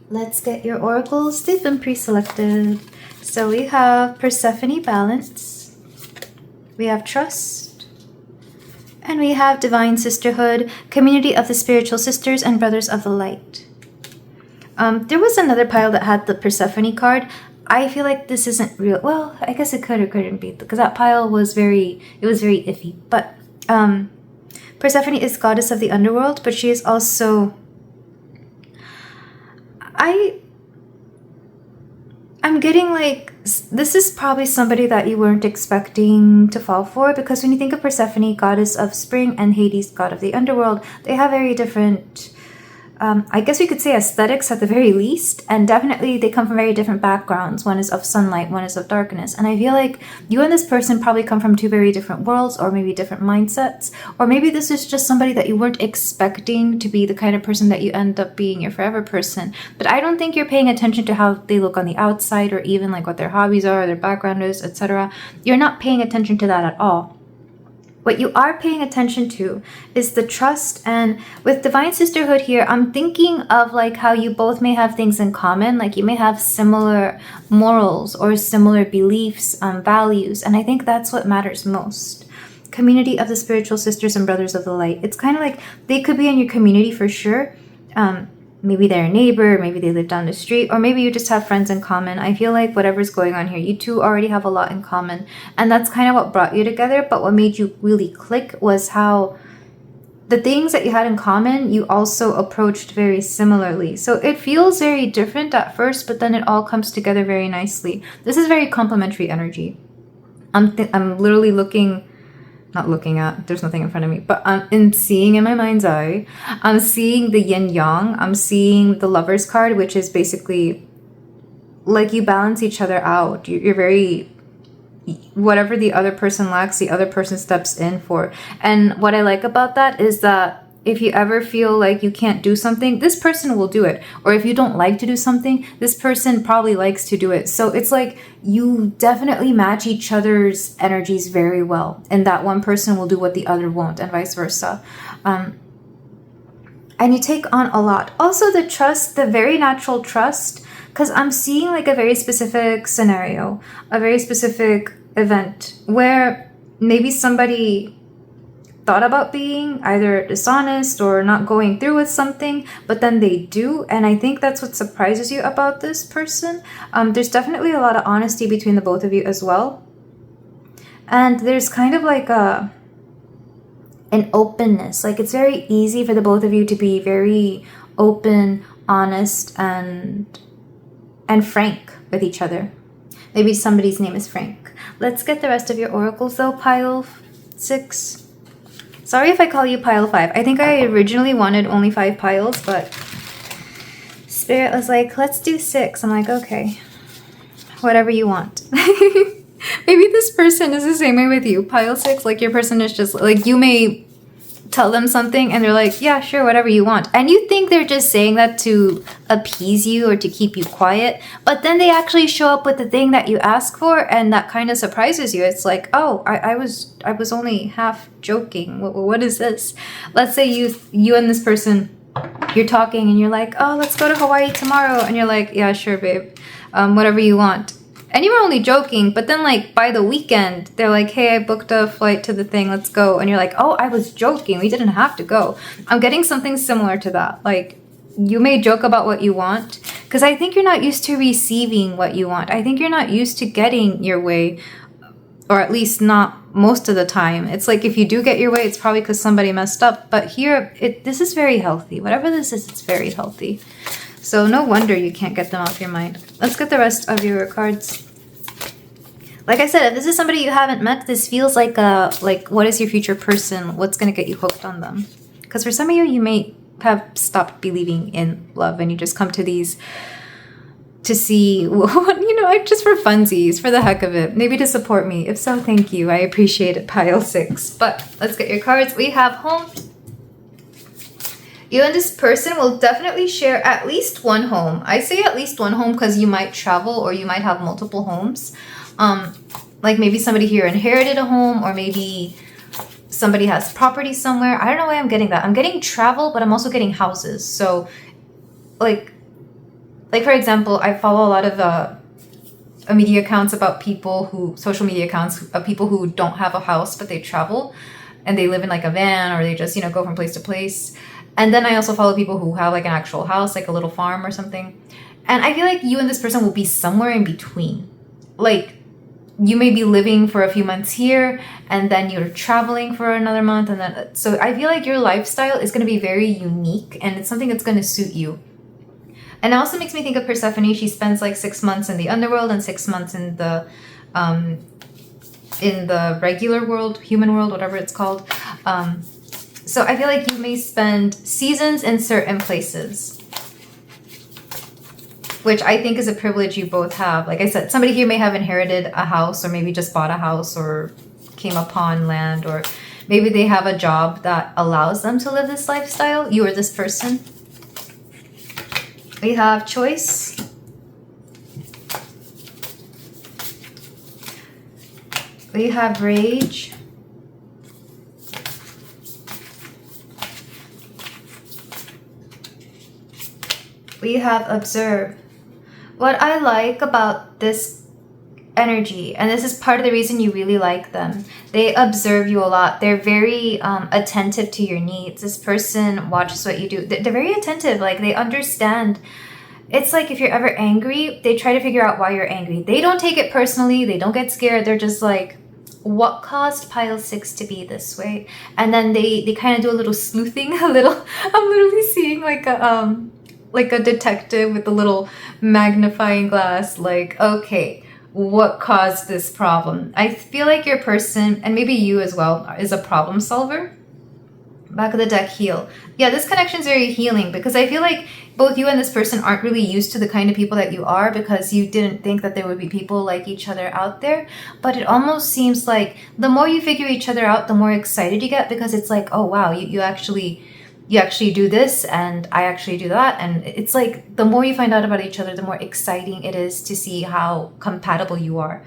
let's get your oracles. They've been pre-selected. So we have Persephone, balance. We have trust. And we have divine sisterhood, community of the spiritual sisters and brothers of the light. There was another pile that had the Persephone card. I feel like this isn't real. Well, I guess it could or couldn't be, because that pile was very iffy. But Persephone is goddess of the underworld, but she is also... I'm getting like, this is probably somebody that you weren't expecting to fall for, because when you think of Persephone, goddess of spring, and Hades, god of the underworld, they have very different, I guess we could say aesthetics at the very least, and definitely they come from very different backgrounds. One is of sunlight, one is of darkness, and I feel like you and this person probably come from two very different worlds, or maybe different mindsets, or maybe this is just somebody that you weren't expecting to be the kind of person that you end up being your forever person. But I don't think you're paying attention to how they look on the outside, or even like what their hobbies are, their background is, etc. You're not paying attention to that at all. What you are paying attention to is the trust. And with divine sisterhood here, I'm thinking of like how you both may have things in common. Like you may have similar morals or similar beliefs, values. And I think that's what matters most. Community of the spiritual sisters and brothers of the light. It's kind of like they could be in your community for sure. maybe they're a neighbor, maybe they live down the street, or maybe you just have friends in common. I feel like whatever's going on here, you two already have a lot in common. And that's kind of what brought you together. But what made you really click was how the things that you had in common, you also approached very similarly. So it feels very different at first, but then it all comes together very nicely. This is very complementary energy. I'm literally not looking at, there's nothing in front of me, but I'm seeing in my mind's eye, I'm seeing the yin yang. I'm seeing the Lovers card, which is basically like you balance each other out. You're very, whatever the other person lacks, the other person steps in for. And what I like about that is that if you ever feel like you can't do something, this person will do it. Or if you don't like to do something, this person probably likes to do it. So it's like you definitely match each other's energies very well. And that one person will do what the other won't, and vice versa. And you take on a lot. Also the trust, the very natural trust, because I'm seeing like a very specific scenario, a very specific event where maybe somebody thought about being either dishonest or not going through with something, but then they do. And I think that's what surprises you about this person. There's definitely a lot of honesty between the both of you as well. And there's kind of like an openness. Like it's very easy for the both of you to be very open, honest, and frank with each other. Maybe somebody's name is Frank. Let's get the rest of your oracles though, pile 6. Sorry if I call you pile 5. I think I originally wanted only 5 piles, but Spirit was like, let's do 6. I'm like, okay, whatever you want. Maybe this person is the same way with you. Pile 6, like your person is just like, you may tell them something and they're like, yeah, sure, whatever you want. And you think they're just saying that to appease you or to keep you quiet. But then they actually show up with the thing that you ask for, and that kind of surprises you. It's like, oh, I was only half joking. What is this? Let's say you and this person, you're talking and you're like, oh, let's go to Hawaii tomorrow. And you're like, yeah, sure, babe. Whatever you want. And you were only joking, but then like by the weekend, they're like, hey, I booked a flight to the thing, let's go. And you're like, oh, I was joking, we didn't have to go. I'm getting something similar to that. Like you may joke about what you want, because I think you're not used to receiving what you want. I think you're not used to getting your way, or at least not most of the time. It's like if you do get your way, it's probably because somebody messed up. But here, this is very healthy. Whatever this is, it's very healthy. So no wonder you can't get them off your mind. Let's get the rest of your cards. Like I said, if this is somebody you haven't met, this feels like what is your future person? What's going to get you hooked on them? Because for some of you, you may have stopped believing in love and you just come to these to see, just for funsies, for the heck of it. Maybe to support me. If so, thank you. I appreciate it, pile 6. But let's get your cards. We have home. You and this person will definitely share at least one home. I say at least one home because you might travel or you might have multiple homes. Like maybe somebody here inherited a home, or maybe somebody has property somewhere. I don't know why I'm getting that. I'm getting travel, but I'm also getting houses. So like for example, I follow a lot of media accounts about social media accounts of people who don't have a house, but they travel and they live in like a van, or they just, go from place to place. And then I also follow people who have like an actual house, like a little farm or something. And I feel like you and this person will be somewhere in between. Like you may be living for a few months here and then you're traveling for another month. And then, so I feel like your lifestyle is going to be very unique and it's something that's going to suit you. And it also makes me think of Persephone. She spends like 6 months in the underworld and 6 months in the regular world, human world, whatever it's called. So I feel like you may spend seasons in certain places, which I think is a privilege you both have. Like I said, somebody here may have inherited a house, or maybe just bought a house, or came upon land, or maybe they have a job that allows them to live this lifestyle. You or this person. We have choice. We have rage. We have observe. What I like about this energy, and this is part of the reason you really like them. They observe you a lot. They're very attentive to your needs. This person watches what you do. They're very attentive. Like, they understand. It's like if you're ever angry, they try to figure out why you're angry. They don't take it personally. They don't get scared. They're just like, what caused pile 6 to be this way? And then they kind of do a little sleuthing, I'm literally seeing like a detective with a little magnifying glass, like, okay, what caused this problem? I feel like your person, and maybe you as well, is a problem solver. Back of the deck, heal. Yeah, this connection is very healing, because I feel like both you and this person aren't really used to the kind of people that you are, because you didn't think that there would be people like each other out there. But it almost seems like the more you figure each other out, the more excited you get, because it's like, oh wow, you actually do this and I actually do that. And it's like the more you find out about each other, the more exciting it is to see how compatible you are.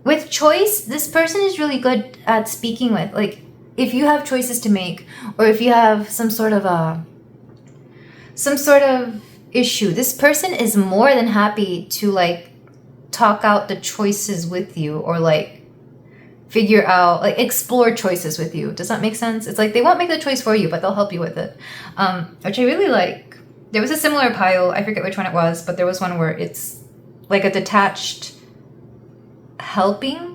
With choice, this person is really good at speaking with. Like, if you have choices to make, or if you have some sort of issue, this person is more than happy to like talk out the choices with you, or like figure out, like explore choices with you. Does that make sense? It's like they won't make the choice for you, but they'll help you with it, which I really like. There was a similar pile, I forget which one it was, but there was one where it's like a detached helping.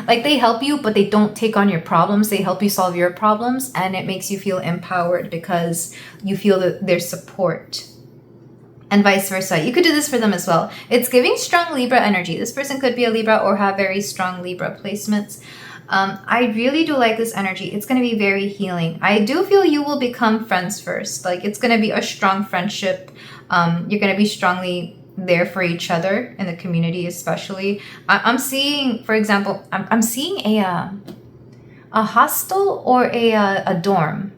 Like, they help you, but they don't take on your problems. They help you solve your problems, and it makes you feel empowered because you feel that their support. And vice versa. You could do this for them as well. It's giving strong Libra energy. This person could be a Libra or have very strong Libra placements. I really do like this energy. It's going to be very healing. I do feel you will become friends first. Like, it's going to be a strong friendship. You're going to be strongly there for each other in the community, especially. I'm seeing, for example, I'm seeing a hostel or a dorm.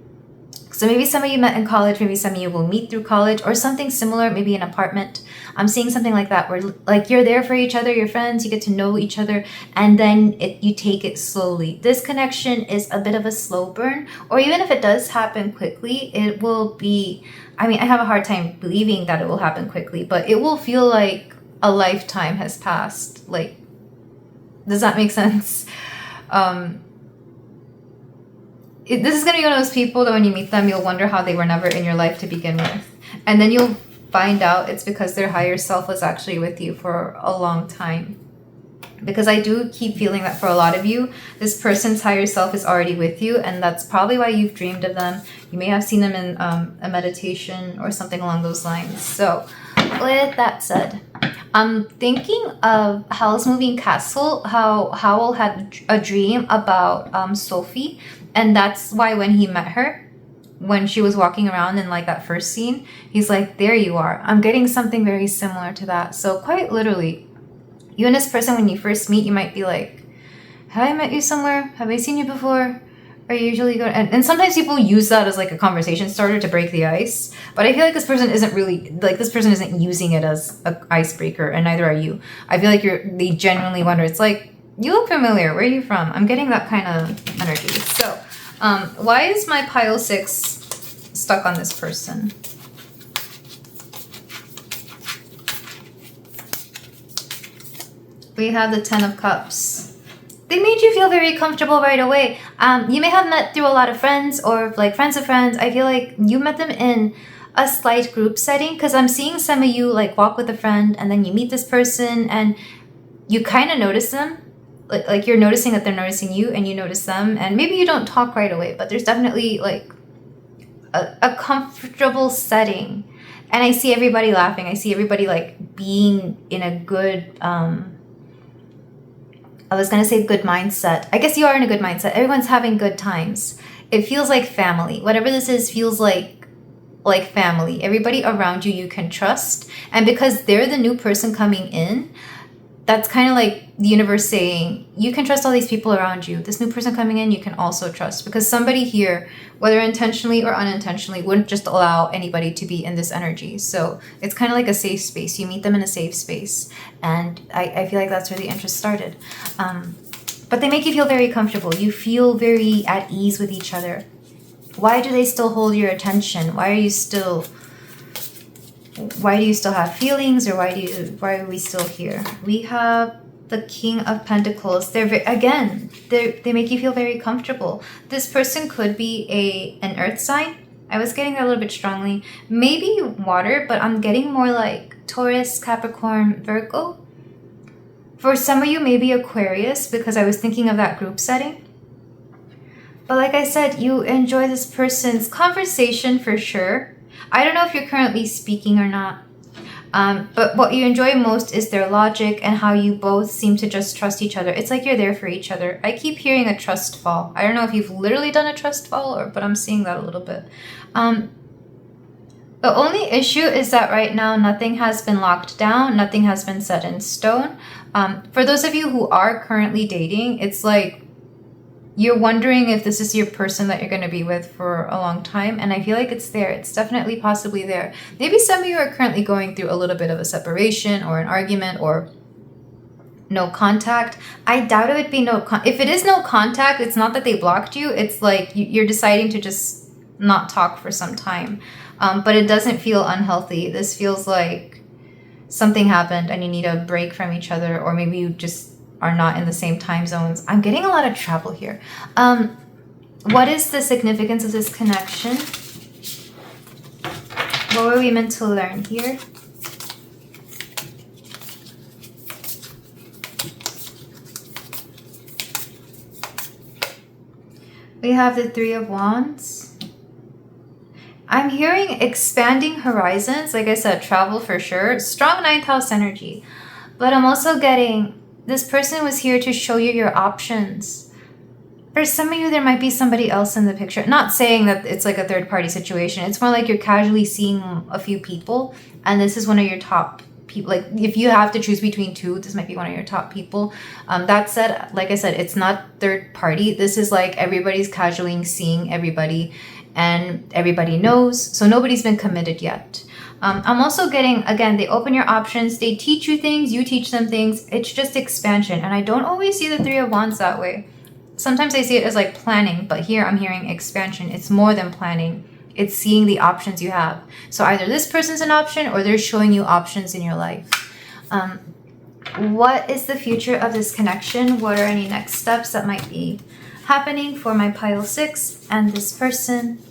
So maybe some of you met in college, maybe some of you will meet through college, or something similar, maybe an apartment. I'm seeing something like that, where like you're there for each other, you're friends, you get to know each other, and then you take it slowly. This connection is a bit of a slow burn, or even if it does happen quickly, it will be, I mean, I have a hard time believing that it will happen quickly, but it will feel like a lifetime has passed. Like, does that make sense? This is going to be one of those people that when you meet them, you'll wonder how they were never in your life to begin with. And then you'll find out it's because their higher self was actually with you for a long time. Because I do keep feeling that for a lot of you, this person's higher self is already with you, and that's probably why you've dreamed of them. You may have seen them in a meditation or something along those lines. So with that said, I'm thinking of Howl's Moving Castle, how Howl had a dream about Sophie. And that's why when he met her, when she was walking around in like that first scene, he's like, there you are. I'm getting something very similar to that. So quite literally, you and this person, when you first meet, you might be like, have I met you somewhere? Have I seen you before? Are you usually good? And sometimes people use that as like a conversation starter to break the ice. But I feel like this person isn't really, like, this person isn't using it as an icebreaker, and neither are you. I feel like they genuinely wonder. It's like, you look familiar. Where are you from? I'm getting that kind of energy. So, why is my pile 6 stuck on this person? We have the 10 of Cups. They made you feel very comfortable right away. You may have met through a lot of friends, or like friends of friends. I feel like you met them in a slight group setting, because I'm seeing some of you like walk with a friend, and then you meet this person and you kind of notice them. Like you're noticing that they're noticing you, and you notice them, and maybe you don't talk right away, but there's definitely like a comfortable setting. And I see everybody laughing. I see everybody like being in a good, I was going to say good mindset. I guess you are in a good mindset. Everyone's having good times. It feels like family. Whatever this is feels like family. Everybody around you can trust. And because they're the new person coming in, that's kind of like the universe saying, you can trust all these people around you. This new person coming in, you can also trust. Because somebody here, whether intentionally or unintentionally, wouldn't just allow anybody to be in this energy. So it's kind of like a safe space. You meet them in a safe space. And I feel like that's where the interest started. But they make you feel very comfortable. You feel very at ease with each other. Why do they still hold your attention? Why do you still have feelings, or why are we still here? We have the King of Pentacles. They make you feel very comfortable. This person could be an earth sign. I was getting that a little bit strongly. Maybe water, but I'm getting more like Taurus, Capricorn, Virgo. For some of you, maybe Aquarius, because I was thinking of that group setting. But like I said, you enjoy this person's conversation for sure. I don't know if you're currently speaking or not. But what you enjoy most is their logic and how you both seem to just trust each other. It's like you're there for each other. I keep hearing a trust fall. I don't know if you've literally done a trust fall, but I'm seeing that a little bit. The only issue is that right now nothing has been locked down. Nothing has been set in stone. For those of you who are currently dating, it's like you're wondering if this is your person that you're going to be with for a long time. And I feel like it's there. It's definitely possibly there. Maybe some of you are currently going through a little bit of a separation or an argument or no contact. I doubt it would be if it is no contact, it's not that they blocked you. It's like you're deciding to just not talk for some time. But it doesn't feel unhealthy. This feels like something happened and you need a break from each other, or maybe you just are not in the same time zones. I'm getting a lot of travel here. What is the significance of this connection? What were we meant to learn here? We have the Three of Wands. I'm hearing expanding horizons. Like I said, travel for sure. Strong 9th house energy. But I'm also getting this person was here to show you your options. For some of you, there might be somebody else in the picture. Not saying that it's like a third party situation. It's more like you're casually seeing a few people and this is one of your top people. Like if you have to choose between two, this might be one of your top people. That said, like I said, it's not third party. This is like everybody's casually seeing everybody and everybody knows. So nobody's been committed yet. I'm also getting, again, they open your options. They teach you things. You teach them things. It's just expansion. And I don't always see the Three of Wands that way. Sometimes I see it as like planning, but here I'm hearing expansion. It's more than planning. It's seeing the options you have. So either this person's an option or they're showing you options in your life. What is the future of this connection? What are any next steps that might be happening for my pile 6 and this person?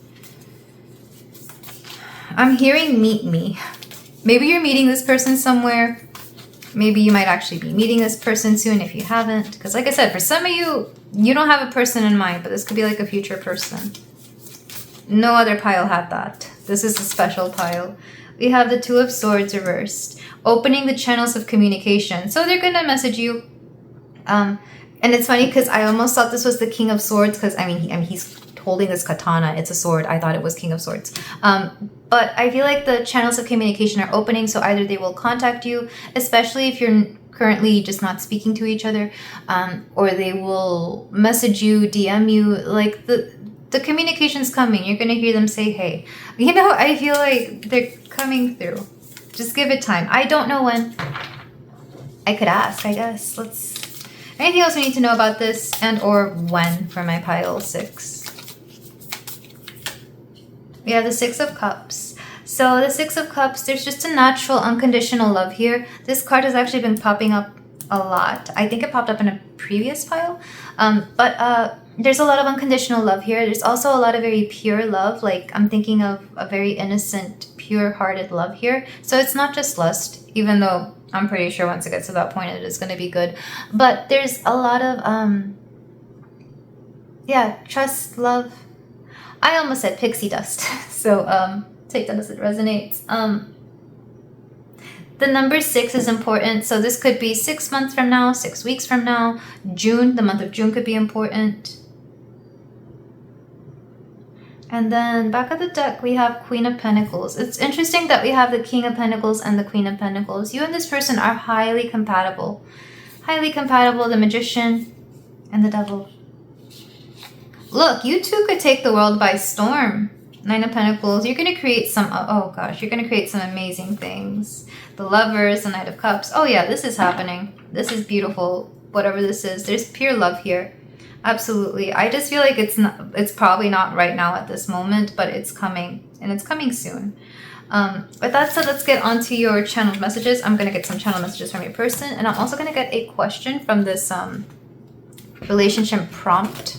I'm hearing meet me. Maybe you're meeting this person somewhere. Maybe you might actually be meeting this person soon if you haven't. Because like I said, for some of you, you don't have a person in mind, but this could be like a future person. No other pile had that. This is a special pile. We have the Two of Swords reversed. Opening the channels of communication. So they're going to message you. And it's funny because I almost thought this was the King of Swords because, I mean, he's holding this katana. It's a sword. I thought it was King of Swords. But I feel like the channels of communication are opening, so either they will contact you, especially if you're currently just not speaking to each other, or they will message you, DM you. Like the communication's coming. You're gonna hear them say, hey. You know, I feel like they're coming through. Just give it time. I don't know when. I could ask, I guess. Anything else we need to know about this and or when for my pile 6? We have the Six of Cups. So the Six of Cups, there's just a natural unconditional love here. This card has actually been popping up a lot. I think it popped up in a previous pile. But there's a lot of unconditional love here. There's also a lot of very pure love. Like I'm thinking of a very innocent, pure-hearted love here. So it's not just lust, even though I'm pretty sure once it gets to that point, it is going to be good. But there's a lot of, trust, love. I almost said pixie dust, so take that as it resonates. The number 6 is important, so this could be 6 months from now, 6 weeks from now. June, the month of June could be important. And then back at the deck, we have Queen of Pentacles. It's interesting that we have the King of Pentacles and the Queen of Pentacles. You and this person are highly compatible. Highly compatible, the Magician and the Devil. Look, you two could take the world by storm. Nine of Pentacles. You're going to create some... Oh, gosh. You're going to create some amazing things. The Lovers, the Knight of Cups. Oh, yeah. This is happening. This is beautiful. Whatever this is. There's pure love here. Absolutely. I just feel like it's probably not right now at this moment, but it's coming. And it's coming soon. With that said, let's get onto your channeled messages. I'm going to get some channel messages from your person, and I'm also going to get a question from this relationship prompt.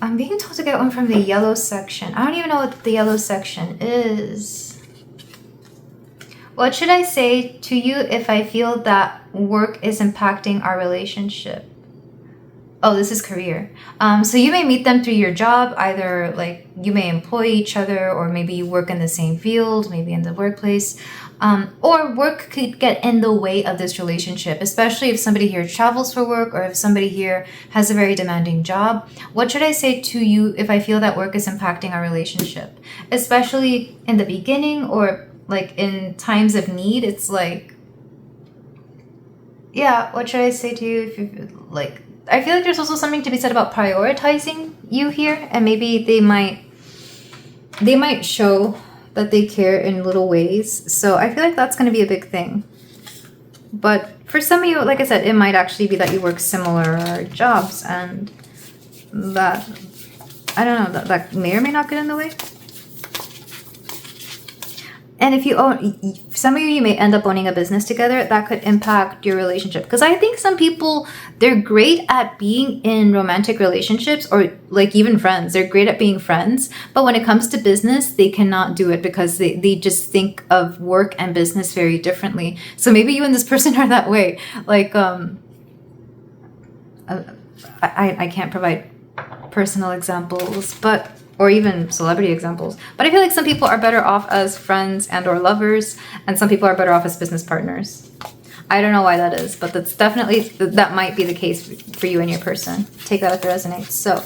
I'm being told to get one from the yellow section. I don't even know what the yellow section is. What should I say to you if I feel that work is impacting our relationship? Oh, this is career. So you may meet them through your job. Either like you may employ each other, or maybe you work in the same field, maybe in the workplace. Or work could get in the way of this relationship, especially if somebody here travels for work, or if somebody here has a very demanding job. What should I say to you if I feel that work is impacting our relationship? Especially in the beginning, or like in times of need. It's like, yeah, what should I say to you if you like, I feel like there's also something to be said about prioritizing you here, and maybe they might show that they care in little ways. So I feel like that's going to be a big thing. But for some of you, like I said, it might actually be that you work similar jobs, and that, I don't know, that may or may not get in the way. And if you own, some of you may end up owning a business together, that could impact your relationship. Because I think some people, they're great at being in romantic relationships, or like even friends. They're great at being friends. But when it comes to business, they cannot do it because they just think of work and business very differently. So maybe you and this person are that way. Like, I can't provide personal examples, but or even celebrity examples. But I feel like some people are better off as friends and or lovers, and some people are better off as business partners. I don't know why that is, but that's definitely, that might be the case for you and your person. Take that if it resonates. So,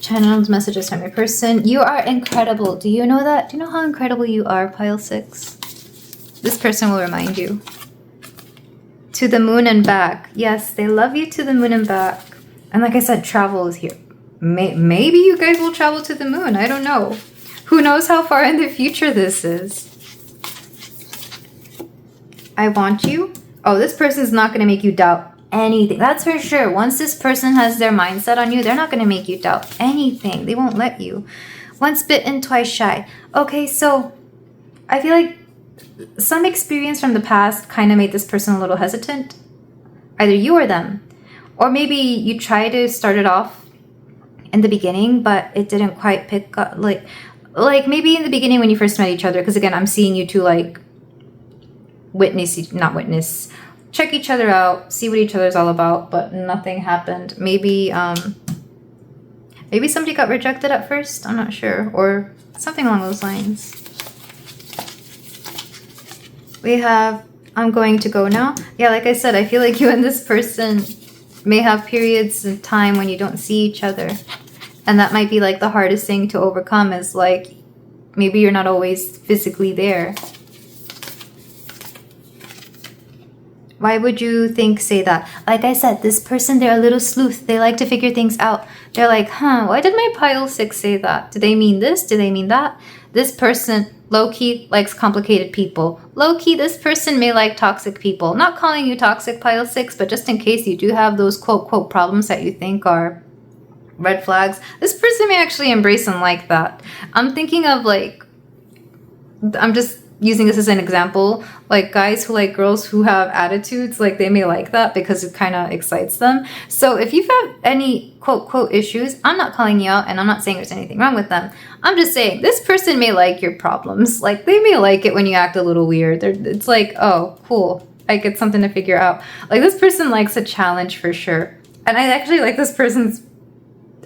channeled messages from your person. You are incredible. Do you know that? Do you know how incredible you are, pile 6? This person will remind you. To the moon and back. Yes, they love you to the moon and back. And like I said, travel is here. Maybe you guys will travel to the moon. I don't know. Who knows how far in the future this is? I want you. Oh, this person's not going to make you doubt anything. That's for sure. Once this person has their mindset on you, they're not going to make you doubt anything. They won't let you. Once bitten, twice shy. Okay, so I feel like some experience from the past kind of made this person a little hesitant. Either you or them. Or maybe you try to start it off in the beginning, but it didn't quite pick up. Like maybe in the beginning when you first met each other, because again, I'm seeing you two like check each other out, see what each other's all about, but nothing happened. Maybe maybe somebody got rejected at first, I'm not sure, or something along those lines. We have, I'm going to go now. Yeah, like I said, I feel like you and this person may have periods of time when you don't see each other. And that might be like the hardest thing to overcome, is like maybe you're not always physically there. Why would you say that? Like I said, this person, they're a little sleuth. They like to figure things out. They're like, why did my pile 6 say that? Do they mean this? Do they mean that? This person, low-key, likes complicated people. Low-key, this person may like toxic people. Not calling you toxic, pile 6, but just in case you do have those quote-quote problems that you think are red flags, this person may actually embrace and like that. I'm thinking of like, I'm just using this as an example, like guys who like girls who have attitudes, like they may like that because it kind of excites them. So if you've had any quote issues, I'm not calling you out and I'm not saying there's anything wrong with them. I'm just saying this person may like your problems. Like they may like it when you act a little weird. It's like, oh, cool, I get something to figure out. Like this person likes a challenge for sure. And I actually like this person's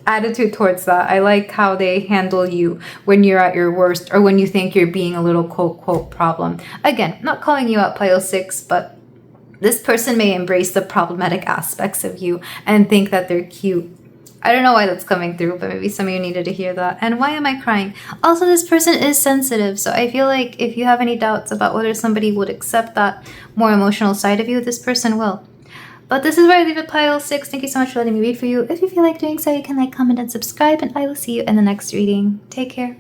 attitude towards that. I like how they handle you when you're at your worst, or when you think you're being a little quote problem. Again, not calling you out, pile 6, but this person may embrace the problematic aspects of you and think that they're cute. I don't know why that's coming through, but maybe some of you needed to hear that. And why am I crying? Also, this person is sensitive, so I feel like if you have any doubts about whether somebody would accept that more emotional side of you, this person will. But this is where I leave it, pile 6. Thank you so much for letting me read for you. If you feel like doing so, you can like, comment, and subscribe, and I will see you in the next reading. Take care.